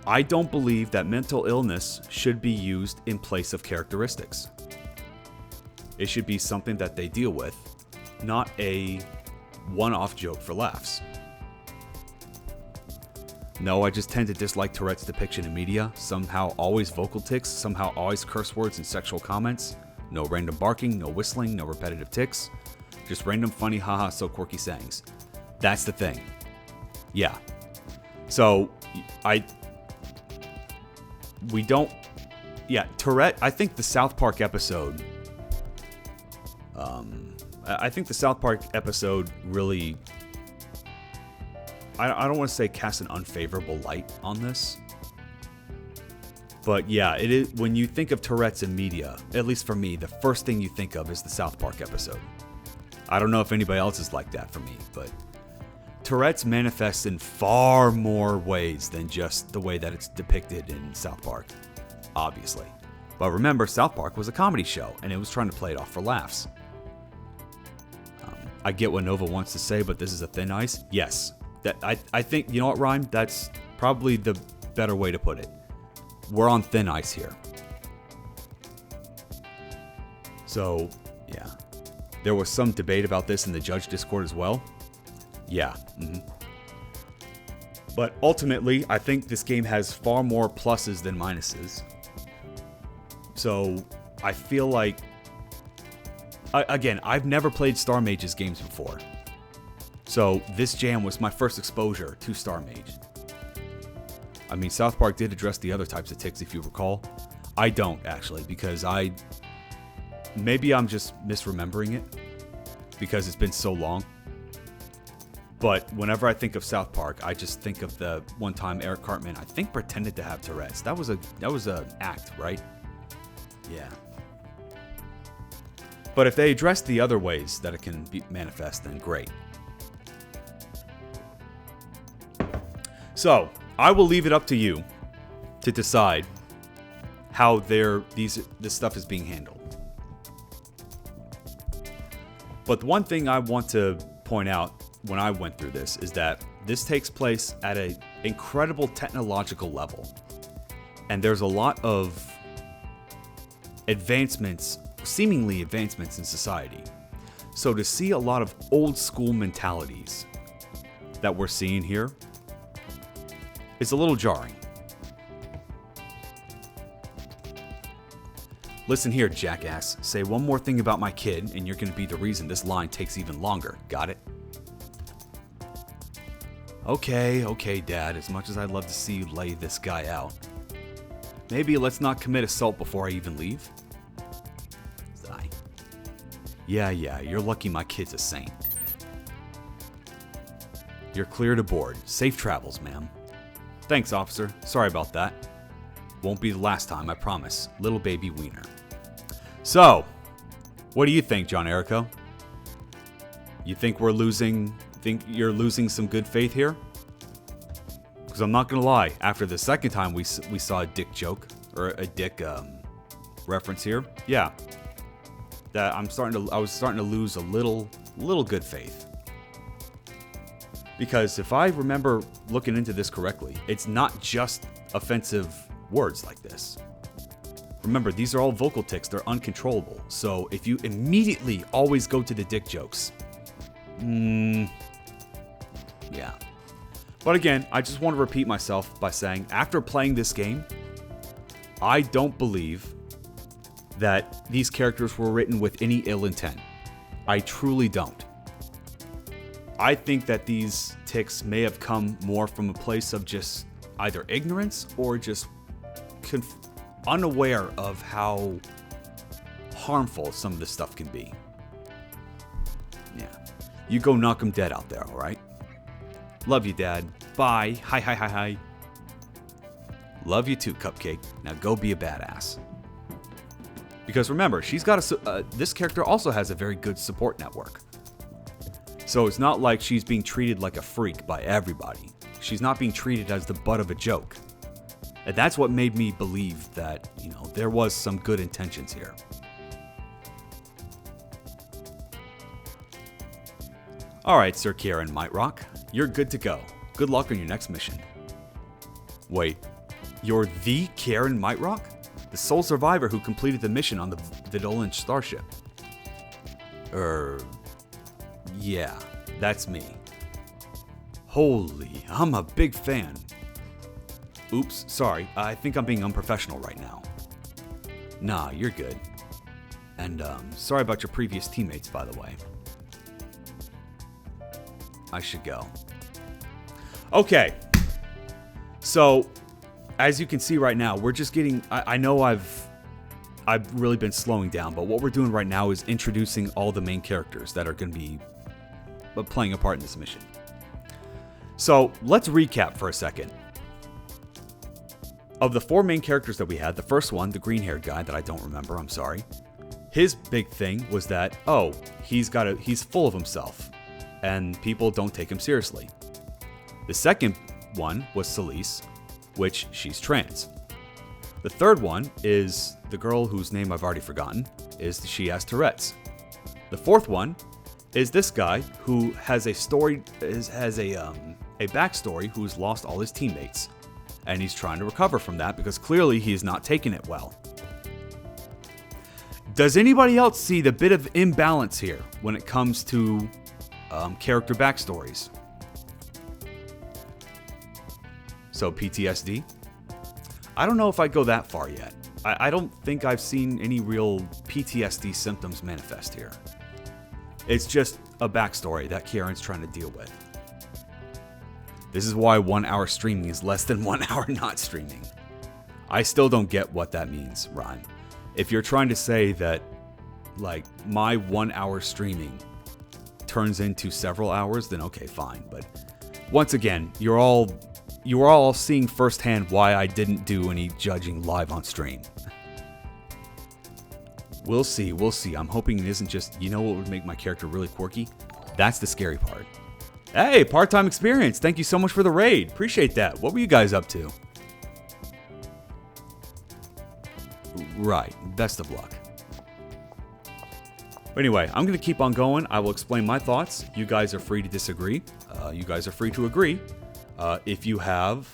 Speaker 1: I don't believe that mental illness should be used in place of characteristics. It should be something that they deal with, not a one-off joke for laughs. No, I just tend to dislike Tourette's depiction in media. Somehow always vocal tics, somehow always curse words and sexual comments. No random barking, no whistling, no repetitive tics. Just random funny haha so quirky sayings. That's the thing. Yeah. So, Tourette, I think the South Park episode, really, I don't want to say cast an unfavorable light on this, but yeah, it is, when you think of Tourette's in media, at least for me, the first thing you think of is the South Park episode. I don't know if anybody else is like that for me, but Tourette's manifests in far more ways than just the way that it's depicted in South Park, obviously. But remember, South Park was a comedy show, and it was trying to play it off for laughs. I get what Nova wants to say, but this is a thin ice. Yes. I think, you know what, Ryan? That's probably the better way to put it. We're on thin ice here. So, yeah. There was some debate about this in the Judge Discord as well. Yeah. But ultimately, I think this game has far more pluses than minuses. So, I feel like... Again, I've never played Star Mage's games before. So, this jam was my first exposure to Star Mage. I mean, South Park did address the other types of tics, if you recall. I don't, actually, because maybe I'm just misremembering it, because it's been so long. But whenever I think of South Park, I just think of the one time Eric Cartman, I think, pretended to have Tourette's. That was an act, right? Yeah. But if they address the other ways that it can be manifest, then great. So, I will leave it up to you to decide how this stuff is being handled. But the one thing I want to point out when I went through this is that this takes place at an incredible technological level. And there's a lot of advancements, seemingly advancements in society. So to see a lot of old school mentalities that we're seeing here is a little jarring. Listen here, jackass. Say one more thing about my kid, and you're going to be the reason this line takes even longer. Got it? Okay, Dad. As much as I'd love to see you lay this guy out, maybe let's not commit assault before I even leave? Sigh. Yeah, you're lucky my kid's a saint. You're cleared aboard. Safe travels, ma'am. Thanks, officer. Sorry about that. Won't be the last time, I promise. Little baby wiener. So, what do you think, John Erico? You think you're losing some good faith here? Because I'm not gonna lie, after the second time we saw a dick joke, or a dick reference here, yeah, that I was starting to lose a little good faith. Because if I remember looking into this correctly, it's not just offensive words like this. Remember, these are all vocal tics, they're uncontrollable. So if you immediately always go to the dick jokes, yeah. But again, I just want to repeat myself by saying, after playing this game, I don't believe that these characters were written with any ill intent. I truly don't. I think that these tics may have come more from a place of just either ignorance or just unaware of how harmful some of this stuff can be. Yeah. You go knock them dead out there, alright? Love you, Dad. Bye. Hi. Love you too, Cupcake. Now go be a badass. Because remember, she's got this character also has a very good support network. So it's not like she's being treated like a freak by everybody. She's not being treated as the butt of a joke. And that's what made me believe that, there was some good intentions here. Alright, Sir Kieran Mightrock. You're good to go. Good luck on your next mission. Wait, you're the Kieran Mightrock? The sole survivor who completed the mission on the Vidolan starship. Yeah, that's me. Holy, I'm a big fan. Oops, sorry, I think I'm being unprofessional right now. Nah, you're good. And, sorry about your previous teammates, by the way. I should go. Okay. So, as you can see right now, we're just getting... I know I've really been slowing down, but what we're doing right now is introducing all the main characters that are going to be playing a part in this mission. So, let's recap for a second. Of the 4 main characters that we had, the first one, the green-haired guy that I don't remember, I'm sorry. His big thing was that, he's full of himself, and people don't take him seriously. The second one was Celise, which she's trans. The third one is the girl whose name I've already forgotten, she has Tourette's. The fourth one is this guy who has a backstory who's lost all his teammates, and he's trying to recover from that because clearly he's not taking it well. Does anybody else see the bit of imbalance here when it comes to character backstories? So PTSD? I don't know if I'd go that far yet. I don't think I've seen any real PTSD symptoms manifest here. It's just a backstory that Kieran's trying to deal with. This is why 1 hour streaming is less than 1 hour not streaming. I still don't get what that means, Ryan. If you're trying to say that, my 1 hour streaming turns into several hours, then okay, fine. But once again, you are all seeing firsthand why I didn't do any judging live on stream. We'll see. I'm hoping it isn't just, what would make my character really quirky? That's the scary part. Hey, part-time experience. Thank you so much for the raid. Appreciate that. What were you guys up to? Right. Best of luck. Anyway, I'm going to keep on going. I will explain my thoughts. You guys are free to disagree. You guys are free to agree. If you have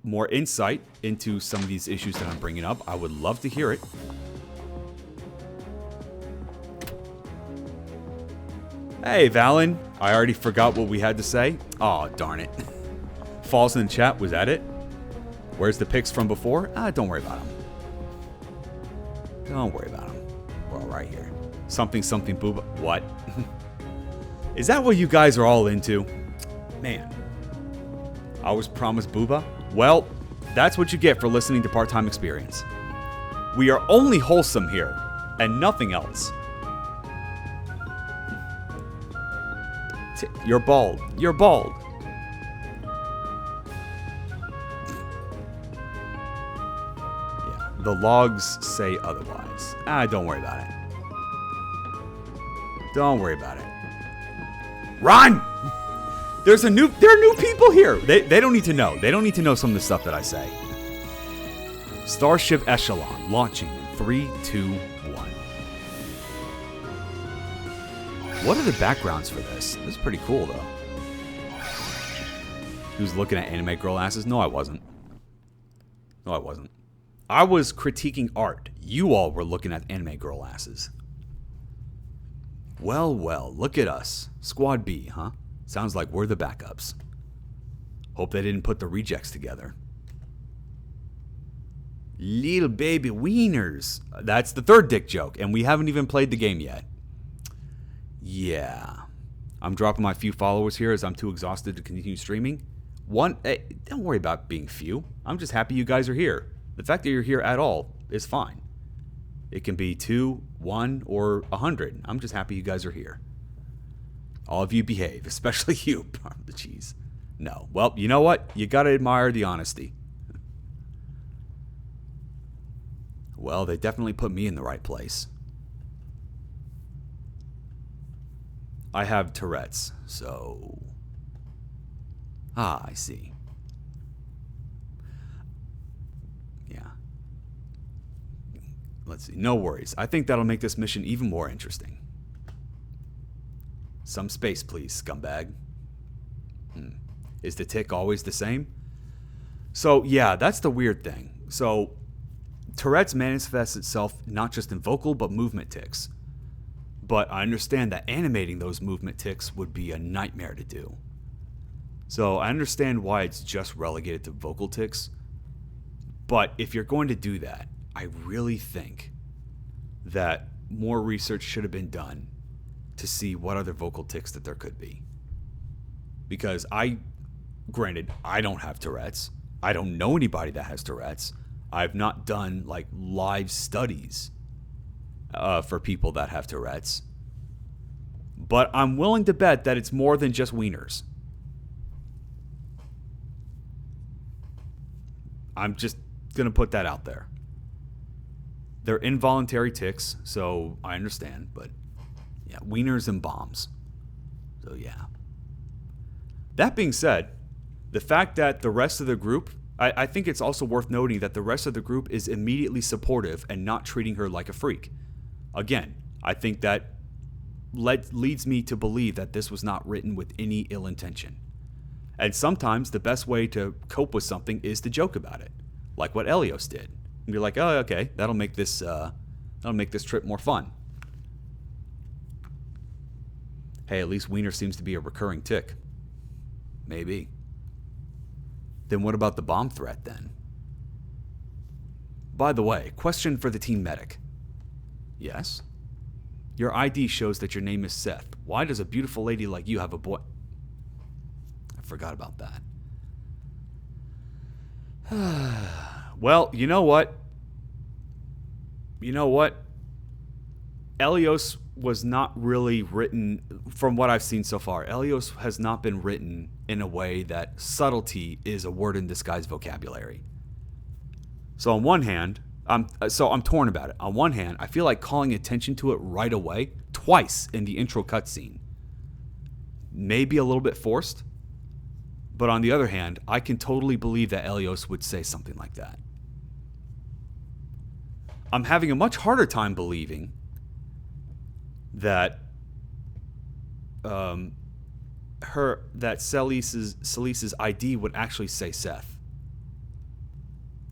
Speaker 1: more insight into some of these issues that I'm bringing up, I would love to hear it. Hey, Valen. I already forgot what we had to say. Aw, darn it. Falls in the chat. Was that it? Where's the pics from before? Don't worry about them. Don't worry about them. We're all right here. Something booba. What? Is that what you guys are all into? Man. I was promised booba? Well, that's what you get for listening to Part-Time Experience. We are only wholesome here, and nothing else. You're bald. You're bald. Yeah, the logs say otherwise. Don't worry about it. Don't worry about it. Run! There are new people here. They don't need to know. They don't need to know some of the stuff that I say. Starship Echelon launching in 3, 2, 1. What are the backgrounds for this? This is pretty cool, though. Who's looking at anime girl asses? No, I wasn't. No, I wasn't. I was critiquing art. You all were looking at anime girl asses. Well, look at us. Squad B, huh? Sounds like we're the backups. Hope they didn't put the rejects together. Little baby wieners. That's the third dick joke, and we haven't even played the game yet. Yeah. I'm dropping my few followers here as I'm too exhausted to continue streaming. Don't worry about being few. I'm just happy you guys are here. The fact that you're here at all is fine. It can be 2, 1, or 100. I'm just happy you guys are here. All of you behave, especially you, the cheese. No. Well, you know what? You gotta admire the honesty. Well, they definitely put me in the right place. I have Tourette's, so... I see. Yeah. Let's see. No worries. I think that'll make this mission even more interesting. Some space, please, scumbag. Is the tick always the same? So, yeah, that's the weird thing. So, Tourette's manifests itself not just in vocal, but movement tics. But I understand that animating those movement tics would be a nightmare to do. So I understand why it's just relegated to vocal tics. But if you're going to do that, I really think that more research should have been done to see what other vocal tics that there could be. Because granted, I don't have Tourette's. I don't know anybody that has Tourette's. I've not done like live studies for people that have Tourette's. But I'm willing to bet that it's more than just wieners. I'm just going to put that out there. They're involuntary tics, so I understand. But yeah, wieners and bombs. So yeah. That being said, the fact that the rest of the group, I think it's also worth noting that the rest of the group is immediately supportive and not treating her like a freak. Again, I think that leads me to believe that this was not written with any ill intention. And sometimes the best way to cope with something is to joke about it, like what Elios did. And be like, oh, okay, that'll make this trip more fun. Hey, at least wiener seems to be a recurring tick. Maybe. Then what about the bomb threat then? By the way, question for the team medic. Yes? Your ID shows that your name is Seth. Why does a beautiful lady like you have a boy... I forgot about that. Well, you know what? Elios was not really written, from what I've seen so far, Elios has not been written in a way that subtlety is a word in disguise vocabulary. So on one hand, I'm torn about it. On one hand, I feel like calling attention to it right away, twice in the intro cutscene, may be a little bit forced. But on the other hand, I can totally believe that Elios would say something like that. I'm having a much harder time believing that Celise's ID would actually say Seth.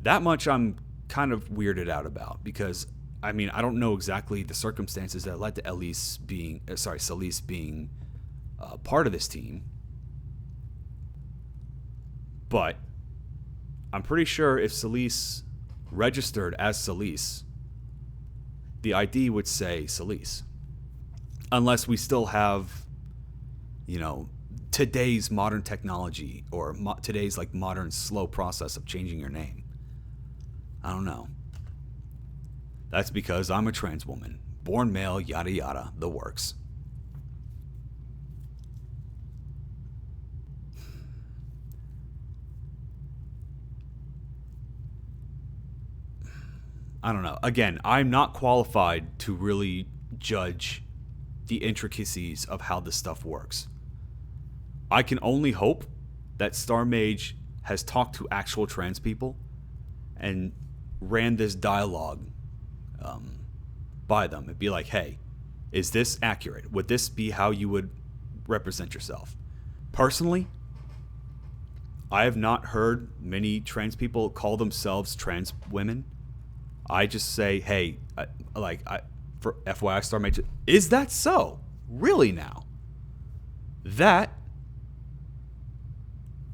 Speaker 1: That much I'm kind of weirded out about, because I mean, I don't know exactly the circumstances that led to Celise being part of this team, but I'm pretty sure if Celise registered as Celise, the ID would say Celise. Unless we still have, today's modern technology or today's like modern slow process of changing your name. I don't know. That's because I'm a trans woman, born male, yada yada, the works. I don't know. Again, I'm not qualified to really judge the intricacies of how this stuff works. I can only hope that Star Mage has talked to actual trans people and ran this dialogue by them and be like, hey, is this accurate? Would this be how you would represent yourself? Personally, I have not heard many trans people call themselves trans women. I just say, hey, for FYI, Star Mage, is that so? Really now? That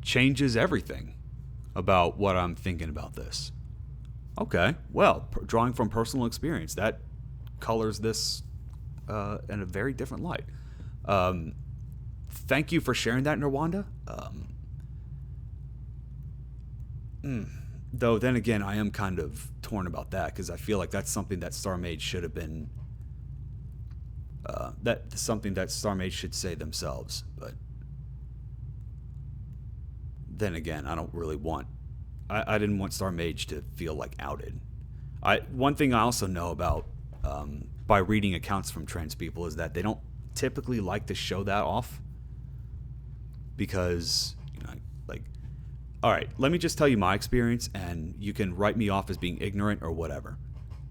Speaker 1: changes everything about what I'm thinking about this. Okay, well, drawing from personal experience, that colors this in a very different light. Thank you for sharing that, Nirwanda. Though then again, I am kind of torn about that because I feel like that's something that Star Mage should have been. That's something that Star Mage should say themselves. But then again, I don't really want. I didn't want Star Mage to feel like outed. One thing I also know about by reading accounts from trans people is that they don't typically like to show that off because like, all right, let me just tell you my experience and you can write me off as being ignorant or whatever.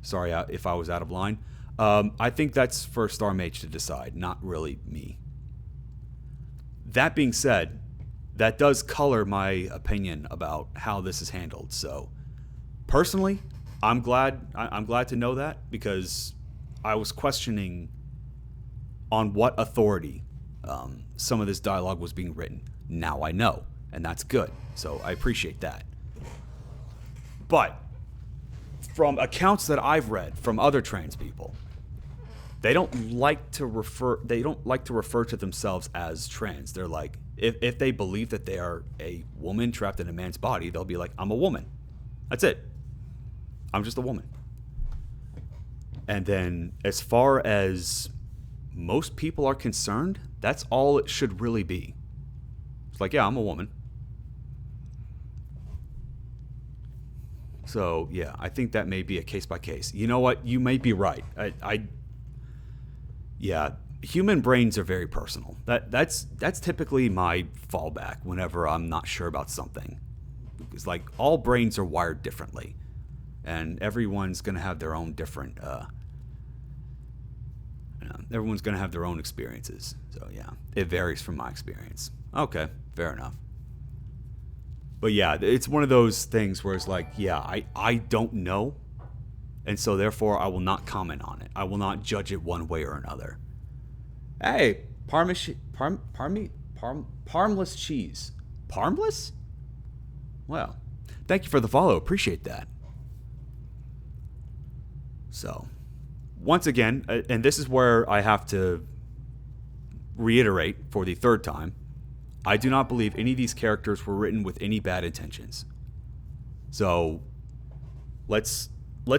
Speaker 1: Sorry if I was out of line. I think that's for Star Mage to decide, not really me. That being said, that does color my opinion about how this is handled. So personally, I'm glad to know that because I was questioning on what authority some of this dialogue was being written. Now I know, and that's good. So I appreciate that. But from accounts that I've read from other trans people, they don't like to refer to themselves as trans. They're like, if they believe that they are a woman trapped in a man's body, they'll be like, I'm a woman. That's it. I'm just a woman. And then as far as most people are concerned, that's all it should really be. It's like, yeah, I'm a woman. So, yeah, I think that may be a case by case. You know what? You may be right. Yeah, human brains are very personal. That's typically my fallback whenever I'm not sure about something. Because, like, all brains are wired differently. And everyone's going to have their own different, everyone's going to have their own experiences. So, yeah, it varies from my experience. Okay, fair enough. But, yeah, it's one of those things where it's like, yeah, I don't know. And so, therefore, I will not comment on it. I will not judge it one way or another. Hey, parmless cheese. Parmless? Well, thank you for the follow. Appreciate that. So, once again, and this is where I have to reiterate for the third time, I do not believe any of these characters were written with any bad intentions. So, let's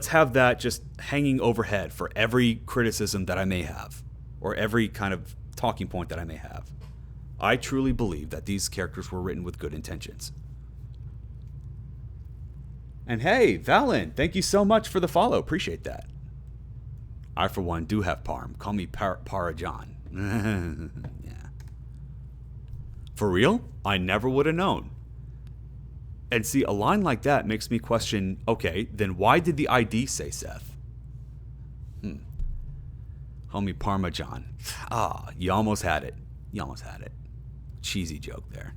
Speaker 1: have that just hanging overhead for every criticism that I may have, or every kind of talking point that I may have. I truly believe that these characters were written with good intentions. And hey, Valen, thank you so much for the follow. Appreciate that. I, for one, do have Parm. Call me Parajon. Yeah. For real? I never would have known. And see, a line like that makes me question, okay, then why did the ID say Seth? Homie Parmesan. You almost had it. Cheesy joke there.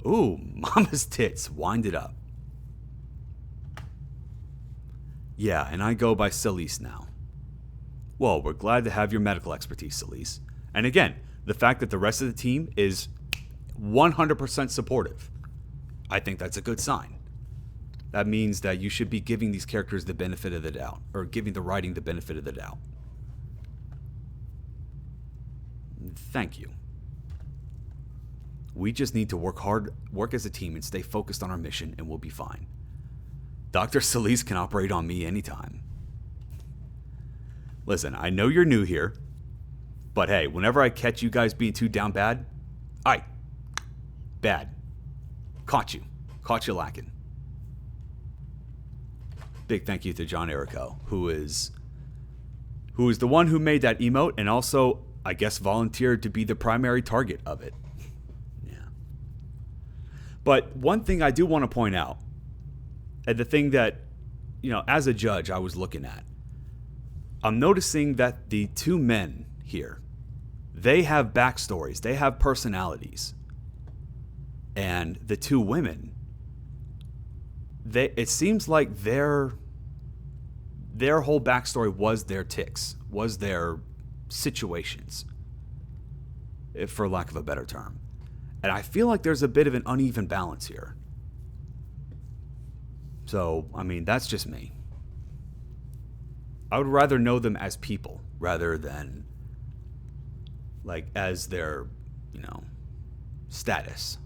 Speaker 1: Ooh, mama's tits. Wind it up. Yeah, and I go by Celise now. Well, we're glad to have your medical expertise, Celise. And again, the fact that the rest of the team is 100% supportive, I think that's a good sign. That means that you should be giving these characters the benefit of the doubt, or giving the writing the benefit of the doubt. Thank you. We just need to work as a team and stay focused on our mission, and we'll be fine. Dr. Celise can operate on me anytime. Listen, I know you're new here, but hey, whenever I catch you guys being too down bad, bad. Caught you lacking. Big thank you to John Erico, who is the one who made that emote and also, I guess, volunteered to be the primary target of it. Yeah. But one thing I do want to point out, and the thing that, as a judge I was looking at, I'm noticing that the two men here, they have backstories, they have personalities. And the two women, it seems like their whole backstory was their tics, was their situations, for lack of a better term. And I feel like there's a bit of an uneven balance here. So, I mean, that's just me. I would rather know them as people rather than like as their, status.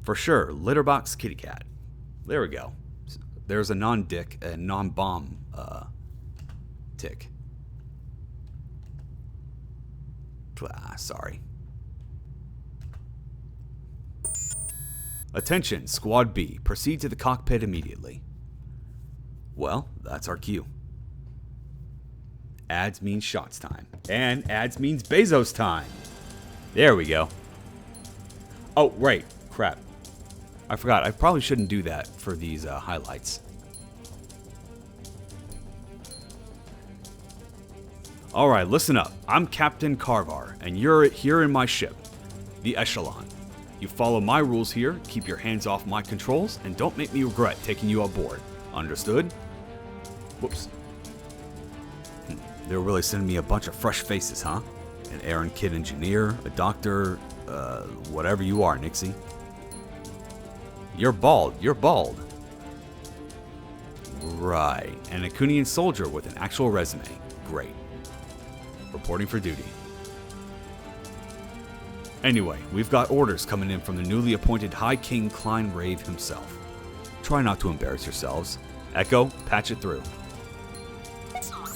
Speaker 1: For sure, litterbox kitty cat. There we go. There's a non-dick and non-bomb tick. Sorry. Attention, Squad B. Proceed to the cockpit immediately. Well, that's our cue. Ads means shots time. And ads means Bezos time. There we go. Oh, right. Crap. I forgot. I probably shouldn't do that for these highlights. Alright, listen up. I'm Captain Carvar, and you're here in my ship, the Echelon. You follow my rules here, keep your hands off my controls, and don't make me regret taking you aboard. Understood? Whoops. They're really sending me a bunch of fresh faces, huh? An errand kid engineer, a doctor, whatever you are, Nixie. You're bald. Right. An Acunian soldier with an actual resume. Great. Reporting for duty. Anyway, we've got orders coming in from the newly appointed High King Klein Rave himself. Try not to embarrass yourselves. Echo, patch it through.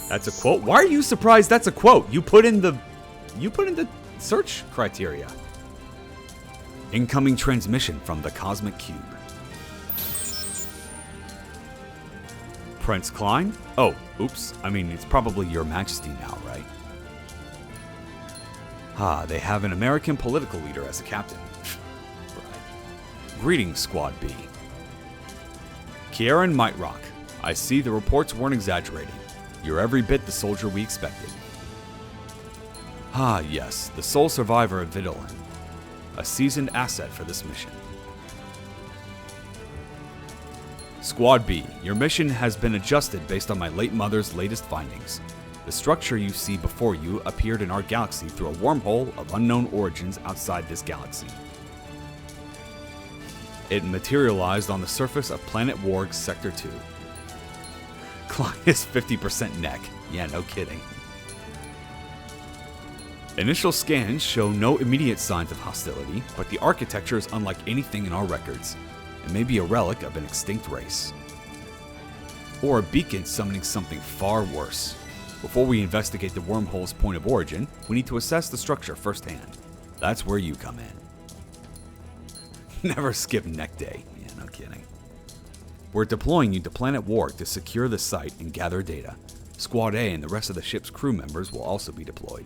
Speaker 1: That's a quote? Why are you surprised that's a quote? You put in the search criteria. Incoming transmission from the Cosmic Cube. Prince Klein? Oh, oops. I mean, it's probably Your Majesty now, right? Ah, they have an American political leader as a captain. Right. Greetings, Squad B. Kieran Mightrock. I see the reports weren't exaggerating. You're every bit the soldier we expected. Ah, yes, the sole survivor of Vidalin. A seasoned asset for this mission. Squad B, your mission has been adjusted based on my late mother's latest findings. The structure you see before you appeared in our galaxy through a wormhole of unknown origins outside this galaxy. It materialized on the surface of Planet Warg's Sector 2. Klein is 50% neck. Yeah, no kidding. Initial scans show no immediate signs of hostility, but the architecture is unlike anything in our records. It may be a relic of an extinct race. Or a beacon summoning something far worse. Before we investigate the wormhole's point of origin, we need to assess the structure firsthand. That's where you come in. Never skip neck day. Yeah, no kidding. We're deploying you to Planet Warg to secure the site and gather data. Squad A and the rest of the ship's crew members will also be deployed.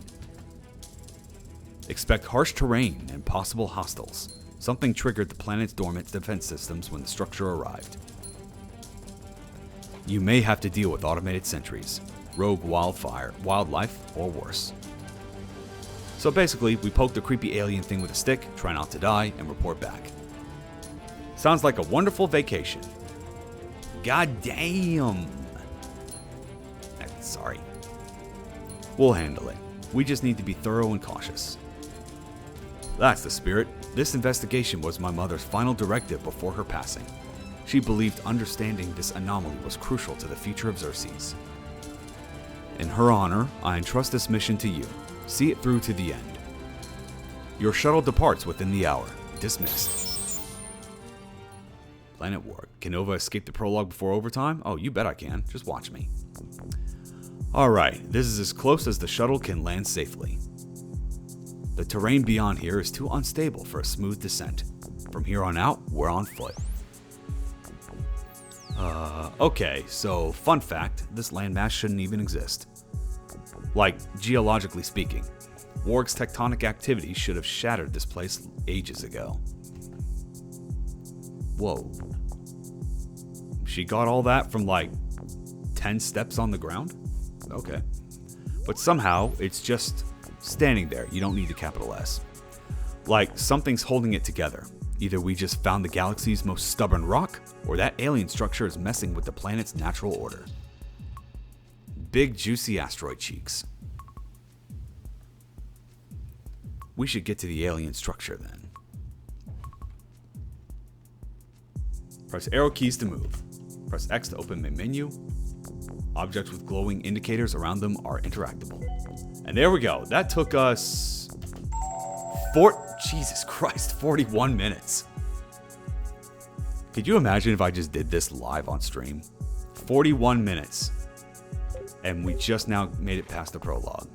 Speaker 1: Expect harsh terrain and possible hostiles. Something triggered the planet's dormant defense systems when the structure arrived. You may have to deal with automated sentries, rogue wildlife, or worse. So basically, we poke the creepy alien thing with a stick, try not to die, and report back. Sounds like a wonderful vacation. God damn! Sorry. We'll handle it. We just need to be thorough and cautious. That's the spirit. This investigation was my mother's final directive before her passing. She believed understanding this anomaly was crucial to the future of Xerxes. In her honor, I entrust this mission to you. See it through to the end. Your shuttle departs within the hour. Dismissed. Planet Warg. Can Nova escape the prologue before overtime? Oh, you bet I can. Just watch me. Alright, this is as close as the shuttle can land safely. The terrain beyond here is too unstable for a smooth descent. From here on out, we're on foot. Okay, so fun fact, this landmass shouldn't even exist. Like, geologically speaking, Warg's tectonic activity should have shattered this place ages ago. Whoa. She got all that from like 10 steps on the ground? Okay. But somehow, it's just standing there. You don't need a capital S. Like, something's holding it together. Either we just found the galaxy's most stubborn rock, or that alien structure is messing with the planet's natural order. Big juicy asteroid cheeks. We should get to the alien structure then. Press arrow keys to move. Press X to open main menu. Objects with glowing indicators around them are interactable. And there we go. That took us Jesus Christ, 41 minutes. Could you imagine if I just did this live on stream? 41 minutes. And we just now made it past the prologue.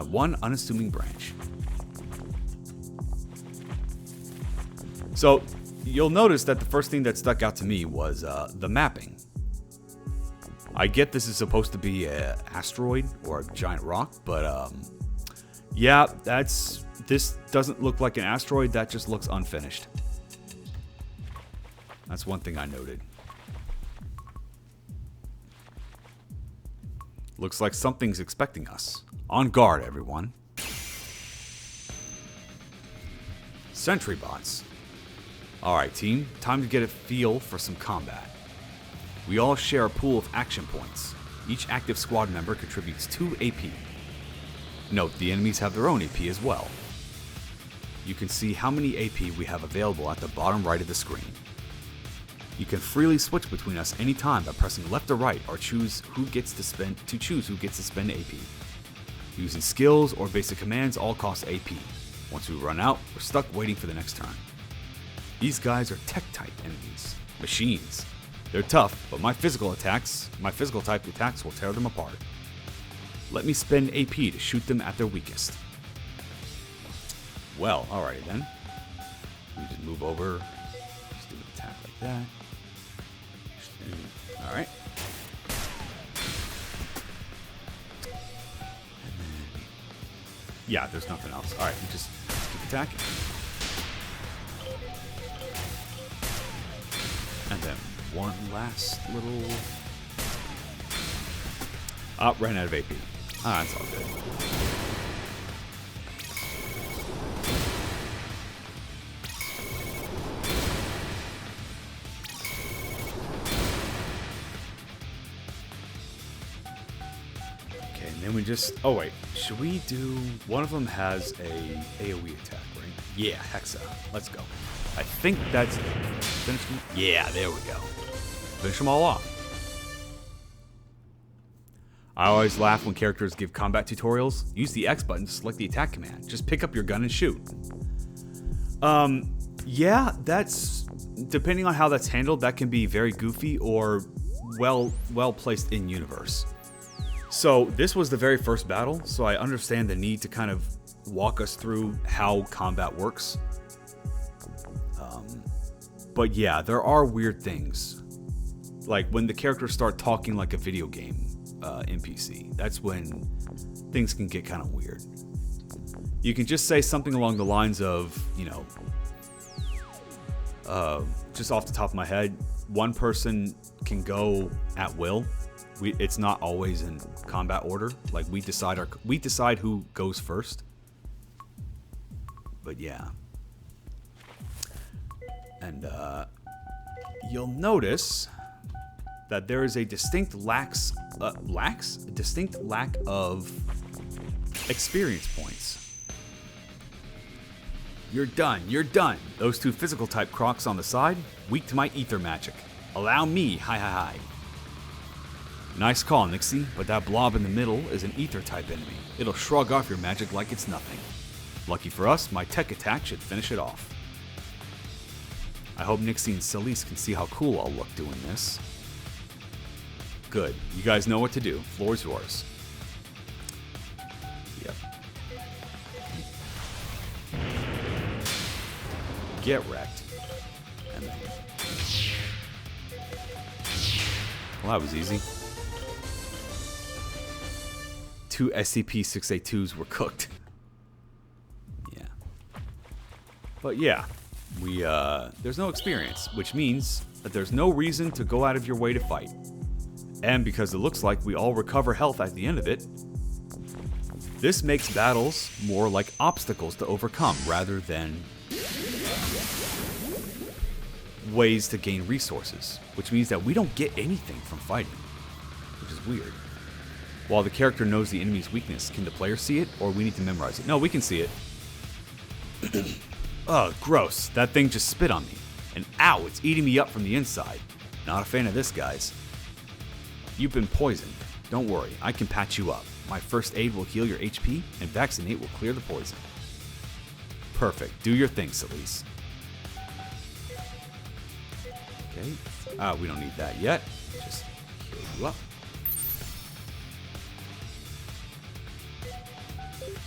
Speaker 1: One unassuming branch. So, you'll notice that the first thing that stuck out to me was the mapping. I get this is supposed to be an asteroid or a giant rock, but yeah, this doesn't look like an asteroid, that just looks unfinished. That's one thing I noted. Looks like something's expecting us. On guard, everyone. Sentry bots. Alright, team. Time to get a feel for some combat. We all share a pool of action points. Each active squad member contributes 2 AP. Note, the enemies have their own AP as well. You can see how many AP we have available at the bottom right of the screen. You can freely switch between us anytime by pressing left or right, or choose who gets to spend AP. Using skills or basic commands all cost AP. Once we run out, we're stuck waiting for the next turn. These guys are tech-type enemies. Machines. They're tough, but my physical type attacks will tear them apart. Let me spend AP to shoot them at their weakest. Well, alrighty then. We just move over. Just do an attack like that. Alright. And then... yeah, there's nothing else. Alright, we just keep attacking. And then one last little... oh, ran out of AP. Ah, that's all good. Okay, and then we just... oh, wait. Should we do... one of them has a AoE attack, right? Yeah, Hexa. Let's go. I think that's... finish them? Yeah, there we go. Finish them all off. I always laugh when characters give combat tutorials. Use the X button to select the attack command. Just pick up your gun and shoot. Yeah, that's... depending on how that's handled, that can be very goofy or well placed in universe. So this was the very first battle, so I understand the need to kind of walk us through how combat works. But yeah, there are weird things. Like when the characters start talking like a video game NPC. That's when things can get kind of weird. You can just say something along the lines of, you know, just off the top of my head, one person can go at will. It's not always in combat order. Like we decide who goes first. But yeah. And you'll notice that there is a distinct lack of experience points. You're done. You're done. Those 2 physical type crocs on the side, weak to my ether magic. Allow me, hi. Nice call, Nixie, but that blob in the middle is an ether type enemy. It'll shrug off your magic like it's nothing. Lucky for us, my tech attack should finish it off. I hope Nixie and Celeste can see how cool I'll look doing this. Good. You guys know what to do. Floor's yours. Yep. Get wrecked. And then... well, that was easy. 2 SCP-682s were cooked. Yeah. But yeah. There's no experience, which means that there's no reason to go out of your way to fight. And because it looks like we all recover health at the end of it, this makes battles more like obstacles to overcome rather than ways to gain resources, which means that we don't get anything from fighting, which is weird. While the character knows the enemy's weakness, can the player see it, or we need to memorize it? No, we can see it. Ugh, gross. That thing just spit on me. And ow, it's eating me up from the inside. Not a fan of this, guys. You've been poisoned. Don't worry, I can patch you up. My first aid will heal your HP, and vaccinate will clear the poison. Perfect. Do your thing, Celise. Okay. We don't need that yet. Just heal you up.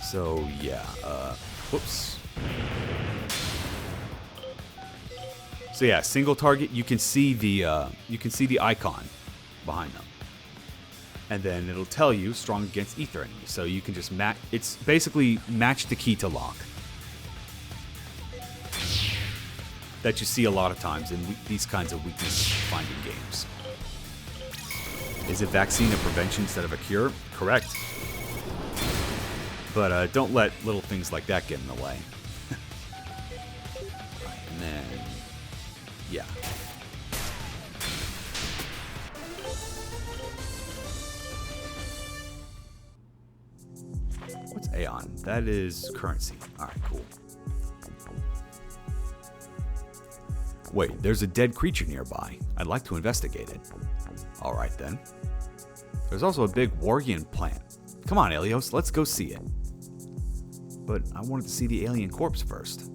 Speaker 1: So, yeah. Whoops. So yeah, single target. You can see the icon behind them, and then it'll tell you strong against ether enemies. So you can just match. It's basically match the key to lock that you see a lot of times in these kinds of weakness finding games. Is it vaccine a prevention instead of a cure? Correct. But don't let little things like that get in the way. And then, yeah. What's Aeon? That is currency. Alright, cool. Wait, there's a dead creature nearby. I'd like to investigate it. Alright then. There's also a big Worgian plant. Come on, Elios, let's go see it. But I wanted to see the alien corpse first.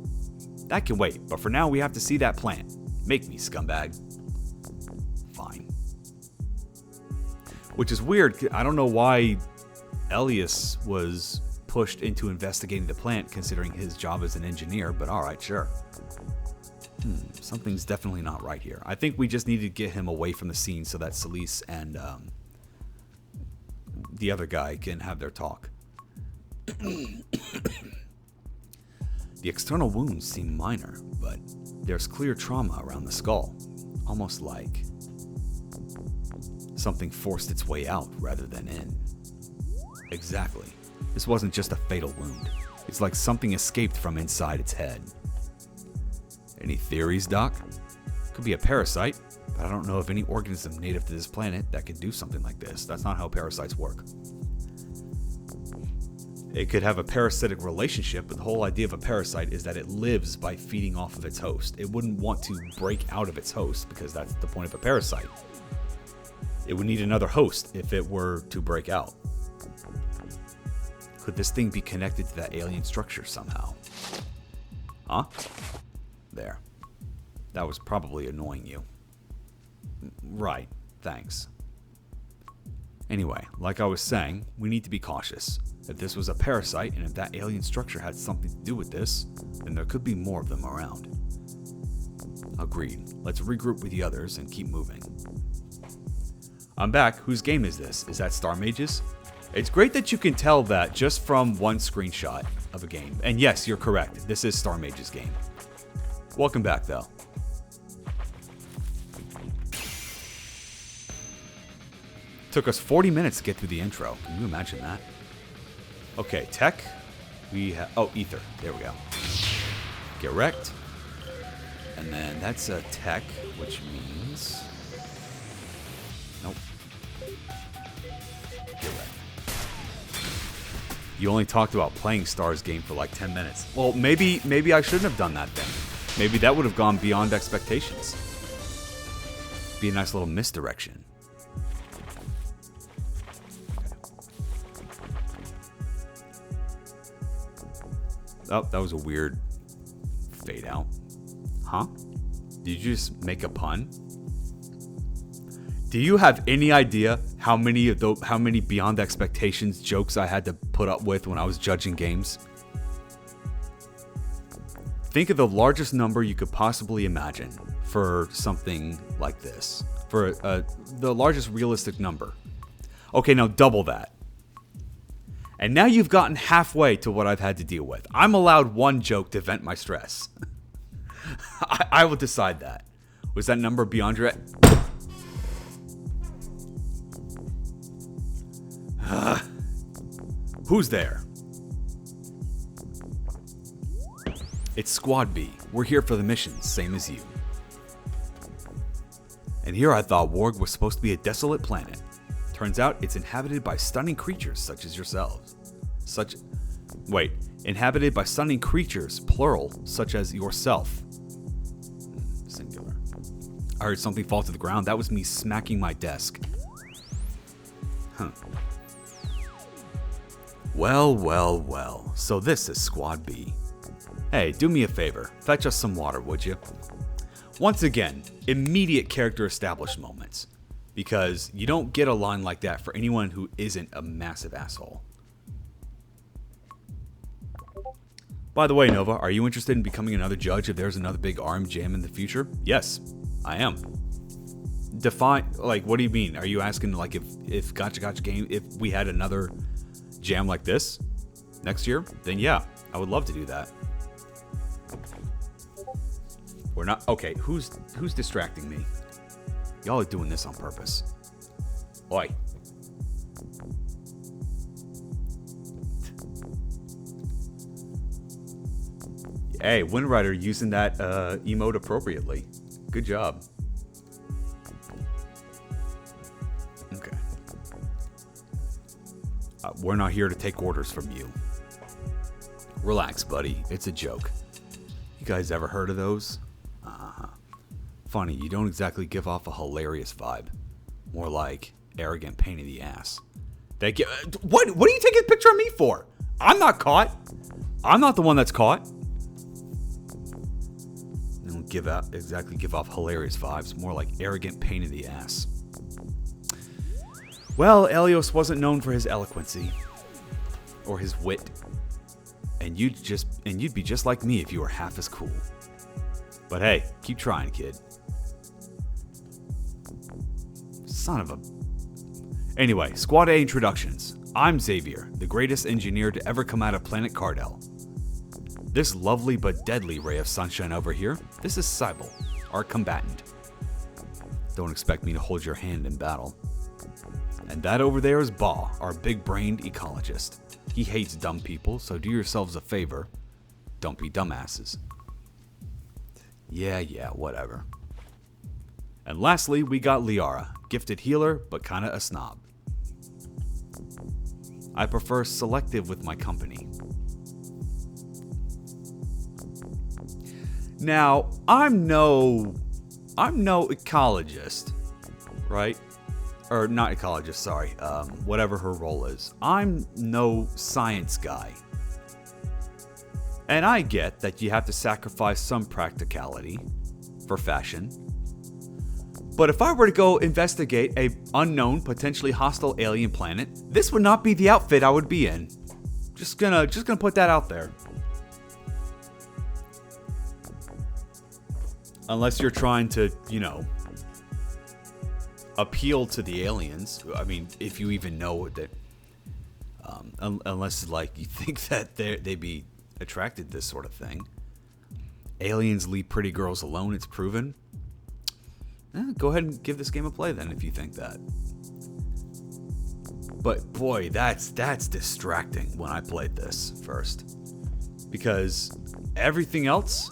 Speaker 1: That can wait, but for now we have to see that plant. Make me, scumbag. Fine. Which is weird. I don't know why Elias was pushed into investigating the plant, considering his job as an engineer, but alright, sure. Something's definitely not right here. I think we just need to get him away from the scene so that Celise and the other guy can have their talk. The external wounds seem minor, but there's clear trauma around the skull. Almost like something forced its way out rather than in. Exactly. This wasn't just a fatal wound. It's like something escaped from inside its head. Any theories, Doc? Could be a parasite, but I don't know of any organism native to this planet that can do something like this. That's not how parasites work. It could have a parasitic relationship, but the whole idea of a parasite is that it lives by feeding off of its host. It wouldn't want to break out of its host because that's the point of a parasite. It would need another host if it were to break out. Could this thing be connected to that alien structure somehow? Huh? There. That was probably annoying you. Right. Thanks. Anyway, like I was saying, we need to be cautious. If this was a parasite, and if that alien structure had something to do with this, then there could be more of them around. Agreed. Let's regroup with the others and keep moving. I'm back. Whose game is this? Is that Star Mage's? It's great that you can tell that just from one screenshot of a game. And yes, you're correct. This is Star Mage's game. Welcome back, though. Took us 40 minutes to get through the intro. Can you imagine that? Okay, tech. We have... Oh, ether. There we go. Get wrecked. And then that's a tech, which means... Nope. Get wrecked. You only talked about playing Star's game for like 10 minutes. Well, maybe I shouldn't have done that then. Maybe that would have gone beyond expectations. Be a nice little misdirection. Oh, that was a weird fade out. Huh? Did you just make a pun? Do you have any idea how many beyond expectations jokes I had to put up with when I was judging games? Think of the largest number you could possibly imagine for something like this. For the largest realistic number. Okay, now double that. And now you've gotten halfway to what I've had to deal with. I'm allowed one joke to vent my stress. I will decide that. Was that number beyond your... Who's there? It's Squad B. We're here for the missions, same as you. And here I thought Warg was supposed to be a desolate planet. Turns out it's inhabited by stunning creatures such as yourselves. Inhabited by stunning creatures, plural, such as yourself. Singular. I heard something fall to the ground. That was me smacking my desk. Well, well, well. So this is Squad B. Hey, do me a favor. Fetch us some water, would you? Once again, immediate character established moments. Because you don't get a line like that for anyone who isn't a massive asshole. By the way, Nova, are you interested in becoming another judge if there's another big ARM jam in the future? Yes, I am. Define, like, what do you mean? Are you asking, like, if Gotcha Gotcha Game, if we had another jam like this next year? Then yeah, I would love to do that. We're not, okay, who's distracting me? Y'all are doing this on purpose. Oi. Hey, Windrider using that emote appropriately. Good job. Okay. We're not here to take orders from you. Relax, buddy. It's a joke. You guys ever heard of those? Funny, you don't exactly give off a hilarious vibe. More like arrogant pain in the ass. What are you taking a picture of me for? I'm not caught. I'm not the one that's caught. They don't give off hilarious vibes. More like arrogant pain in the ass. Well, Elios wasn't known for his eloquency. Or his wit. And you'd be just like me if you were half as cool. But hey, keep trying, kid. Son of a... Anyway, Squad A introductions. I'm Xavier, the greatest engineer to ever come out of planet Cardell. This lovely but deadly ray of sunshine over here, this is Cybele, our combatant. Don't expect me to hold your hand in battle. And that over there is Ba, our big-brained ecologist. He hates dumb people, so do yourselves a favor. Don't be dumbasses. Yeah, whatever. And lastly, we got Liara, gifted healer, but kinda a snob. I prefer selective with my company. Now, I'm no ecologist, right? Or not ecologist, sorry, whatever her role is. I'm no science guy. And I get that you have to sacrifice some practicality for fashion. But if I were to go investigate a unknown, potentially hostile alien planet, this would not be the outfit I would be in. Just gonna put that out there. Unless you're trying to, appeal to the aliens. I mean, if you even know that, unless like you think that they'd be attracted to this sort of thing. Aliens leave pretty girls alone, it's proven. Go ahead and give this game a play then if you think that. But boy, that's distracting when I played this first. Because everything else,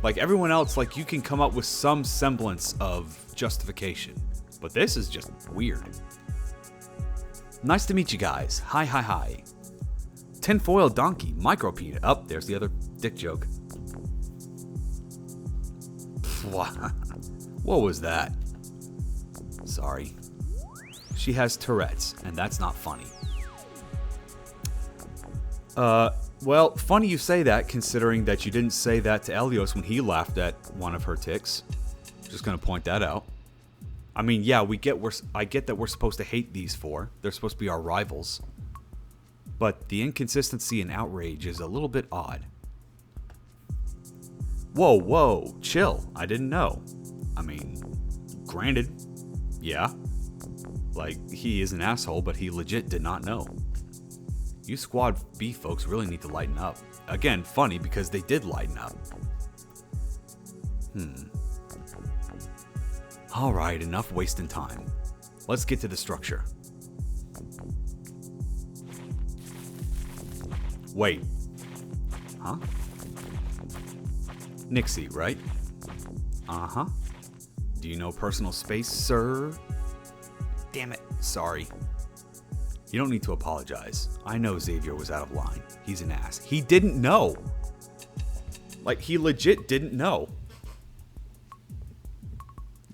Speaker 1: like everyone else, like you can come up with some semblance of justification. But this is just weird. Nice to meet you guys. Hi. Tinfoil donkey, micro peanut. Oh, there's the other dick joke. What was that? Sorry. She has Tourette's, and that's not funny. Well, funny you say that, considering that you didn't say that to Elios when he laughed at one of her tics. Just gonna point that out. I mean, yeah, I get that we're supposed to hate these four. They're supposed to be our rivals. But the inconsistency and outrage is a little bit odd. Whoa, chill. I didn't know. I mean, granted, yeah. Like, he is an asshole, but he legit did not know. You Squad B folks really need to lighten up. Again, funny because they did lighten up. Alright, enough wasting time. Let's get to the structure. Wait. Huh? Nixie, right? Uh-huh. Do you know personal space, sir? Damn it, sorry. You don't need to apologize. I know Xavier was out of line. He's an ass. He didn't know. Like, he legit didn't know.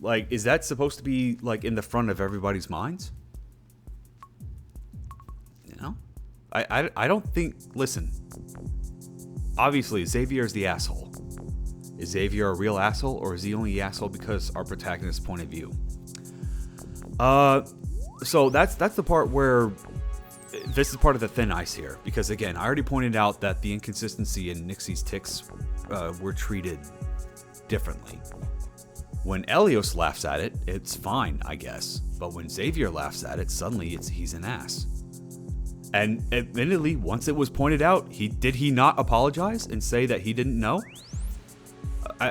Speaker 1: Like, is that supposed to be, like, in the front of everybody's minds? I don't think. Listen. Obviously, Xavier's the asshole. Is Xavier a real asshole, or is he only the asshole because our protagonist's point of view? So that's the part where this is part of the thin ice here, because again, I already pointed out that the inconsistency in Nixie's tics were treated differently. When Elios laughs at it, it's fine, I guess. But when Xavier laughs at it, suddenly he's an ass. And admittedly, once it was pointed out, did he not apologize and say that he didn't know?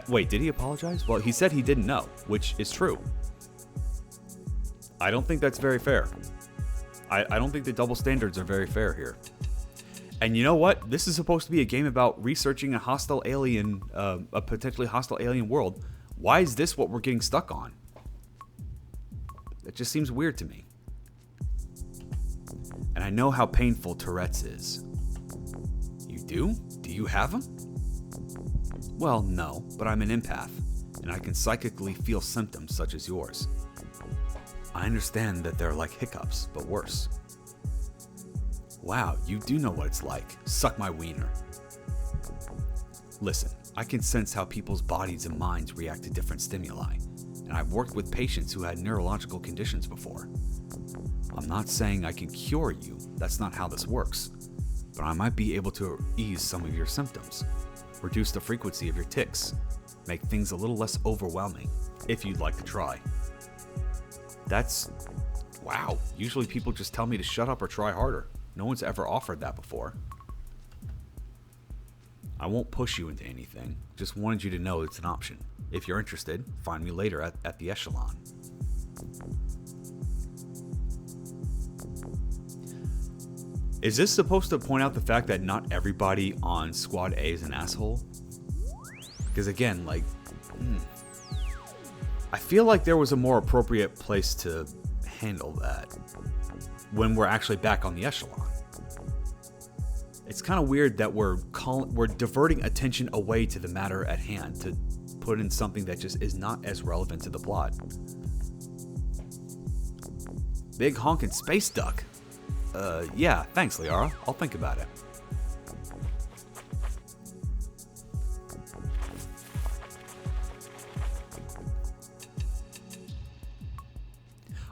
Speaker 1: Wait, did he apologize? Well, he said he didn't know, which is true. I don't think that's very fair. I don't think the double standards are very fair here. And you know what? This is supposed to be a game about researching a hostile alien, a potentially hostile alien world. Why is this what we're getting stuck on? It just seems weird to me. And I know how painful Tourette's is. You do? Do you have them? Well, no, but I'm an empath, and I can psychically feel symptoms such as yours. I understand that they're like hiccups, but worse. Wow, you do know what it's like. Suck my wiener. Listen, I can sense how people's bodies and minds react to different stimuli, and I've worked with patients who had neurological conditions before. I'm not saying I can cure you, that's not how this works, but I might be able to ease some of your symptoms, reduce the frequency of your tics, make things a little less overwhelming, if you'd like to try. Wow, usually people just tell me to shut up or try harder. No one's ever offered that before. I won't push you into anything, just wanted you to know it's an option. If you're interested, find me later at the Echelon. Is this supposed to point out the fact that not everybody on Squad A is an asshole? Because again, I feel like there was a more appropriate place to handle that when we're actually back on the Echelon. It's kind of weird that we're diverting attention away to the matter at hand to put in something that just is not as relevant to the plot. Big honkin' space duck. Yeah, thanks, Liara. I'll think about it.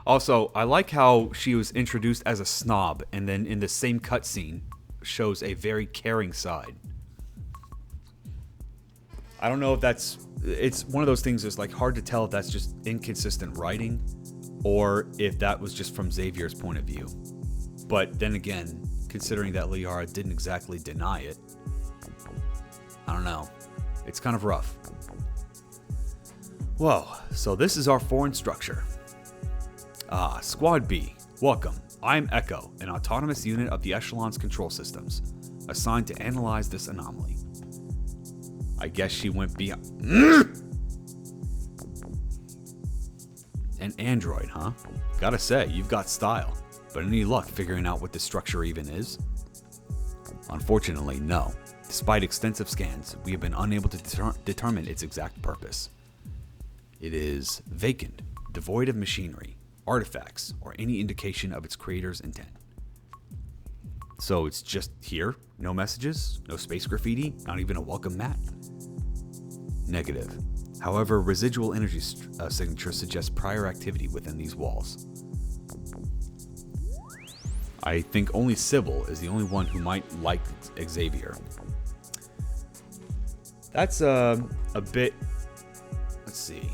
Speaker 1: Also, I like how she was introduced as a snob, and then in the same cutscene shows a very caring side. I don't know if it's one of those things that's like hard to tell if that's just inconsistent writing, or if that was just from Xavier's point of view. But then again, considering that Liara didn't exactly deny it, I don't know. It's kind of rough. Whoa, so this is our foreign structure. Squad B, welcome. I'm Echo, an autonomous unit of the Echelon's control systems, assigned to analyze this anomaly. I guess she went beyond. An android, huh? Gotta say, you've got style. But any luck figuring out what this structure even is? Unfortunately, no. Despite extensive scans, we have been unable to determine its exact purpose. It is vacant, devoid of machinery, artifacts, or any indication of its creator's intent. So it's just here? No messages? No space graffiti? Not even a welcome mat? Negative. However, residual energy signatures suggest prior activity within these walls. I think only Sybil is the only one who might like Xavier. That's a bit... Let's see.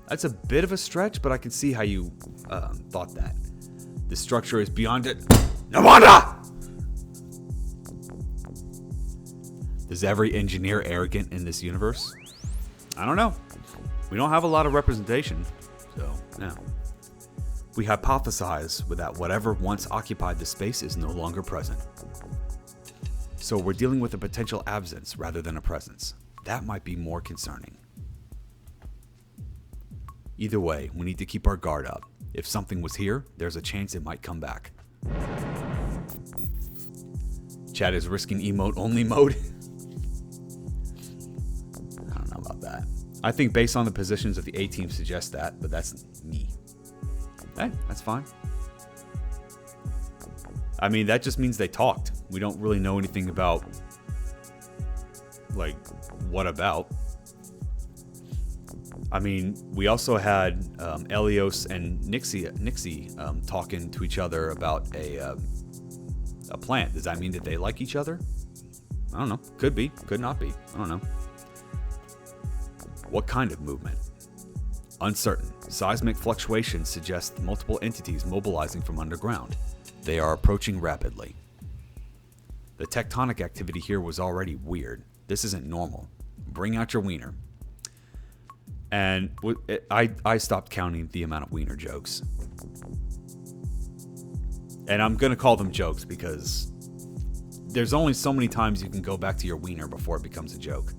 Speaker 1: That's a bit of a stretch, but I can see how you thought that. The structure is beyond it. No wonder! Is every engineer arrogant in this universe? I don't know. We don't have a lot of representation, so no. We hypothesize that whatever once occupied the space is no longer present. So we're dealing with a potential absence rather than a presence. That might be more concerning. Either way, we need to keep our guard up. If something was here, there's a chance it might come back. Chat is risking emote only mode. I don't know about that. I think based on the positions of the A team suggests that, but that's me. Hey, that's fine. I mean, that just means they talked. We don't really know anything about, like, what about. I mean, we also had Elios and Nixie talking to each other about a plant. Does that mean that they like each other? I don't know. Could be. Could not be. I don't know. What kind of movement? Uncertain. Seismic fluctuations suggest multiple entities mobilizing from underground. They are approaching rapidly. The tectonic activity here was already weird. This isn't normal. Bring out your wiener. And I stopped counting the amount of wiener jokes. And I'm going to call them jokes because there's only so many times you can go back to your wiener before it becomes a joke.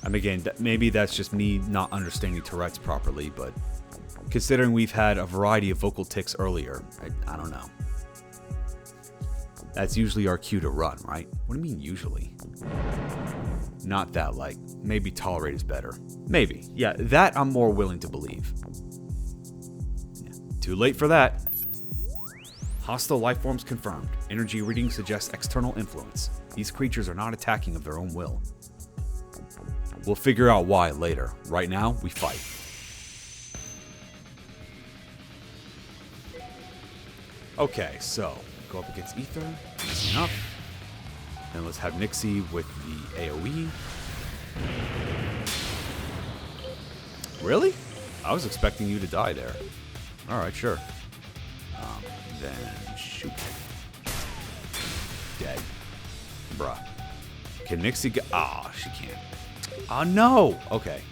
Speaker 1: I mean, again, maybe that's just me not understanding Tourette's properly, but considering we've had a variety of vocal tics earlier, I don't know. That's usually our cue to run, right? What do you mean usually? Not that, like, maybe tolerate is better. Maybe. Yeah, that I'm more willing to believe. Yeah, too late for that. Hostile life forms confirmed. Energy reading suggests external influence. These creatures are not attacking of their own will. We'll figure out why later. Right now, we fight. Okay, so go up against Ether. Easy enough. Then let's have Nixie with the AoE. Really? I was expecting you to die there. Alright, sure. Then shoot. Dead. Bruh. Can Nixie get... Ah, she can't. Ah, no! Okay.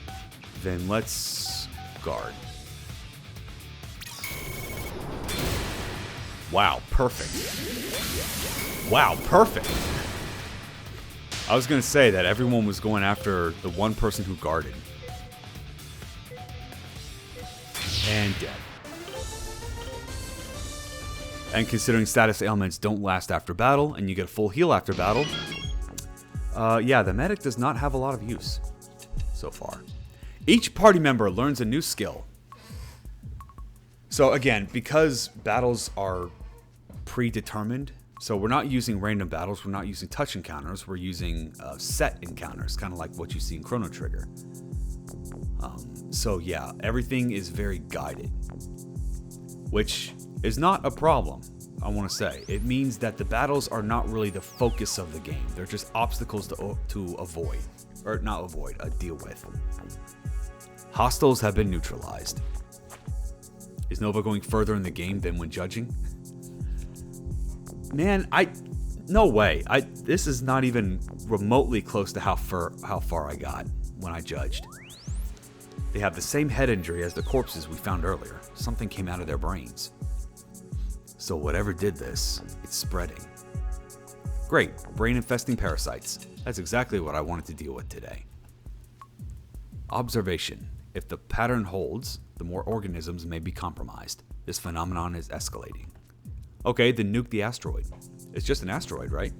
Speaker 1: Then let's guard. Wow, perfect. Wow, perfect. I was going to say that everyone was going after the one person who guarded. And dead. And considering status ailments don't last after battle, and you get a full heal after battle, yeah, the medic does not have a lot of use so far. Each party member learns a new skill. So again, because battles are predetermined, so we're not using random battles, we're not using touch encounters, we're using set encounters, kind of like what you see in Chrono Trigger. So yeah, everything is very guided, which is not a problem, I want to say. It means that the battles are not really the focus of the game. They're just obstacles to avoid. Or not avoid, deal with. Hostiles have been neutralized. Is Nova going further in the game than when judging? Man, no way. This is not even remotely close to how far I got when I judged. They have the same head injury as the corpses we found earlier. Something came out of their brains. So whatever did this, it's spreading. Great, brain-infesting parasites. That's exactly what I wanted to deal with today. Observation. If the pattern holds, the more organisms may be compromised. This phenomenon is escalating. Okay, then nuke the asteroid. It's just an asteroid, right?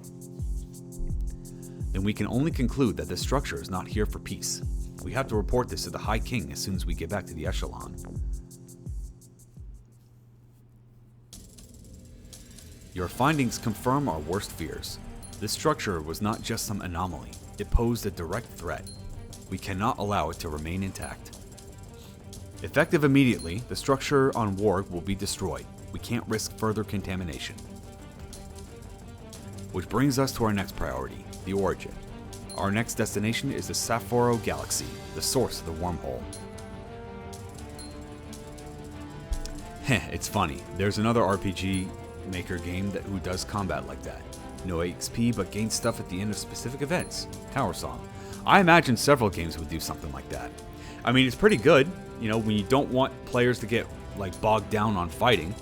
Speaker 1: Then we can only conclude that this structure is not here for peace. We have to report this to the High King as soon as we get back to the Echelon. Your findings confirm our worst fears. This structure was not just some anomaly. It posed a direct threat. We cannot allow it to remain intact. Effective immediately, the structure on Warg will be destroyed. We can't risk further contamination. Which brings us to our next priority, the origin. Our next destination is the Sapporo Galaxy, the source of the wormhole. Heh, it's funny. There's another RPG Maker game who does combat like that. No XP, but gains stuff at the end of specific events. Tower Song. I imagine several games would do something like that. I mean, it's pretty good. You know, when you don't want players to get, like, bogged down on fighting,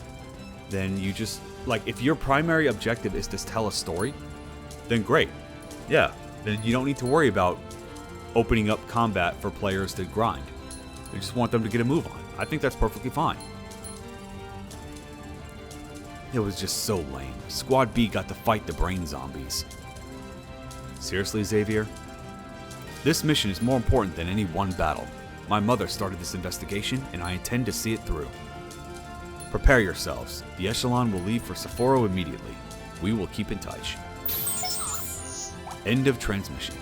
Speaker 1: then you just, like, if your primary objective is to tell a story, then great. Yeah, then you don't need to worry about opening up combat for players to grind. You just want them to get a move on. I think that's perfectly fine. It was just so lame. Squad B got to fight the brain zombies. Seriously, Xavier? This mission is more important than any one battle. My mother started this investigation, and I intend to see it through. Prepare yourselves. The Echelon will leave for Sapporo immediately. We will keep in touch. End of transmission.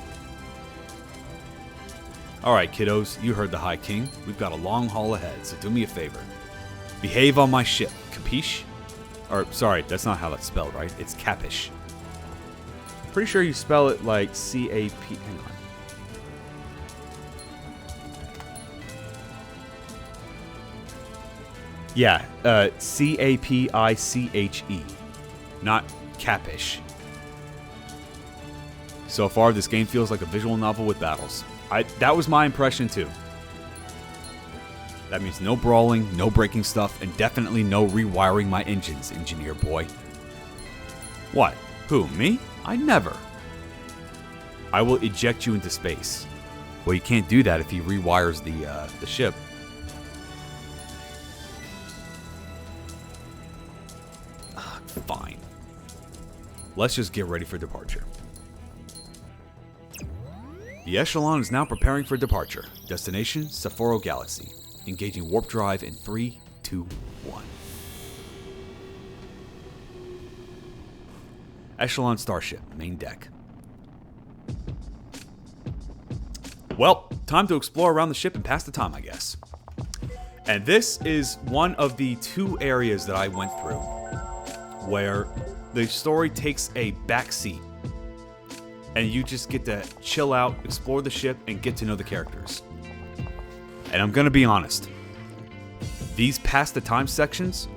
Speaker 1: Alright, kiddos, you heard the High King. We've got a long haul ahead, so do me a favor. Behave on my ship, capiche? Or, sorry, that's not how that's spelled, right? It's capish. Pretty sure you spell it like C-A-P... Hang on. Yeah, C-A-P-I-C-H-E. Not capish. So far, this game feels like a visual novel with battles. That was my impression, too. That means no brawling, no breaking stuff, and definitely no rewiring my engines, engineer boy. What? Who, me? I never. I will eject you into space. Well, you can't do that if he rewires the ship. Fine. Let's just get ready for departure. The Echelon is now preparing for departure. Destination, Sapporo Galaxy. Engaging warp drive in 3, 2, 1. Echelon starship, main deck. Well, time to explore around the ship and pass the time, I guess. And this is one of the 2 areas that I went through where the story takes a backseat and you just get to chill out, explore the ship, and get to know the characters. And I'm gonna be honest, these pass the time sections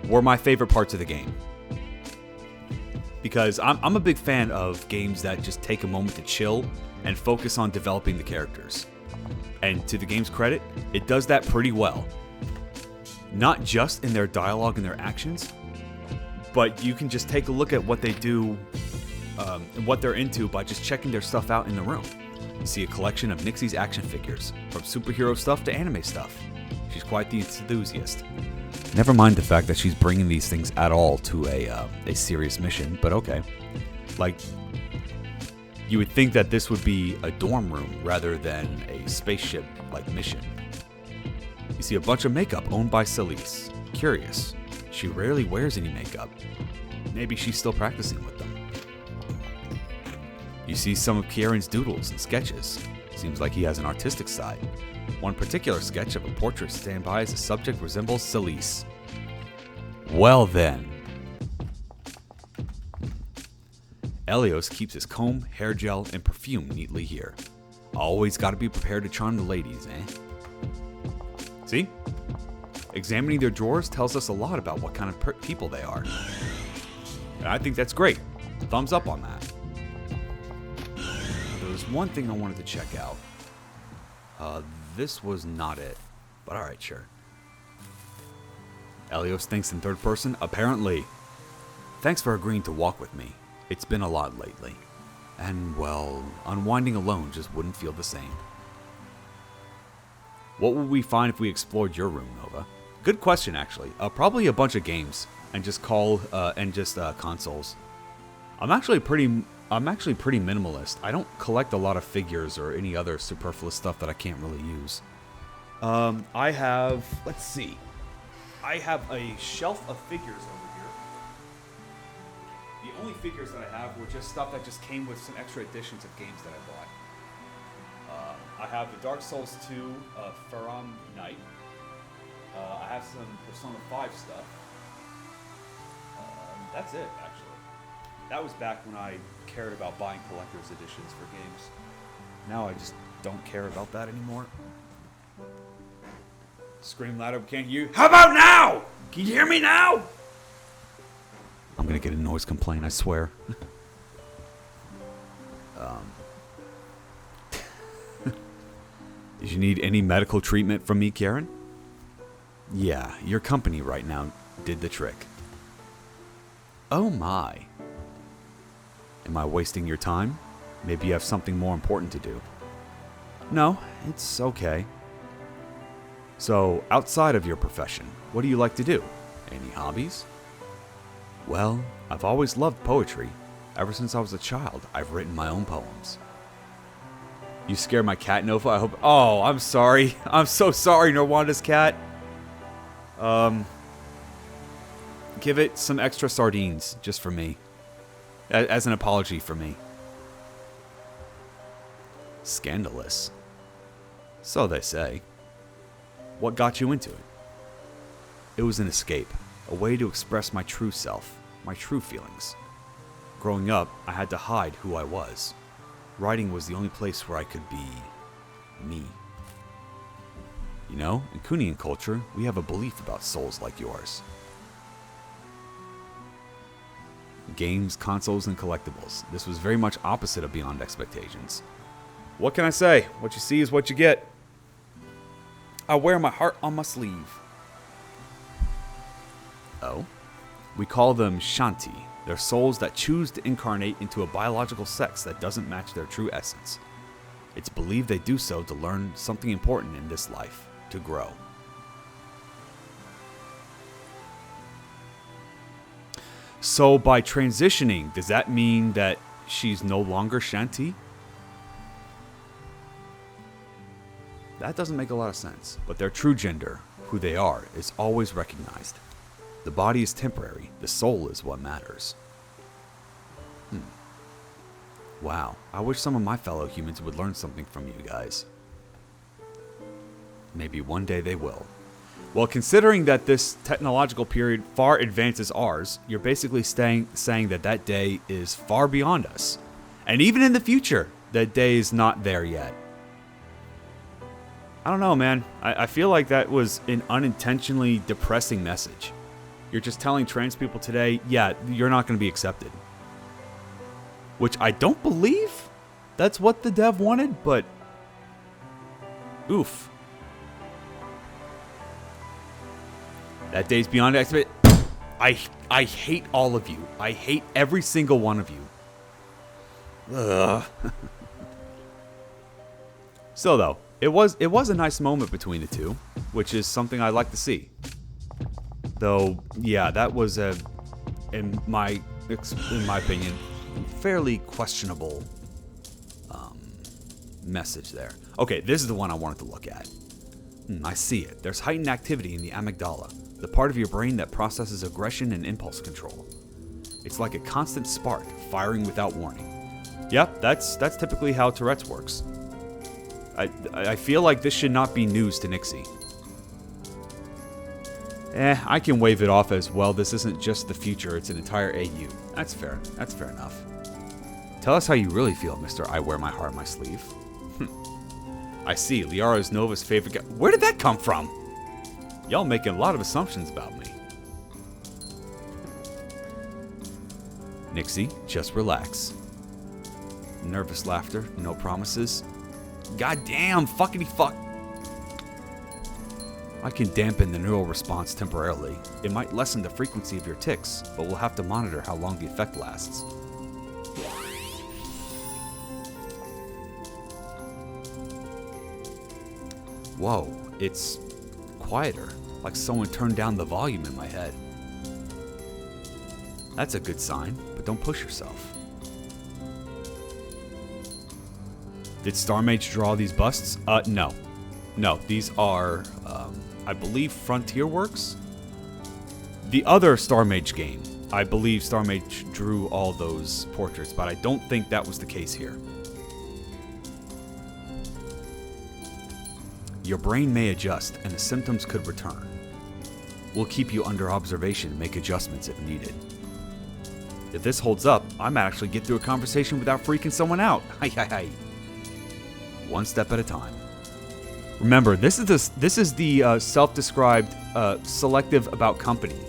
Speaker 1: were my favorite parts of the game. Because I'm a big fan of games that just take a moment to chill and focus on developing the characters. And to the game's credit, it does that pretty well. Not just in their dialogue and their actions, but you can just take a look at what they do and what they're into by just checking their stuff out in the room. You see a collection of Nixie's action figures, from superhero stuff to anime stuff. She's quite the enthusiast. Never mind the fact that she's bringing these things at all to a serious mission, but okay. Like, you would think that this would be a dorm room rather than a spaceship-like mission. You see a bunch of makeup owned by Celise. Curious. She rarely wears any makeup. Maybe she's still practicing with them. You see some of Kieran's doodles and sketches. Seems like he has an artistic side. One particular sketch of a portrait stand by as the subject resembles Celise. Well then. Elios keeps his comb, hair gel, and perfume neatly here. Always gotta be prepared to charm the ladies, eh? See? Examining their drawers tells us a lot about what kind of people they are. And I think that's great. Thumbs up on that. There was one thing I wanted to check out. This was not it. But alright, sure. Elios thinks in third person? Apparently. Thanks for agreeing to walk with me. It's been a lot lately. And, well, unwinding alone just wouldn't feel the same. What would we find if we explored your room, Nova? Good question, actually. Probably a bunch of games and just consoles. I'm actually pretty minimalist. I don't collect a lot of figures or any other superfluous stuff that I can't really use. I have, let's see. I have a shelf of figures over here. The only figures that I have were just stuff that just came with some extra editions of games that I bought. I have the Dark Souls 2 Faram Knight. I have some Persona 5 stuff. That's it, actually. That was back when I cared about buying collector's editions for games. Now I just don't care about that anymore. Scream louder, can't you? How about now? Can you hear me now? I'm gonna get a noise complaint, I swear. Did you need any medical treatment from me, Karen? Yeah, your company right now did the trick. Oh my. Am I wasting your time? Maybe you have something more important to do. No, it's okay. So, outside of your profession, what do you like to do? Any hobbies? Well, I've always loved poetry. Ever since I was a child, I've written my own poems. You scared my cat, Nova? I hope... Oh, I'm sorry. I'm so sorry, Norwanda's cat. Give it some extra sardines, just for me. As an apology for me. Scandalous. So they say. What got you into it? It was an escape. A way to express my true self. My true feelings. Growing up, I had to hide who I was. Writing was the only place where I could be me. You know, in Kunian culture, we have a belief about souls like yours. Games, consoles, and collectibles. This was very much opposite of Beyond Expectations. What can I say? What you see is what you get. I wear my heart on my sleeve. Oh? We call them Shanti. They're souls that choose to incarnate into a biological sex that doesn't match their true essence. It's believed they do so to learn something important in this life, to grow. So by transitioning, does that mean that she's no longer Shanti? That doesn't make a lot of sense, but their true gender, who they are, is always recognized. The body is temporary, the soul is what matters. Wow, I wish some of my fellow humans would learn something from you guys. Maybe one day they will. Well, considering that this technological period far advances ours, you're basically saying that that day is far beyond us. And even in the future, that day is not there yet. I don't know, man. I feel like that was an unintentionally depressing message. You're just telling trans people today, yeah, you're not going to be accepted. Which I don't believe that's what the dev wanted, but oof. That day's beyond expect. I hate all of you. I hate every single one of you. Ugh. So though, it was a nice moment between the two, which is something I like to see. Though, yeah, that was in my opinion, fairly questionable message there. Okay, this is the one I wanted to look at. I see it. There's heightened activity in the amygdala, the part of your brain that processes aggression and impulse control. It's like a constant spark, firing without warning. Yep, that's typically how Tourette's works. I feel like this should not be news to Nixie. I can wave it off as, well, this isn't just the future, it's an entire AU. That's fair. That's fair enough. Tell us how you really feel, Mr. I Wear My Heart on My Sleeve. I see, Liara is Nova's favorite guy. Where did that come from? Y'all making a lot of assumptions about me. Nixie, just relax. Nervous laughter, no promises. Goddamn, fuckity fuck. I can dampen the neural response temporarily. It might lessen the frequency of your tics, but we'll have to monitor how long the effect lasts. Whoa, it's quieter, like someone turned down the volume in my head. That's a good sign, but don't push yourself. Did Starmage draw these busts? No. No, these are, I believe, Frontier Works. The other Starmage game, I believe Starmage drew all those portraits, but I don't think that was the case here. Your brain may adjust, and the symptoms could return. We'll keep you under observation and make adjustments if needed. If this holds up, I might actually get through a conversation without freaking someone out. Hi. One step at a time. Remember, this is the self-described selective about company,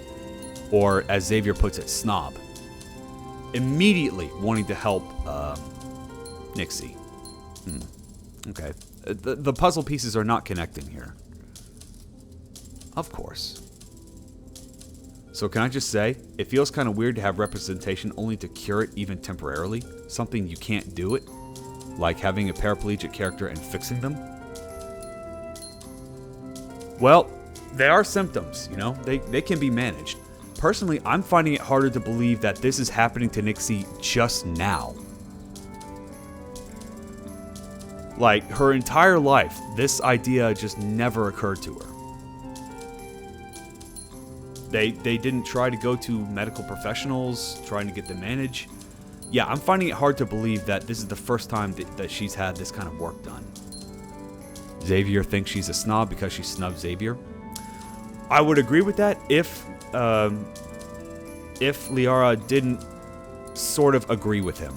Speaker 1: or as Xavier puts it, snob. Immediately wanting to help Nixie. Okay. The puzzle pieces are not connecting here. Of course. So can I just say, it feels kind of weird to have representation only to cure it even temporarily. Something you can't do it. Like having a paraplegic character and fixing them. Well, they are symptoms, you know? They can be managed. Personally, I'm finding it harder to believe that this is happening to Nixie just now. Like, her entire life, this idea just never occurred to her. They didn't try to go to medical professionals, trying to get them managed. Yeah, I'm finding it hard to believe that this is the first time that she's had this kind of work done. Xavier thinks she's a snob because she snubbed Xavier. I would agree with that if Liara didn't sort of agree with him.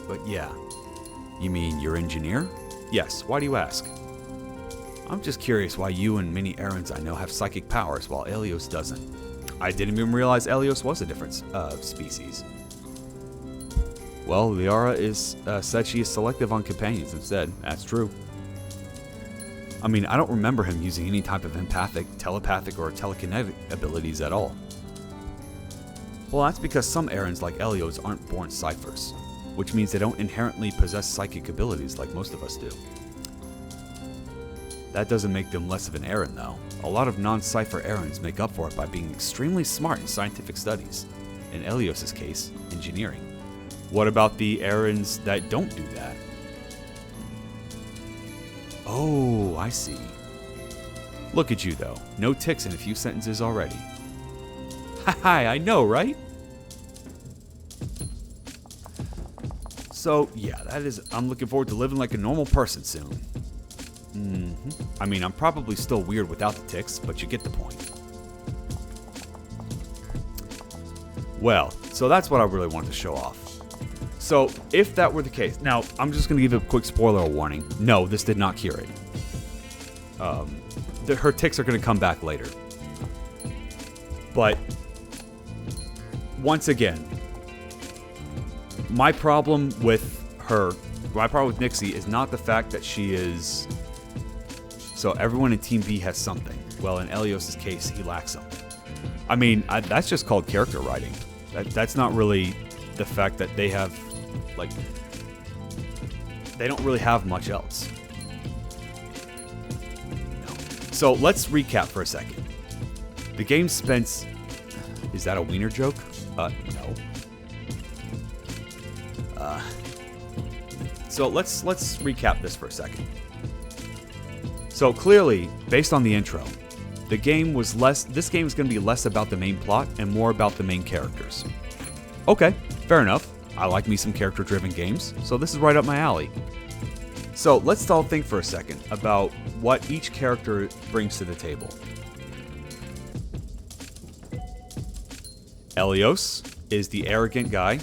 Speaker 1: But yeah. You mean your engineer? Yes, why do you ask? I'm just curious why you and many Erins I know have psychic powers while Elios doesn't. I didn't even realize Elios was a different species. Well, Liara said she is selective on companions instead. That's true. I mean, I don't remember him using any type of empathic, telepathic, or telekinetic abilities at all. Well, that's because some Erins like Elios aren't born ciphers, which means they don't inherently possess psychic abilities like most of us do. That doesn't make them less of an Erin, though. A lot of non-cipher Erins make up for it by being extremely smart in scientific studies. In Elios' case, engineering. What about the Erins that don't do that? Oh, I see. Look at you, though. No ticks in a few sentences already. Hi, I know, right? So, yeah, I'm looking forward to living like a normal person soon. I mean, I'm probably still weird without the tics, but you get the point. Well, so that's what I really wanted to show off. So, if that were the case, now, I'm just going to give a quick spoiler warning. No, this did not cure it. Her tics are going to come back later. But, once again, my problem with Nixie is not the fact that she is... So everyone in Team B has something. Well, in Elios' case, he lacks something. I mean, that's just called character writing. That's not really the fact that they have, like... They don't really have much else. No. So let's recap for a second. The game spent... Is that a wiener joke? No. So let's recap this for a second. So clearly, based on the intro, this game is going to be less about the main plot and more about the main characters. Okay, fair enough. I like me some character-driven games, so this is right up my alley. So let's all think for a second about what each character brings to the table. Elios is the arrogant guy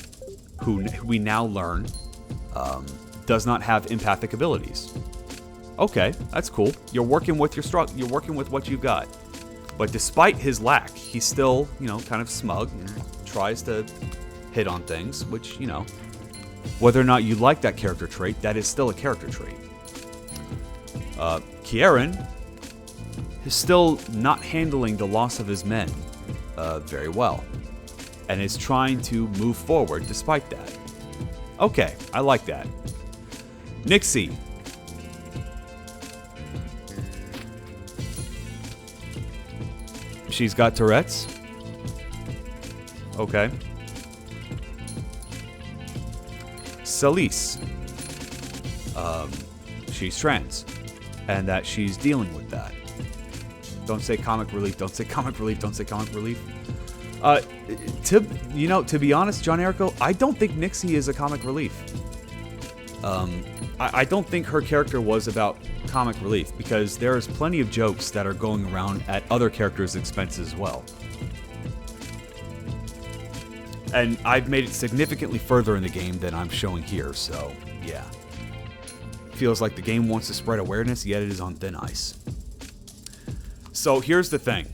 Speaker 1: who we now learn does not have empathic abilities. Okay, that's cool. You're working with what you've got. But despite his lack, he's still, kind of smug and tries to hit on things, which, whether or not you like that character trait, that is still a character trait. Kieran is still not handling the loss of his men very well, and is trying to move forward despite that. Okay, I like that. Nixie. She's got Tourette's. Okay. Celise. She's trans. And that she's dealing with that. Don't say comic relief, don't say comic relief, don't say comic relief. To be honest, John Erico, I don't think Nixie is a comic relief. I don't think her character was about comic relief, because there is plenty of jokes that are going around at other characters' expense as well. And I've made it significantly further in the game than I'm showing here, so yeah. Feels like the game wants to spread awareness, yet it is on thin ice. So here's the thing.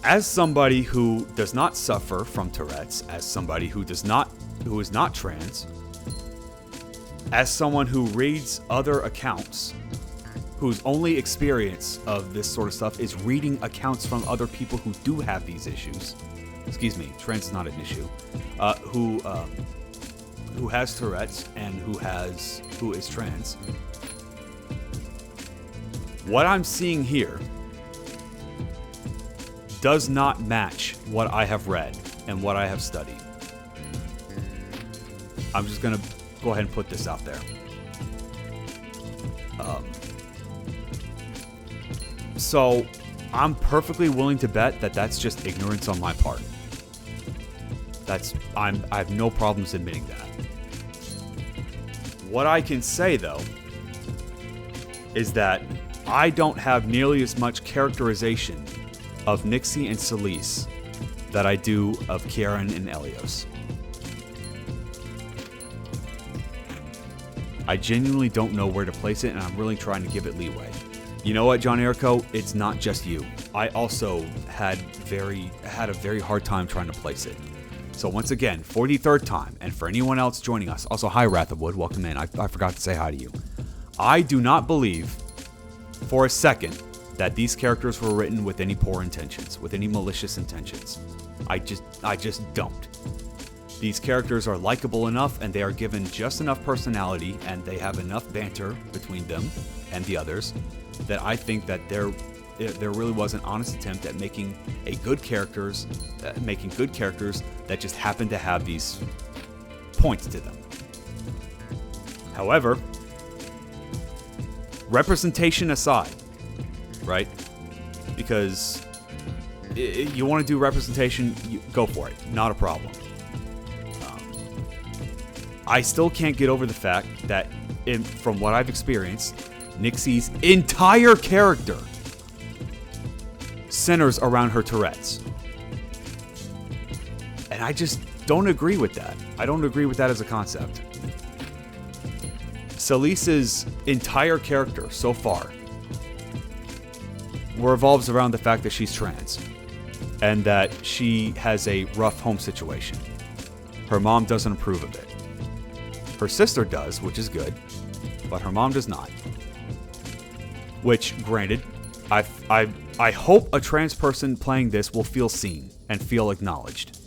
Speaker 1: As somebody who does not suffer from Tourette's, as somebody who is not trans, as someone who reads other accounts, whose only experience of this sort of stuff is reading accounts from other people who do have these issues. Excuse me, trans is not an issue. Who has Tourette's and who is trans. What I'm seeing here does not match what I have read and what I have studied. I'm just gonna go ahead and put this out there. So I'm perfectly willing to bet that that's just ignorance on my part. I have no problems admitting that. What I can say, though, is that I don't have nearly as much characterization of Nixie and Celise that I do of Kieran and Elios. I genuinely don't know where to place it, and I'm really trying to give it leeway. You know what, John Erico? It's not just you. I also had a very hard time trying to place it. So once again, for the third time, and for anyone else joining us, also hi Wrath of Wood, welcome in. I forgot to say hi to you. I do not believe for a second that these characters were written with any poor intentions, with any malicious intentions. I just don't. These characters are likable enough, and they are given just enough personality, and they have enough banter between them and the others, that I think that there really was an honest attempt at making good characters that just happen to have these points to them. However, representation aside, right? Because you want to do representation, go for it. Not a problem. I still can't get over the fact that, from what I've experienced, Nixie's entire character centers around her Tourette's. And I just don't agree with that. I don't agree with that as a concept. Celise's entire character so far revolves around the fact that she's trans and that she has a rough home situation. Her mom doesn't approve of it. Her sister does, which is good, but her mom does not. Which, granted, I hope a trans person playing this will feel seen and feel acknowledged.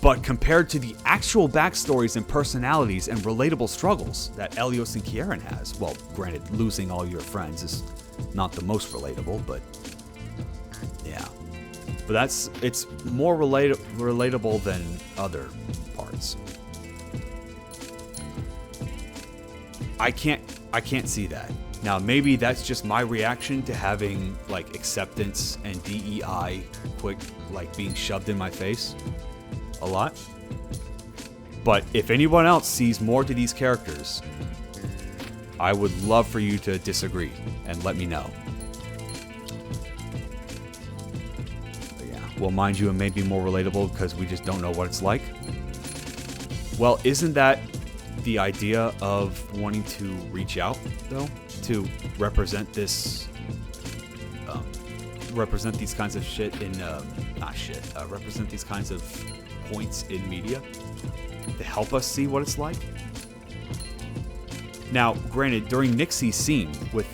Speaker 1: But compared to the actual backstories and personalities and relatable struggles that Elios and Kieran has, well, granted, losing all your friends is not the most relatable, but yeah. But it's more relatable than other parts. I can't see that. Now, maybe that's just my reaction to having, like, acceptance and DEI being shoved in my face a lot. But if anyone else sees more to these characters, I would love for you to disagree and let me know. But yeah, well, mind you, it may be more relatable because we just don't know what it's like. Well, isn't that the idea of wanting to reach out, though, to represent this, represent these kinds of shit in, represent these kinds of points in media to help us see what it's like? Now, granted, during Nixie's scene with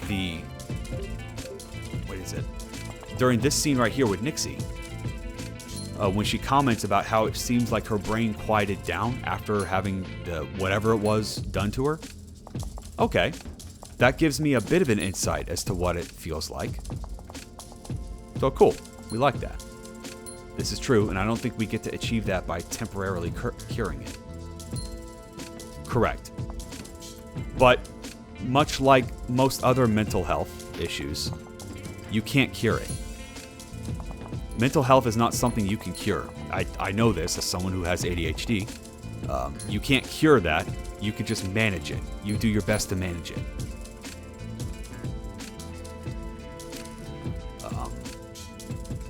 Speaker 1: during this scene right here with Nixie, when she comments about how it seems like her brain quieted down after having whatever it was done to her. Okay, that gives me a bit of an insight as to what it feels like. So cool, we like that. This is true, and I don't think we get to achieve that by temporarily curing it. Correct. But much like most other mental health issues, you can't cure it. Mental health is not something you can cure. I know this as someone who has ADHD. You can't cure that. You can just manage it. You do your best to manage it.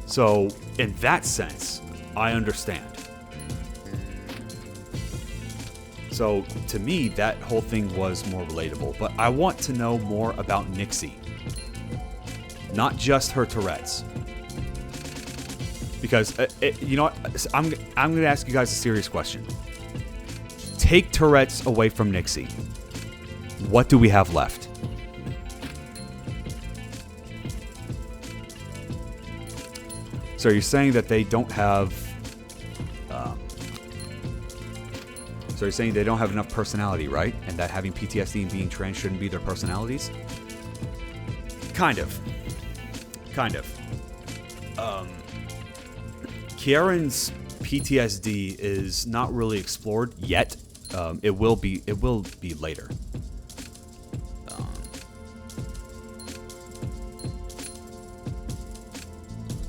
Speaker 1: So, in that sense, I understand. So, to me, that whole thing was more relatable. But I want to know more about Nixie. Not just her Tourette's. Because, you know what? I'm going to ask you guys a serious question. Take Tourette's away from Nixie. What do we have left? So you're saying that they don't have... so you're saying they don't have enough personality, right? And that having PTSD and being trans shouldn't be their personalities? Kind of. Kieran's PTSD is not really explored yet. It will be later.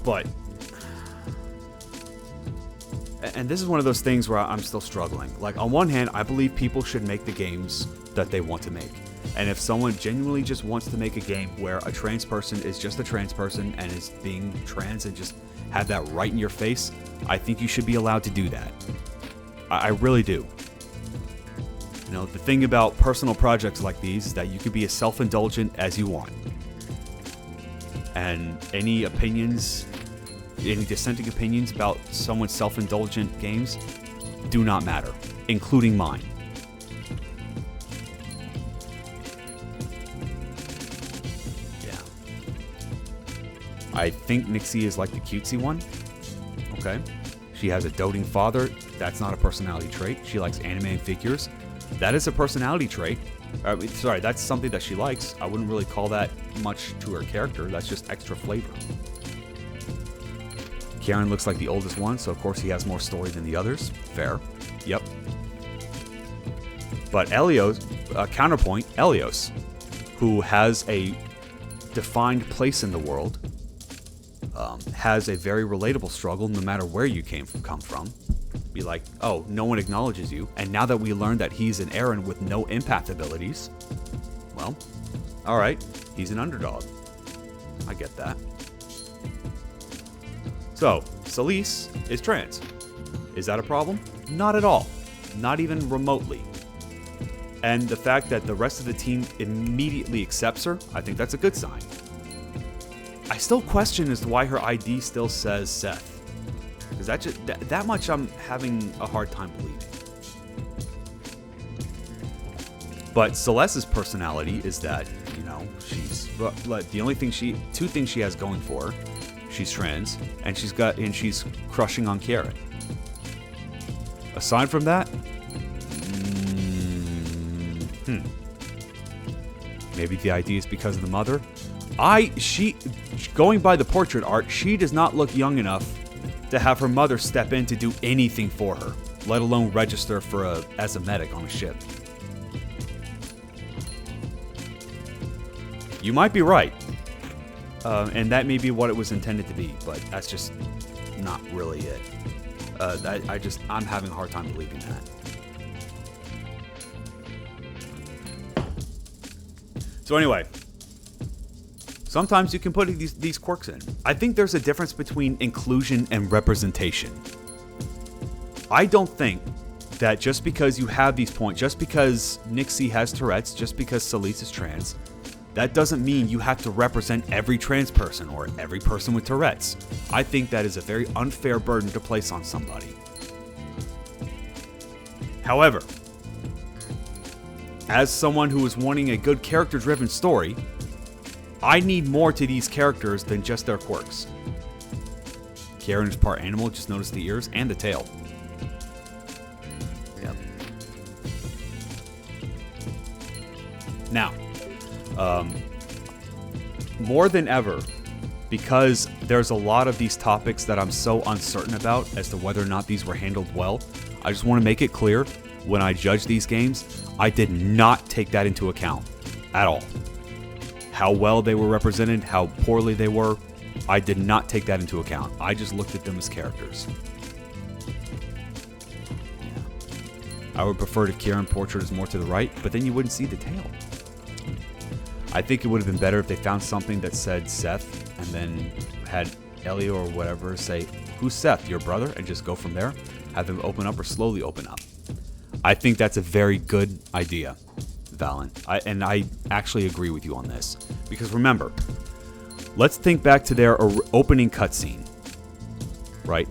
Speaker 1: But, and this is one of those things where I'm still struggling. Like, on one hand, I believe people should make the games that they want to make. And if someone genuinely just wants to make a game where a trans person is just a trans person and is being trans and just have that right in your face, I think you should be allowed to do that. I really do. You know, the thing about personal projects like these is that you can be as self-indulgent as you want. And any opinions, any dissenting opinions about someone's self-indulgent games do not matter, including mine. Yeah. I think Nixie is like the cutesy one. Okay. She has a doting father. That's not a personality trait. She likes anime and figures. That is a personality trait. Sorry, that's something that she likes. I wouldn't really call that much to her character. That's just extra flavor. Kieran looks like the oldest one, so of course he has more story than the others. Fair. Yep. But Elios, counterpoint, Elios, who has a defined place in the world, has a very relatable struggle no matter where you come from. Be like, oh, no one acknowledges you. And now that we learned that he's an Aaron with no empath abilities, well, alright, he's an underdog. I get that. So, Celise is trans. Is that a problem? Not at all. Not even remotely. And the fact that the rest of the team immediately accepts her, I think that's a good sign. I still question as to why her ID still says Seth. Because that much I'm having a hard time believing. But Celeste's personality is that, you know, she's the only thing two things she has going for her. She's trans, and she's crushing on Kieran. Aside from that, maybe the idea is because of the mother. Going by the portrait art, she does not look young enough to have her mother step in to do anything for her, let alone register as a medic on a ship. You might be right, and that may be what it was intended to be, but that's just not really it. I'm having a hard time believing that. So anyway, sometimes you can put these quirks in. I think there's a difference between inclusion and representation. I don't think that just because you have these points, just because Nixie has Tourette's, just because Celise is trans, that doesn't mean you have to represent every trans person or every person with Tourette's. I think that is a very unfair burden to place on somebody. However, as someone who is wanting a good character-driven story, I need more to these characters than just their quirks. Kieran is part animal, just notice the ears and the tail. Yep. Now, more than ever, because there's a lot of these topics that I'm so uncertain about as to whether or not these were handled well, I just want to make it clear, when I judge these games, I did not take that into account at all. How well they were represented, how poorly they were, I did not take that into account. I just looked at them as characters. Yeah. I would prefer if Kieran portrait is more to the right, but then you wouldn't see the tail. I think it would have been better if they found something that said Seth and then had Elio or whatever say, who's Seth, your brother? And just go from there. Have them open up or slowly open up. I think that's a very good idea, Valen. And I actually agree with you on this. Because remember, let's think back to their opening cutscene. Right?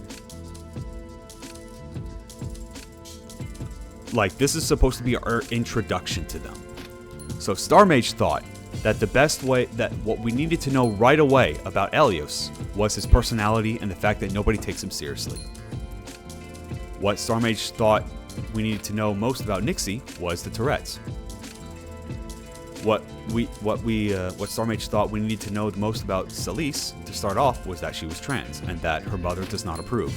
Speaker 1: Like, this is supposed to be our introduction to them. So Star Mage thought that the best way, that what we needed to know right away about Elios was his personality and the fact that nobody takes him seriously. What Star Mage thought we needed to know most about Nixie was the Tourette's. What Star Mage thought we needed to know the most about Celise to start off was that she was trans and that her mother does not approve.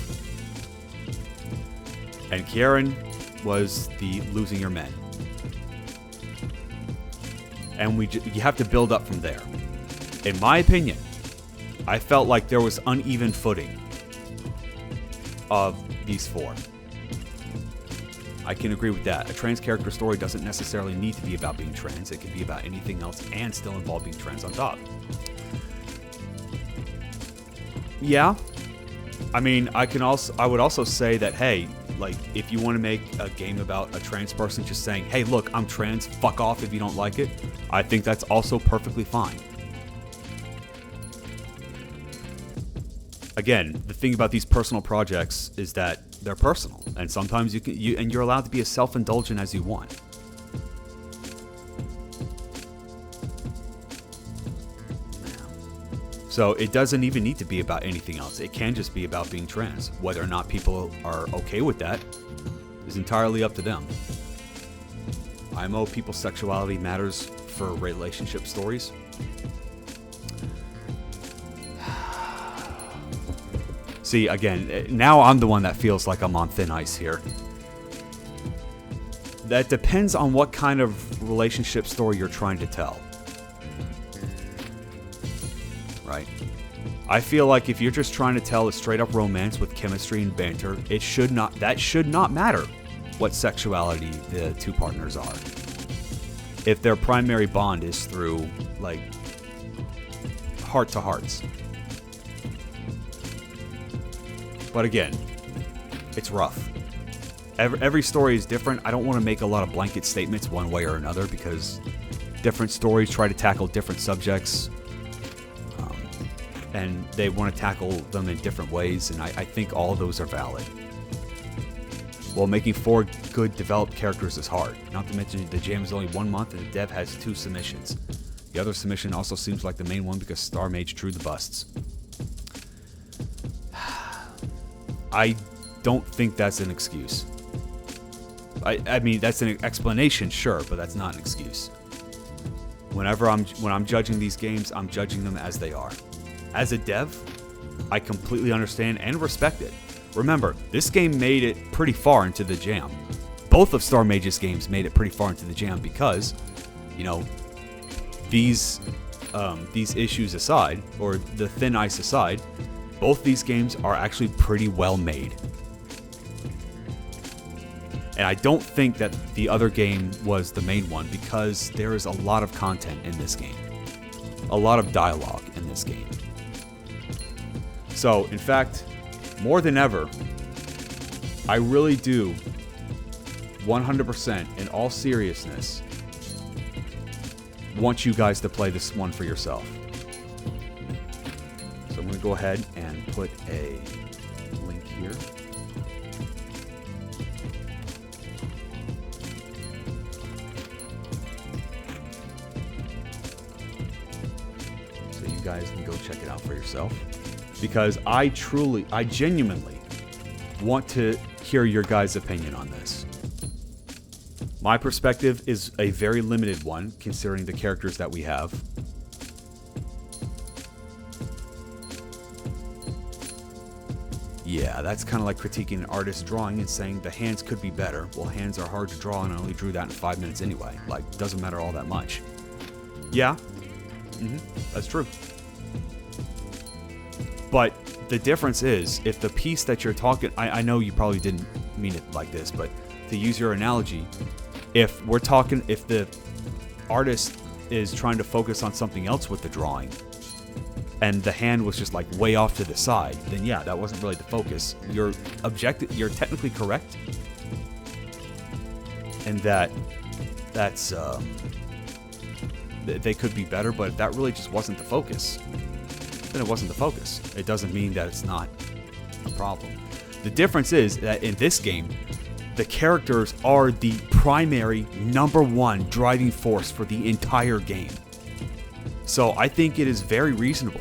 Speaker 1: And Kieran was the losing your men. And you have to build up from there. In my opinion, I felt like there was uneven footing of these four. I can agree with that. A trans character story doesn't necessarily need to be about being trans. It can be about anything else and still involve being trans on top. Yeah. I mean, I would also say that, hey, like, if you want to make a game about a trans person just saying, hey, look, I'm trans, fuck off if you don't like it, I think that's also perfectly fine. Again, the thing about these personal projects is that they're personal, and sometimes you're allowed to be as self-indulgent as you want. So it doesn't even need to be about anything else. It can just be about being trans. Whether or not people are okay with that is entirely up to them. IMO, people's sexuality matters for relationship stories. See, again, now I'm the one that feels like I'm on thin ice here. That depends on what kind of relationship story you're trying to tell. Right? I feel like if you're just trying to tell a straight up romance with chemistry and banter, that should not matter what sexuality the two partners are. If their primary bond is through, like, heart to hearts. But again, it's rough. Every story is different. I don't want to make a lot of blanket statements one way or another because different stories try to tackle different subjects. And they want to tackle them in different ways, and I think all of those are valid. Well, making 4 good developed characters is hard. Not to mention the jam is only 1 month and the dev has 2 submissions. The other submission also seems like the main one because Star Mage drew the busts. I don't think that's an excuse. I mean, that's an explanation, sure, but that's not an excuse. When I'm judging these games, I'm judging them as they are. As a dev, I completely understand and respect it. Remember, this game made it pretty far into the jam. Both of Star Mage's games made it pretty far into the jam because, you know, these issues aside, or the thin ice aside, both these games are actually pretty well made. And I don't think that the other game was the main one because there is a lot of content in this game. A lot of dialogue in this game. So, in fact, more than ever, I really do, 100% in all seriousness, want you guys to play this one for yourself. So I'm going to go ahead and put a link here. So you guys can go check it out for yourself. Because I genuinely want to hear your guys' opinion on this. My perspective is a very limited one, considering the characters that we have. Yeah, that's kind of like critiquing an artist's drawing and saying the hands could be better. Well, hands are hard to draw and I only drew that in 5 minutes anyway. Like, doesn't matter all that much. Yeah, that's true. But the difference is, if the piece that you're talking, I know you probably didn't mean it like this, but to use your analogy, if the artist is trying to focus on something else with the drawing, and the hand was just like way off to the side, then yeah, that wasn't really the focus. You're technically correct, and that's they could be better, but that really just wasn't the focus. Then it wasn't the focus. It doesn't mean that it's not a problem. The difference is that in this game, the characters are the primary #1 driving force for the entire game. So I think it is very reasonable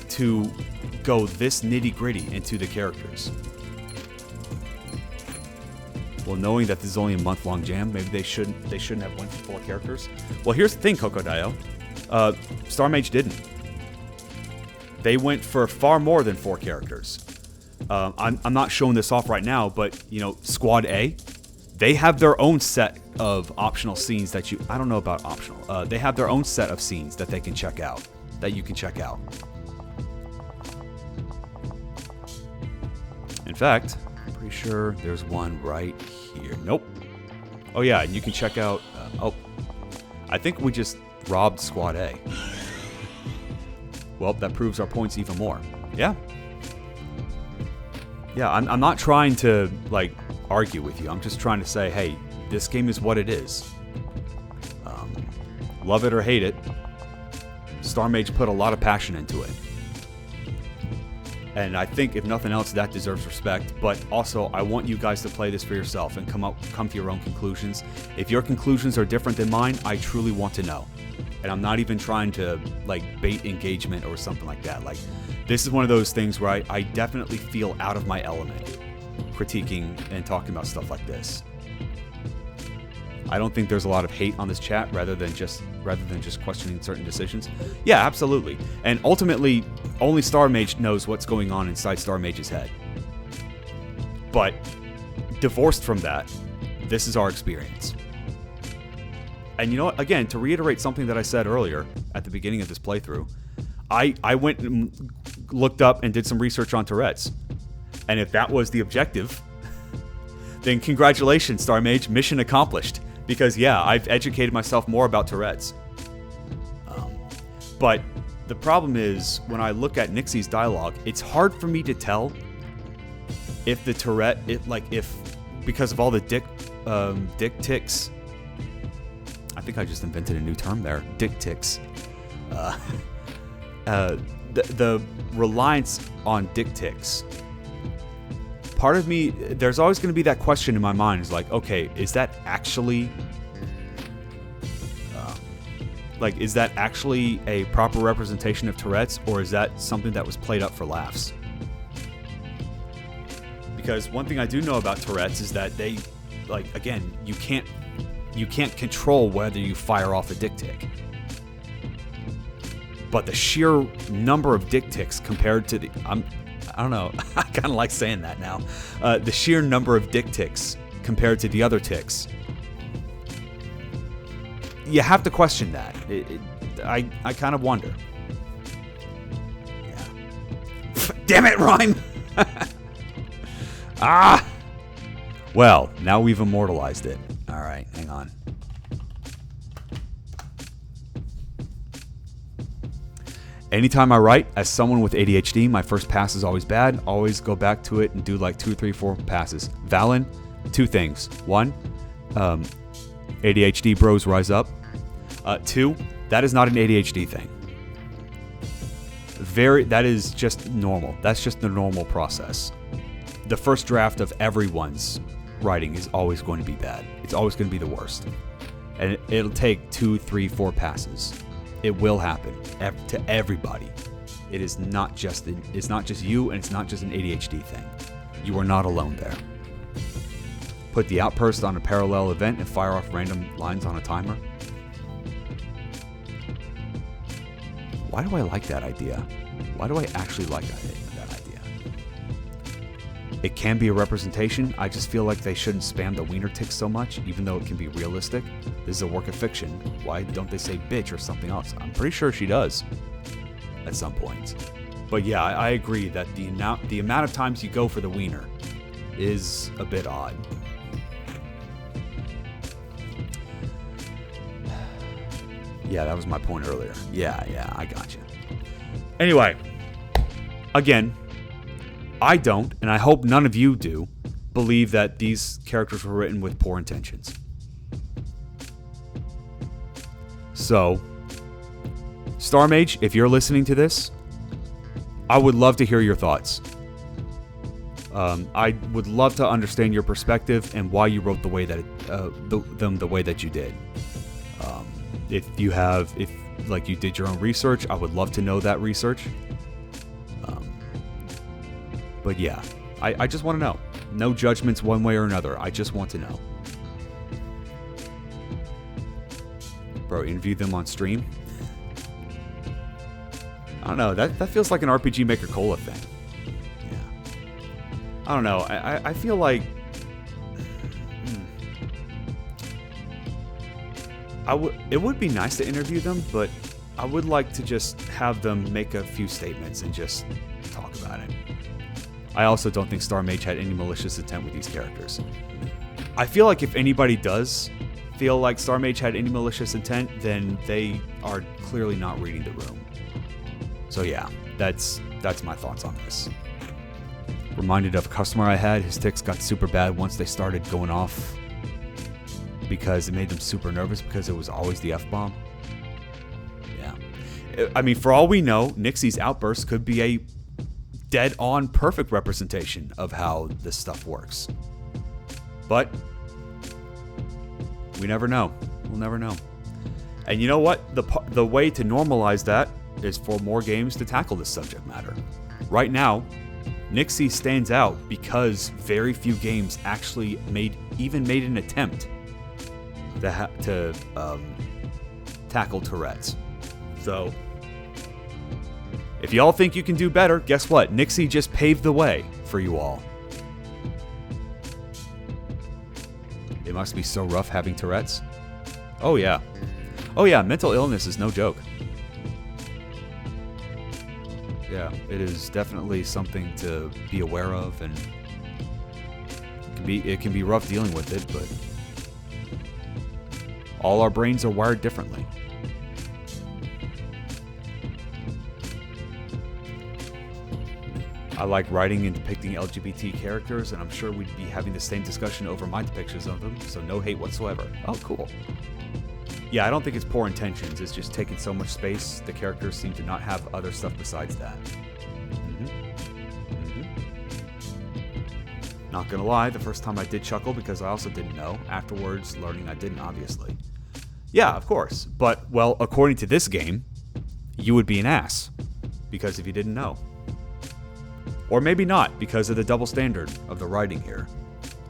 Speaker 1: to go this nitty-gritty into the characters. Well, knowing that this is only a month-long jam, maybe they shouldn't have went for 4 characters. Well, here's the thing, Kokodayo. Star Mage didn't. They went for far more than 4 characters. I'm not showing this off right now, but, you know, Squad A, they have their own set of optional scenes that I don't know about optional. They have their own set of scenes that they can check out, that you can check out. In fact, I'm pretty sure there's one right here. Nope. Oh yeah, and you can check out, I think we just robbed Squad A. Well, that proves our points even more. Yeah. Yeah, I'm not trying to, like, argue with you. I'm just trying to say, hey, this game is what it is. Love it or hate it, Star Mage put a lot of passion into it. And I think, if nothing else, that deserves respect. But also, I want you guys to play this for yourself and come to your own conclusions. If your conclusions are different than mine, I truly want to know. And I'm not even trying to, like, bait engagement or something like that. Like, this is one of those things where I definitely feel out of my element critiquing and talking about stuff like this. I don't think there's a lot of hate on this chat rather than just questioning certain decisions. Yeah, absolutely. And ultimately, only Star Mage knows what's going on inside Star Mage's head. But divorced from that, this is our experience. And you know what? Again, to reiterate something that I said earlier at the beginning of this playthrough, I went and looked up and did some research on Tourette's. And if that was the objective, then congratulations, Star Mage, mission accomplished. Because, yeah, I've educated myself more about Tourette's. But the problem is, when I look at Nixie's dialogue, it's hard for me to tell if the Tourette, because of all the dick tics. I think I just invented a new term there, dick tics. The reliance on dick tics. Part of me, there's always going to be that question in my mind, is like, okay, is that actually, is that actually a proper representation of Tourette's, or is that something that was played up for laughs? Because one thing I do know about Tourette's is that they, again, you can't control whether you fire off a dick tic. But the sheer number of dick tics compared to I don't know, I kind of like saying that now. The sheer number of dick tics compared to the other tics. You have to question that. I kind of wonder. Yeah. Damn it, Rhyme! Ah! Well, now we've immortalized it. All right, hang on. Anytime I write, as someone with ADHD, my first pass is always bad. Always go back to it and do like 2, 3, 4 passes. Valen, 2 things. 1, ADHD bros rise up. 2, that is not an ADHD thing. That is just normal. That's just the normal process. The first draft of everyone's writing is always going to be bad. It's always going to be the worst. And it'll take 2, 3, 4 passes. It will happen to everybody. It's not just you, and it's not just an ADHD thing. You are not alone there. Put the outburst on a parallel event and fire off random lines on a timer. Why do I like that idea? Why do I actually like that idea? It can be a representation. I just feel like they shouldn't spam the wiener tick so much, even though it can be realistic. This is a work of fiction. Why don't they say bitch or something else? I'm pretty sure she does at some point. But yeah, I agree that the amount of times you go for the wiener is a bit odd. Yeah, that was my point earlier. Yeah, I got you. Anyway, again, I don't, and I hope none of you do, believe that these characters were written with poor intentions. So, Star Mage, if you're listening to this, I would love to hear your thoughts. I would love to understand your perspective and why you wrote the way that the way that you did. If you did your own research, I would love to know that research. But yeah, I just want to know. No judgments one way or another. I just want to know. Bro, interview them on stream? I don't know. That feels like an RPG Maker Cola thing. Yeah. I don't know. I feel like... It would be nice to interview them, but I would like to just have them make a few statements and just talk about it. I also don't think Star Mage had any malicious intent with these characters. I feel like if anybody does feel like Star Mage had any malicious intent, then they are clearly not reading the room. So yeah, that's my thoughts on this. Reminded of a customer I had, his tics got super bad once they started going off because it made them super nervous because it was always the F-bomb. Yeah. I mean, for all we know, Nixie's outburst could be a dead-on perfect representation of how this stuff works. But we never know. We'll never know. And you know what? The way to normalize that is for more games to tackle this subject matter. Right now, Nixie stands out because very few games actually made an attempt to tackle Tourette's. So, if y'all think you can do better, guess what? Nixie just paved the way for you all. It must be so rough having Tourette's. Oh yeah. Oh yeah, mental illness is no joke. Yeah, it is definitely something to be aware of, and it can be rough dealing with it, but all our brains are wired differently. I like writing and depicting LGBT characters, and I'm sure we'd be having the same discussion over my depictions of them, so no hate whatsoever. Oh, cool. Yeah, I don't think it's poor intentions, it's just taking so much space, the characters seem to not have other stuff besides that. Not gonna lie, the first time I did chuckle because I also didn't know. Afterwards, learning I didn't, obviously. Yeah, of course. But, well, according to this game, you would be an ass. Because if you didn't know. Or maybe not, because of the double standard of the writing here.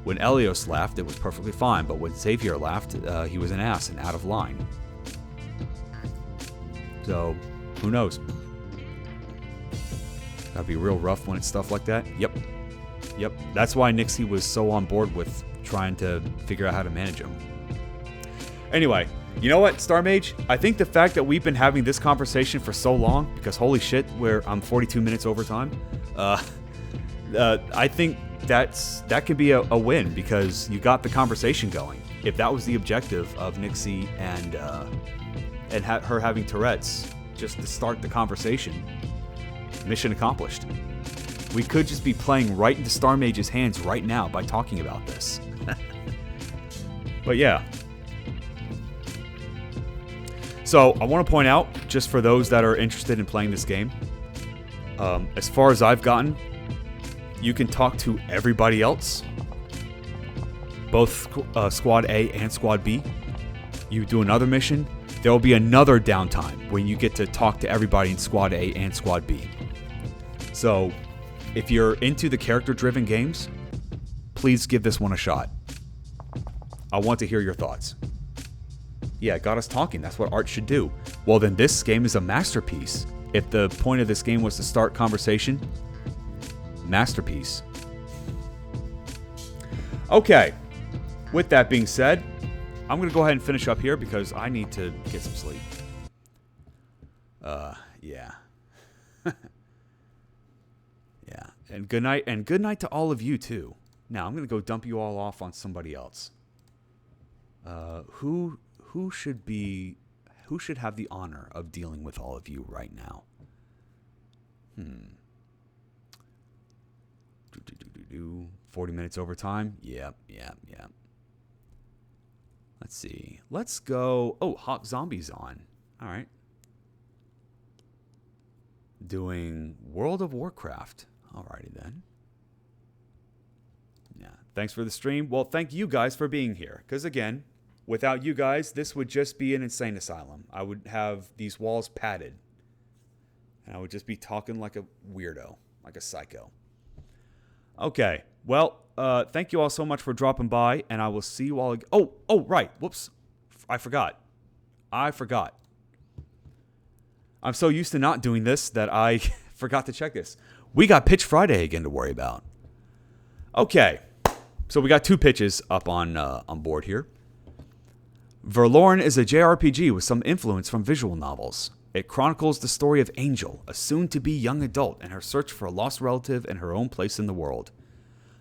Speaker 1: When Elios laughed, it was perfectly fine, but when Xavier laughed, he was an ass and out of line. So, who knows? That'd be real rough when it's stuff like that. Yep. That's why Nixie was so on board with trying to figure out how to manage him. Anyway, you know what, Star Mage? I think the fact that we've been having this conversation for so long, because holy shit, I'm 42 minutes over time. I think that could be a win because you got the conversation going. If that was the objective of Nixie and her having Tourette's, just to start the conversation, mission accomplished. We could just be playing right into Star Mage's hands right now by talking about this. But yeah. So I want to point out, just for those that are interested in playing this game, as far as I've gotten, you can talk to everybody else, both Squad A and Squad B. You do another mission, there will be another downtime when you get to talk to everybody in Squad A and Squad B. So, if you're into the character-driven games, please give this one a shot. I want to hear your thoughts. Yeah, it got us talking. That's what art should do. Well, then this game is a masterpiece. If the point of this game was to start conversation, masterpiece. Okay, with that being said, I'm going to go ahead and finish up here because I need to get some sleep. Yeah. Yeah, and good night to all of you too. Now, I'm going to go dump you all off on somebody else. Who should have the honor of dealing with all of you right now? 40 minutes overtime? Yep. Let's see. Let's go. Oh, Hot Zombie's on. All right. Doing World of Warcraft. Alrighty then. Yeah. Thanks for the stream. Well, thank you guys for being here. Because again, without you guys, this would just be an insane asylum. I would have these walls padded. And I would just be talking like a weirdo. Like a psycho. Okay. Well, thank you all so much for dropping by. And I will see you all again. Oh, right. Whoops. I forgot. I'm so used to not doing this that I forgot to check this. We got Pitch Friday again to worry about. Okay, so we got 2 pitches up on board here. Verloren is a JRPG with some influence from visual novels. It chronicles the story of Angel, a soon-to-be young adult, and her search for a lost relative and her own place in the world.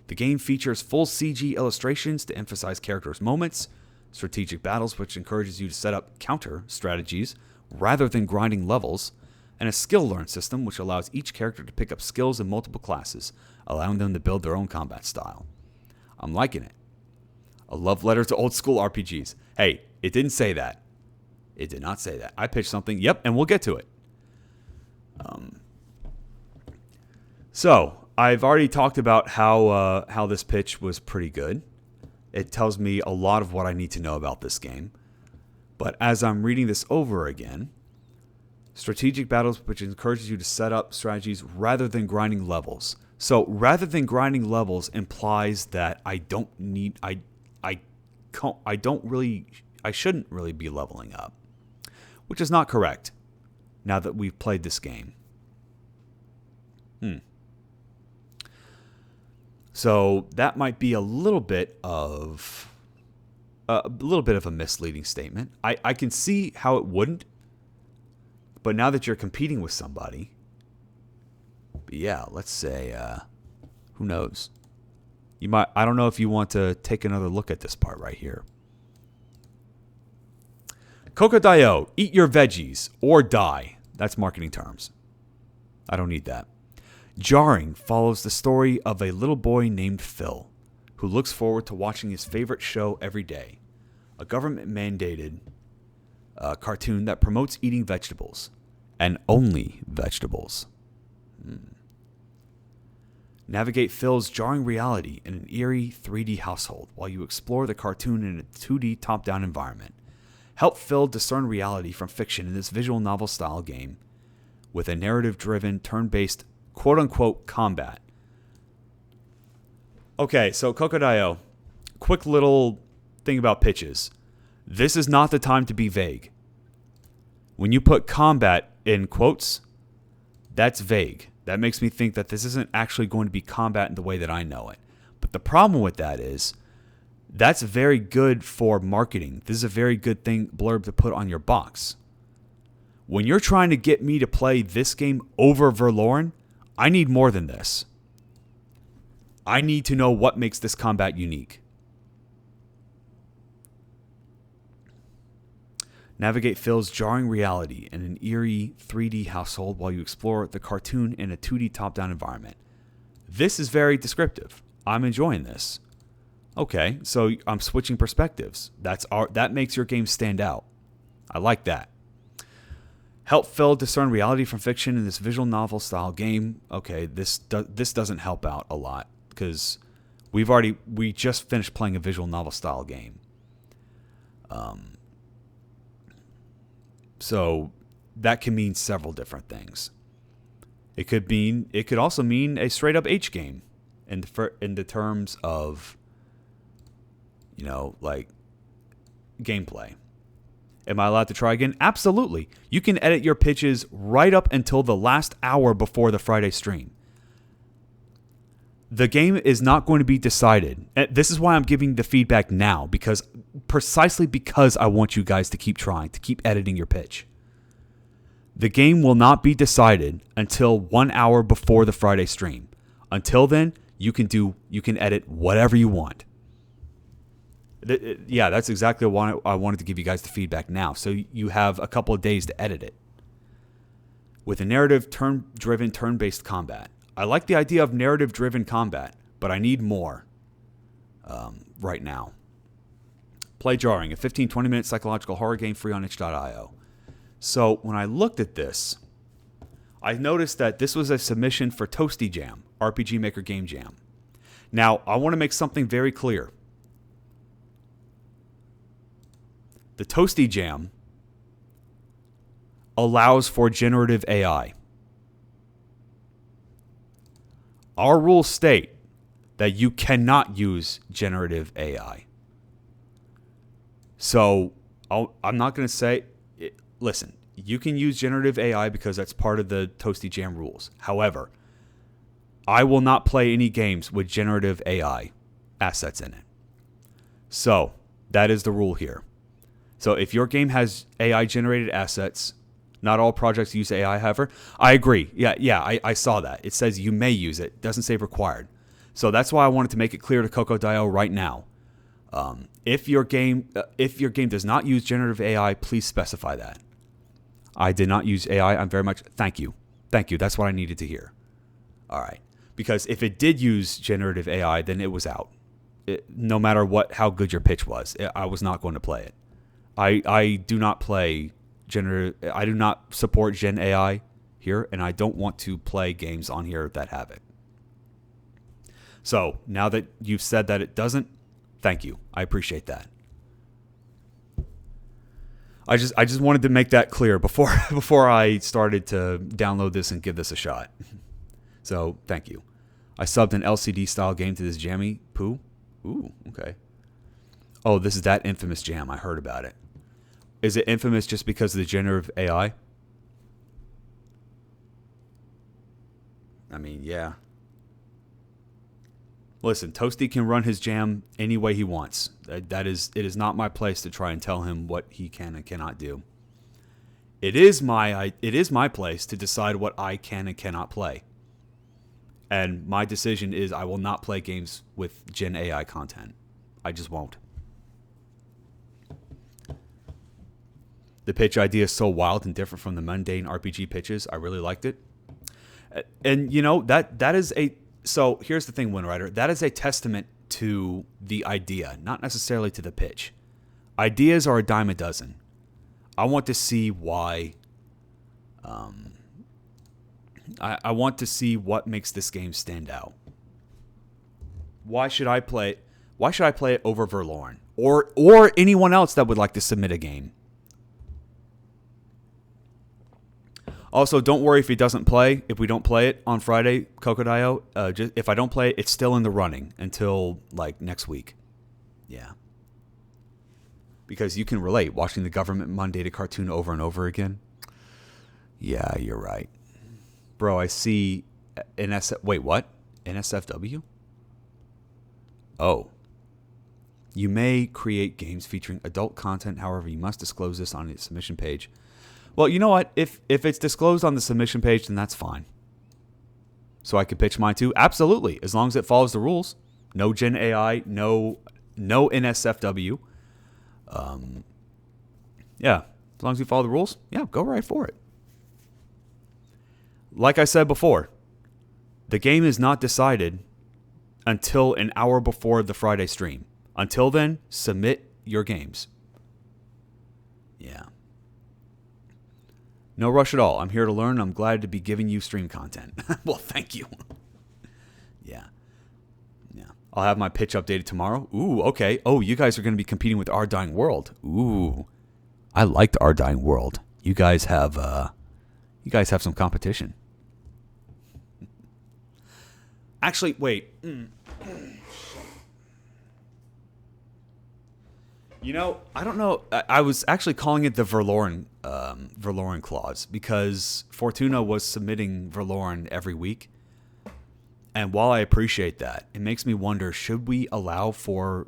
Speaker 1: The game features full CG illustrations to emphasize characters' moments, strategic battles which encourages you to set up counter strategies rather than grinding levels, and a skill learn system which allows each character to pick up skills in multiple classes, allowing them to build their own combat style. I'm liking it. A love letter to old school RPGs. Hey, it didn't say that. It did not say that. I pitched something. Yep, and we'll get to it. So I've already talked about how this pitch was pretty good. It tells me a lot of what I need to know about this game. But as I'm reading this over again, strategic battles which encourages you to set up strategies rather than grinding levels. So rather than grinding levels implies that I shouldn't really be leveling up, which is not correct now that we've played this game. So that might be a little bit of a misleading statement. I can see how it wouldn't, but now that you're competing with somebody, but yeah, let's say, who knows? I don't know if you want to take another look at this part right here. Kokodayo, eat your veggies or die. That's marketing terms. I don't need that. Jarring follows the story of a little boy named Phil, who looks forward to watching his favorite show every day, a government-mandated cartoon that promotes eating vegetables, and only vegetables. Navigate Phil's jarring reality in an eerie 3D household while you explore the cartoon in a 2D top-down environment. Help Phil discern reality from fiction in this visual novel-style game with a narrative-driven, turn-based, quote-unquote, combat. Okay, so Kokodayo, quick little thing about pitches. This is not the time to be vague. When you put combat in quotes, that's vague. That makes me think that this isn't actually going to be combat in the way that I know it. But the problem with that is, that's very good for marketing. This is a very good blurb to put on your box. When you're trying to get me to play this game over Verloren, I need more than this. I need to know what makes this combat unique. Navigate Phil's jarring reality in an eerie 3D household while you explore the cartoon in a 2D top-down environment. This is very descriptive. I'm enjoying this. Okay, so I'm switching perspectives. That makes your game stand out. I like that. Help Phil discern reality from fiction in this visual novel style game. Okay, this doesn't help out a lot because we just finished playing a visual novel style game. So that can mean several different things. It could also mean a straight up H game in the terms of, like gameplay. Am I allowed to try again? Absolutely. You can edit your pitches right up until the last hour before the Friday stream. The game is not going to be decided. This is why I'm giving the feedback now, precisely because I want you guys to keep trying, to keep editing your pitch. The game will not be decided until 1 hour before the Friday stream. Until then, you can edit whatever you want. Yeah, that's exactly why I wanted to give you guys the feedback now, so you have a couple of days to edit it. With a narrative turn-driven, turn-based combat. I like the idea of narrative-driven combat, but I need more right now. Play Jarring, a 15-20 minute psychological horror game free on itch.io. So when I looked at this, I noticed that this was a submission for Toasty Jam, RPG Maker Game Jam. Now, I want to make something very clear. The Toasty Jam allows for generative AI. Our rules state that you cannot use generative AI. So I'm not going to say, listen, you can use generative AI because that's part of the Toasty Jam rules. However, I will not play any games with generative AI assets in it. So that is the rule here. So if your game has AI generated assets, Not all projects use AI, however. I agree. Yeah, I saw that. It says you may use it. It doesn't say required. So that's why I wanted to make it clear to Crocodile right now. If your game does not use generative AI, please specify that. I did not use AI. I'm very much thank you. That's what I needed to hear. All right, because if it did use generative AI, then it was out. No matter how good your pitch was, I was not going to play it. I do not play generative. I do not support Gen AI here, and I don't want to play games on here that have it. So now that you've said that it doesn't, thank you. I appreciate that. I just wanted to make that clear before I started to download this and give this a shot. So thank you. I subbed an LCD style game to this jammy poo. Ooh, okay. Oh, this is that infamous jam. I heard about it. Is it infamous just because of the generative AI? I mean, yeah. Listen, Toasty can run his jam any way he wants. It is not my place to try and tell him what he can and cannot do. It is my place to decide what I can and cannot play. And my decision is I will not play games with Gen AI content. I just won't. The pitch idea is so wild and different from the mundane RPG pitches. I really liked it. And you know, that is a... So here's the thing, Windrider. That is a testament to the idea, not necessarily to the pitch. Ideas are a dime a dozen. I want to see why... I want to see what makes this game stand out. Why should I play it? Why should I play it over Verloren or anyone else that would like to submit a game? Also, don't worry if he doesn't play. If we don't play it on Friday, Crocodile, if I don't play it, it's still in the running until like next week. Yeah. Because you can relate watching the government mandated cartoon over and over again. Yeah, you're right. Bro, I see wait, what? NSFW? Oh. You may create games featuring adult content, however, you must disclose this on the submission page. Well, you know what? If it's disclosed on the submission page, then that's fine. So I could pitch mine too? Absolutely, as long as it follows the rules. No Gen AI, no NSFW. Yeah, as long as you follow the rules, yeah, go right for it. Like I said before, the game is not decided until an hour before the Friday stream. Until then, submit your games. Yeah. No rush at all. I'm here to learn. I'm glad to be giving you stream content. Well, thank you. Yeah. I'll have my pitch updated tomorrow. Ooh, okay. Oh, you guys are going to be competing with Our Dying World. Ooh. I liked Our Dying World. You guys have some competition. Actually, wait. You know, I don't know. I was actually calling it the Verloren clause because Fortuna was submitting Verloren every week. And while I appreciate that, it makes me wonder, should we allow for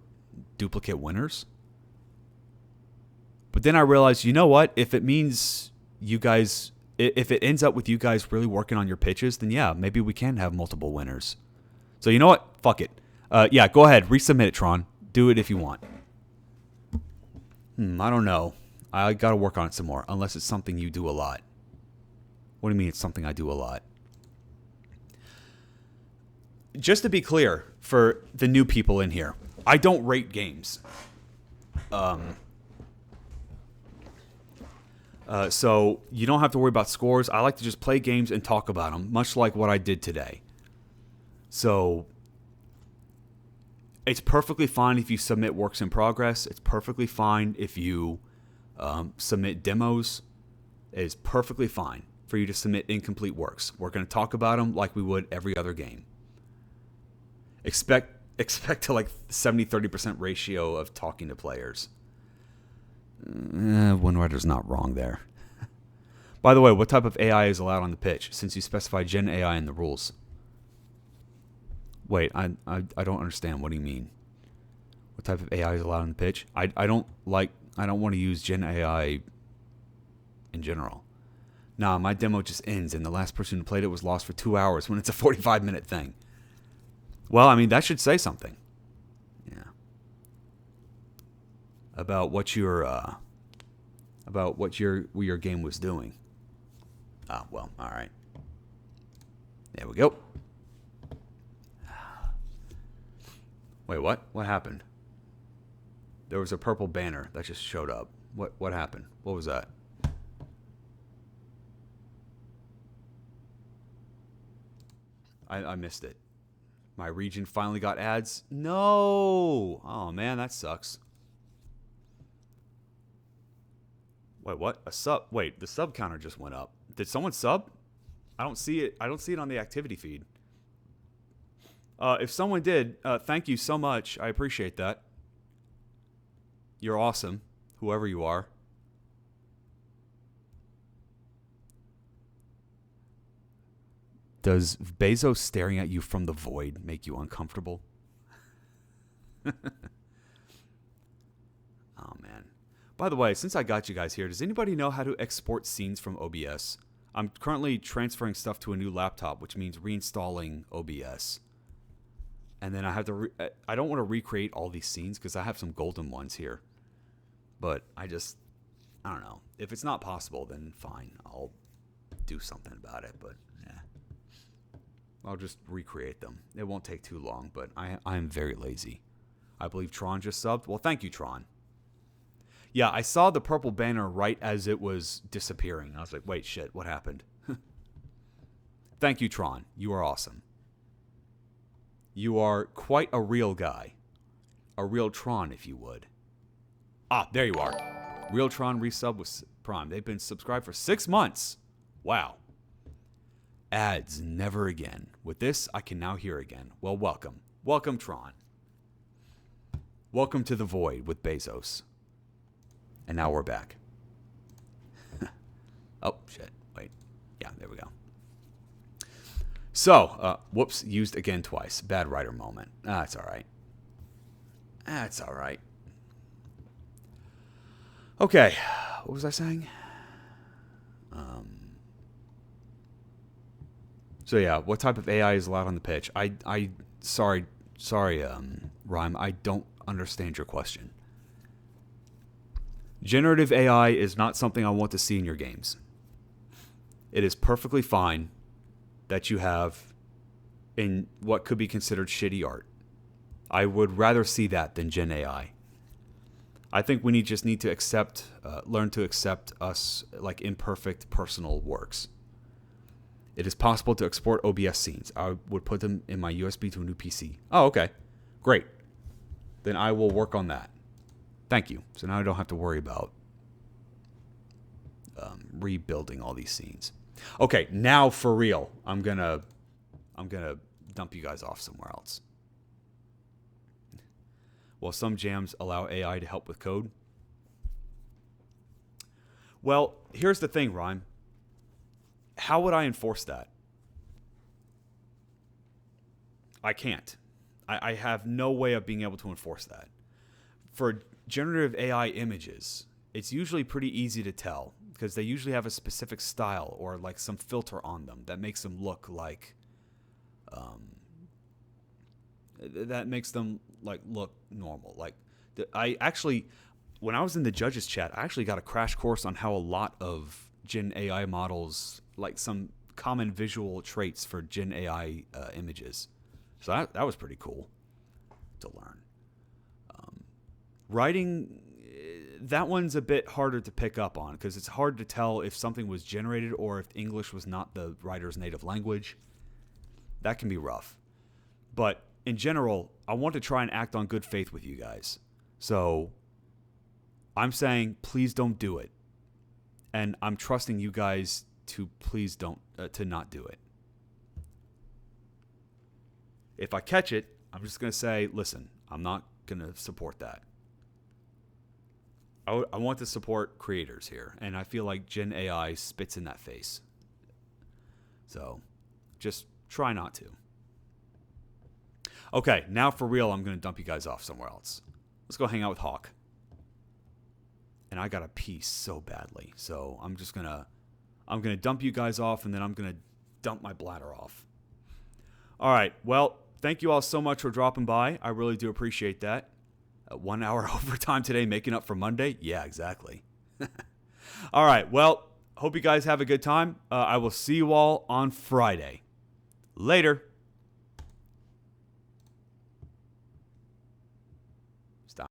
Speaker 1: duplicate winners? But then I realized, you know what? If it means you guys, if it ends up with you guys really working on your pitches, then yeah, maybe we can have multiple winners. So you know what? Fuck it. Yeah, go ahead. Resubmit it, Tron. Do it if you want. I don't know. I got to work on it some more, unless it's something you do a lot. What do you mean it's something I do a lot? Just to be clear, for the new people in here, I don't rate games. So you don't have to worry about scores. I like to just play games and talk about them, much like what I did today. So it's perfectly fine if you submit works in progress. It's perfectly fine if you submit demos. It is perfectly fine for you to submit incomplete works. We're going to talk about them like we would every other game. Expect to like 70-30% ratio of talking to players. Windrider's not wrong there. By the way, what type of AI is allowed on the pitch, since you specified Gen AI in the rules? Wait, I don't understand. What do you mean? What type of AI is allowed on the pitch? I don't want to use Gen AI in general. Nah, my demo just ends, and the last person who played it was lost for 2 hours when it's a 45-minute thing. Well, I mean, that should say something. Yeah. About what your game was doing. Ah, well, all right. There we go. Wait, what? What happened? There was a purple banner that just showed up. What happened? What was that? I missed it. My region finally got ads? No! Oh, man, that sucks. Wait, what? A sub? Wait, the sub counter just went up. Did someone sub? I don't see it. I don't see it on the activity feed. If someone did, thank you so much. I appreciate that. You're awesome, whoever you are. Does Bezos staring at you from the void make you uncomfortable? Oh, man. By the way, since I got you guys here, does anybody know how to export scenes from OBS? I'm currently transferring stuff to a new laptop, which means reinstalling OBS. And then I have to... I don't want to recreate all these scenes because I have some golden ones here. But I don't know. If it's not possible, then fine. I'll do something about it, but... I'll just recreate them. It won't take too long, but I am very lazy. I believe Tron just subbed. Well, thank you, Tron. Yeah, I saw the purple banner right as it was disappearing. I was like, wait, shit, what happened? Thank you, Tron. You are awesome. You are quite a real guy. A real Tron, if you would. Ah, there you are. Real Tron resub with Prime. They've been subscribed for 6 months. Wow. Ads never again. With this, I can now hear again. Well, welcome. Welcome, Tron. Welcome to the void with Bezos. And now we're back. Oh, shit. Wait. Yeah, there we go. So, whoops, used again twice. Bad writer moment. That's all right. That's all right. Okay. What was I saying? So yeah, what type of AI is allowed on the pitch? Sorry, Rhyme, I don't understand your question. Generative AI is not something I want to see in your games. It is perfectly fine that you have in what could be considered shitty art. I would rather see that than Gen AI. I think we just need to learn to accept us like imperfect personal works. It is possible to export OBS scenes. I would put them in my USB to a new PC. Oh, okay. Great. Then I will work on that. Thank you. So now I don't have to worry about rebuilding all these scenes. Okay, now for real. I'm gonna dump you guys off somewhere else. While some jams allow AI to help with code. Well, here's the thing, Rhyme. How would I enforce that? I can't. I have no way of being able to enforce that. For generative AI images, it's usually pretty easy to tell because they usually have a specific style or like some filter on them that makes them look like look normal. Like when I was in the judges chat, I actually got a crash course on how a lot of Gen AI models, like some common visual traits for Gen AI images. So that was pretty cool to learn. Writing, that one's a bit harder to pick up on because it's hard to tell if something was generated or if English was not the writer's native language. That can be rough. But in general, I want to try and act on good faith with you guys. So I'm saying please don't do it. And I'm trusting you guys to please don't, to not do it. If I catch it, I'm just going to say, listen, I'm not going to support that. I want to support creators here. And I feel like Gen AI spits in that face. So just try not to. Okay, now for real, I'm going to dump you guys off somewhere else. Let's go hang out with Hawk. And I got to pee so badly. So I'm I'm going to dump you guys off, and then I'm going to dump my bladder off. All right. Well, thank you all so much for dropping by. I really do appreciate that. 1 hour overtime today, making up for Monday? Yeah, exactly. All right. Well, hope you guys have a good time. I will see you all on Friday. Later.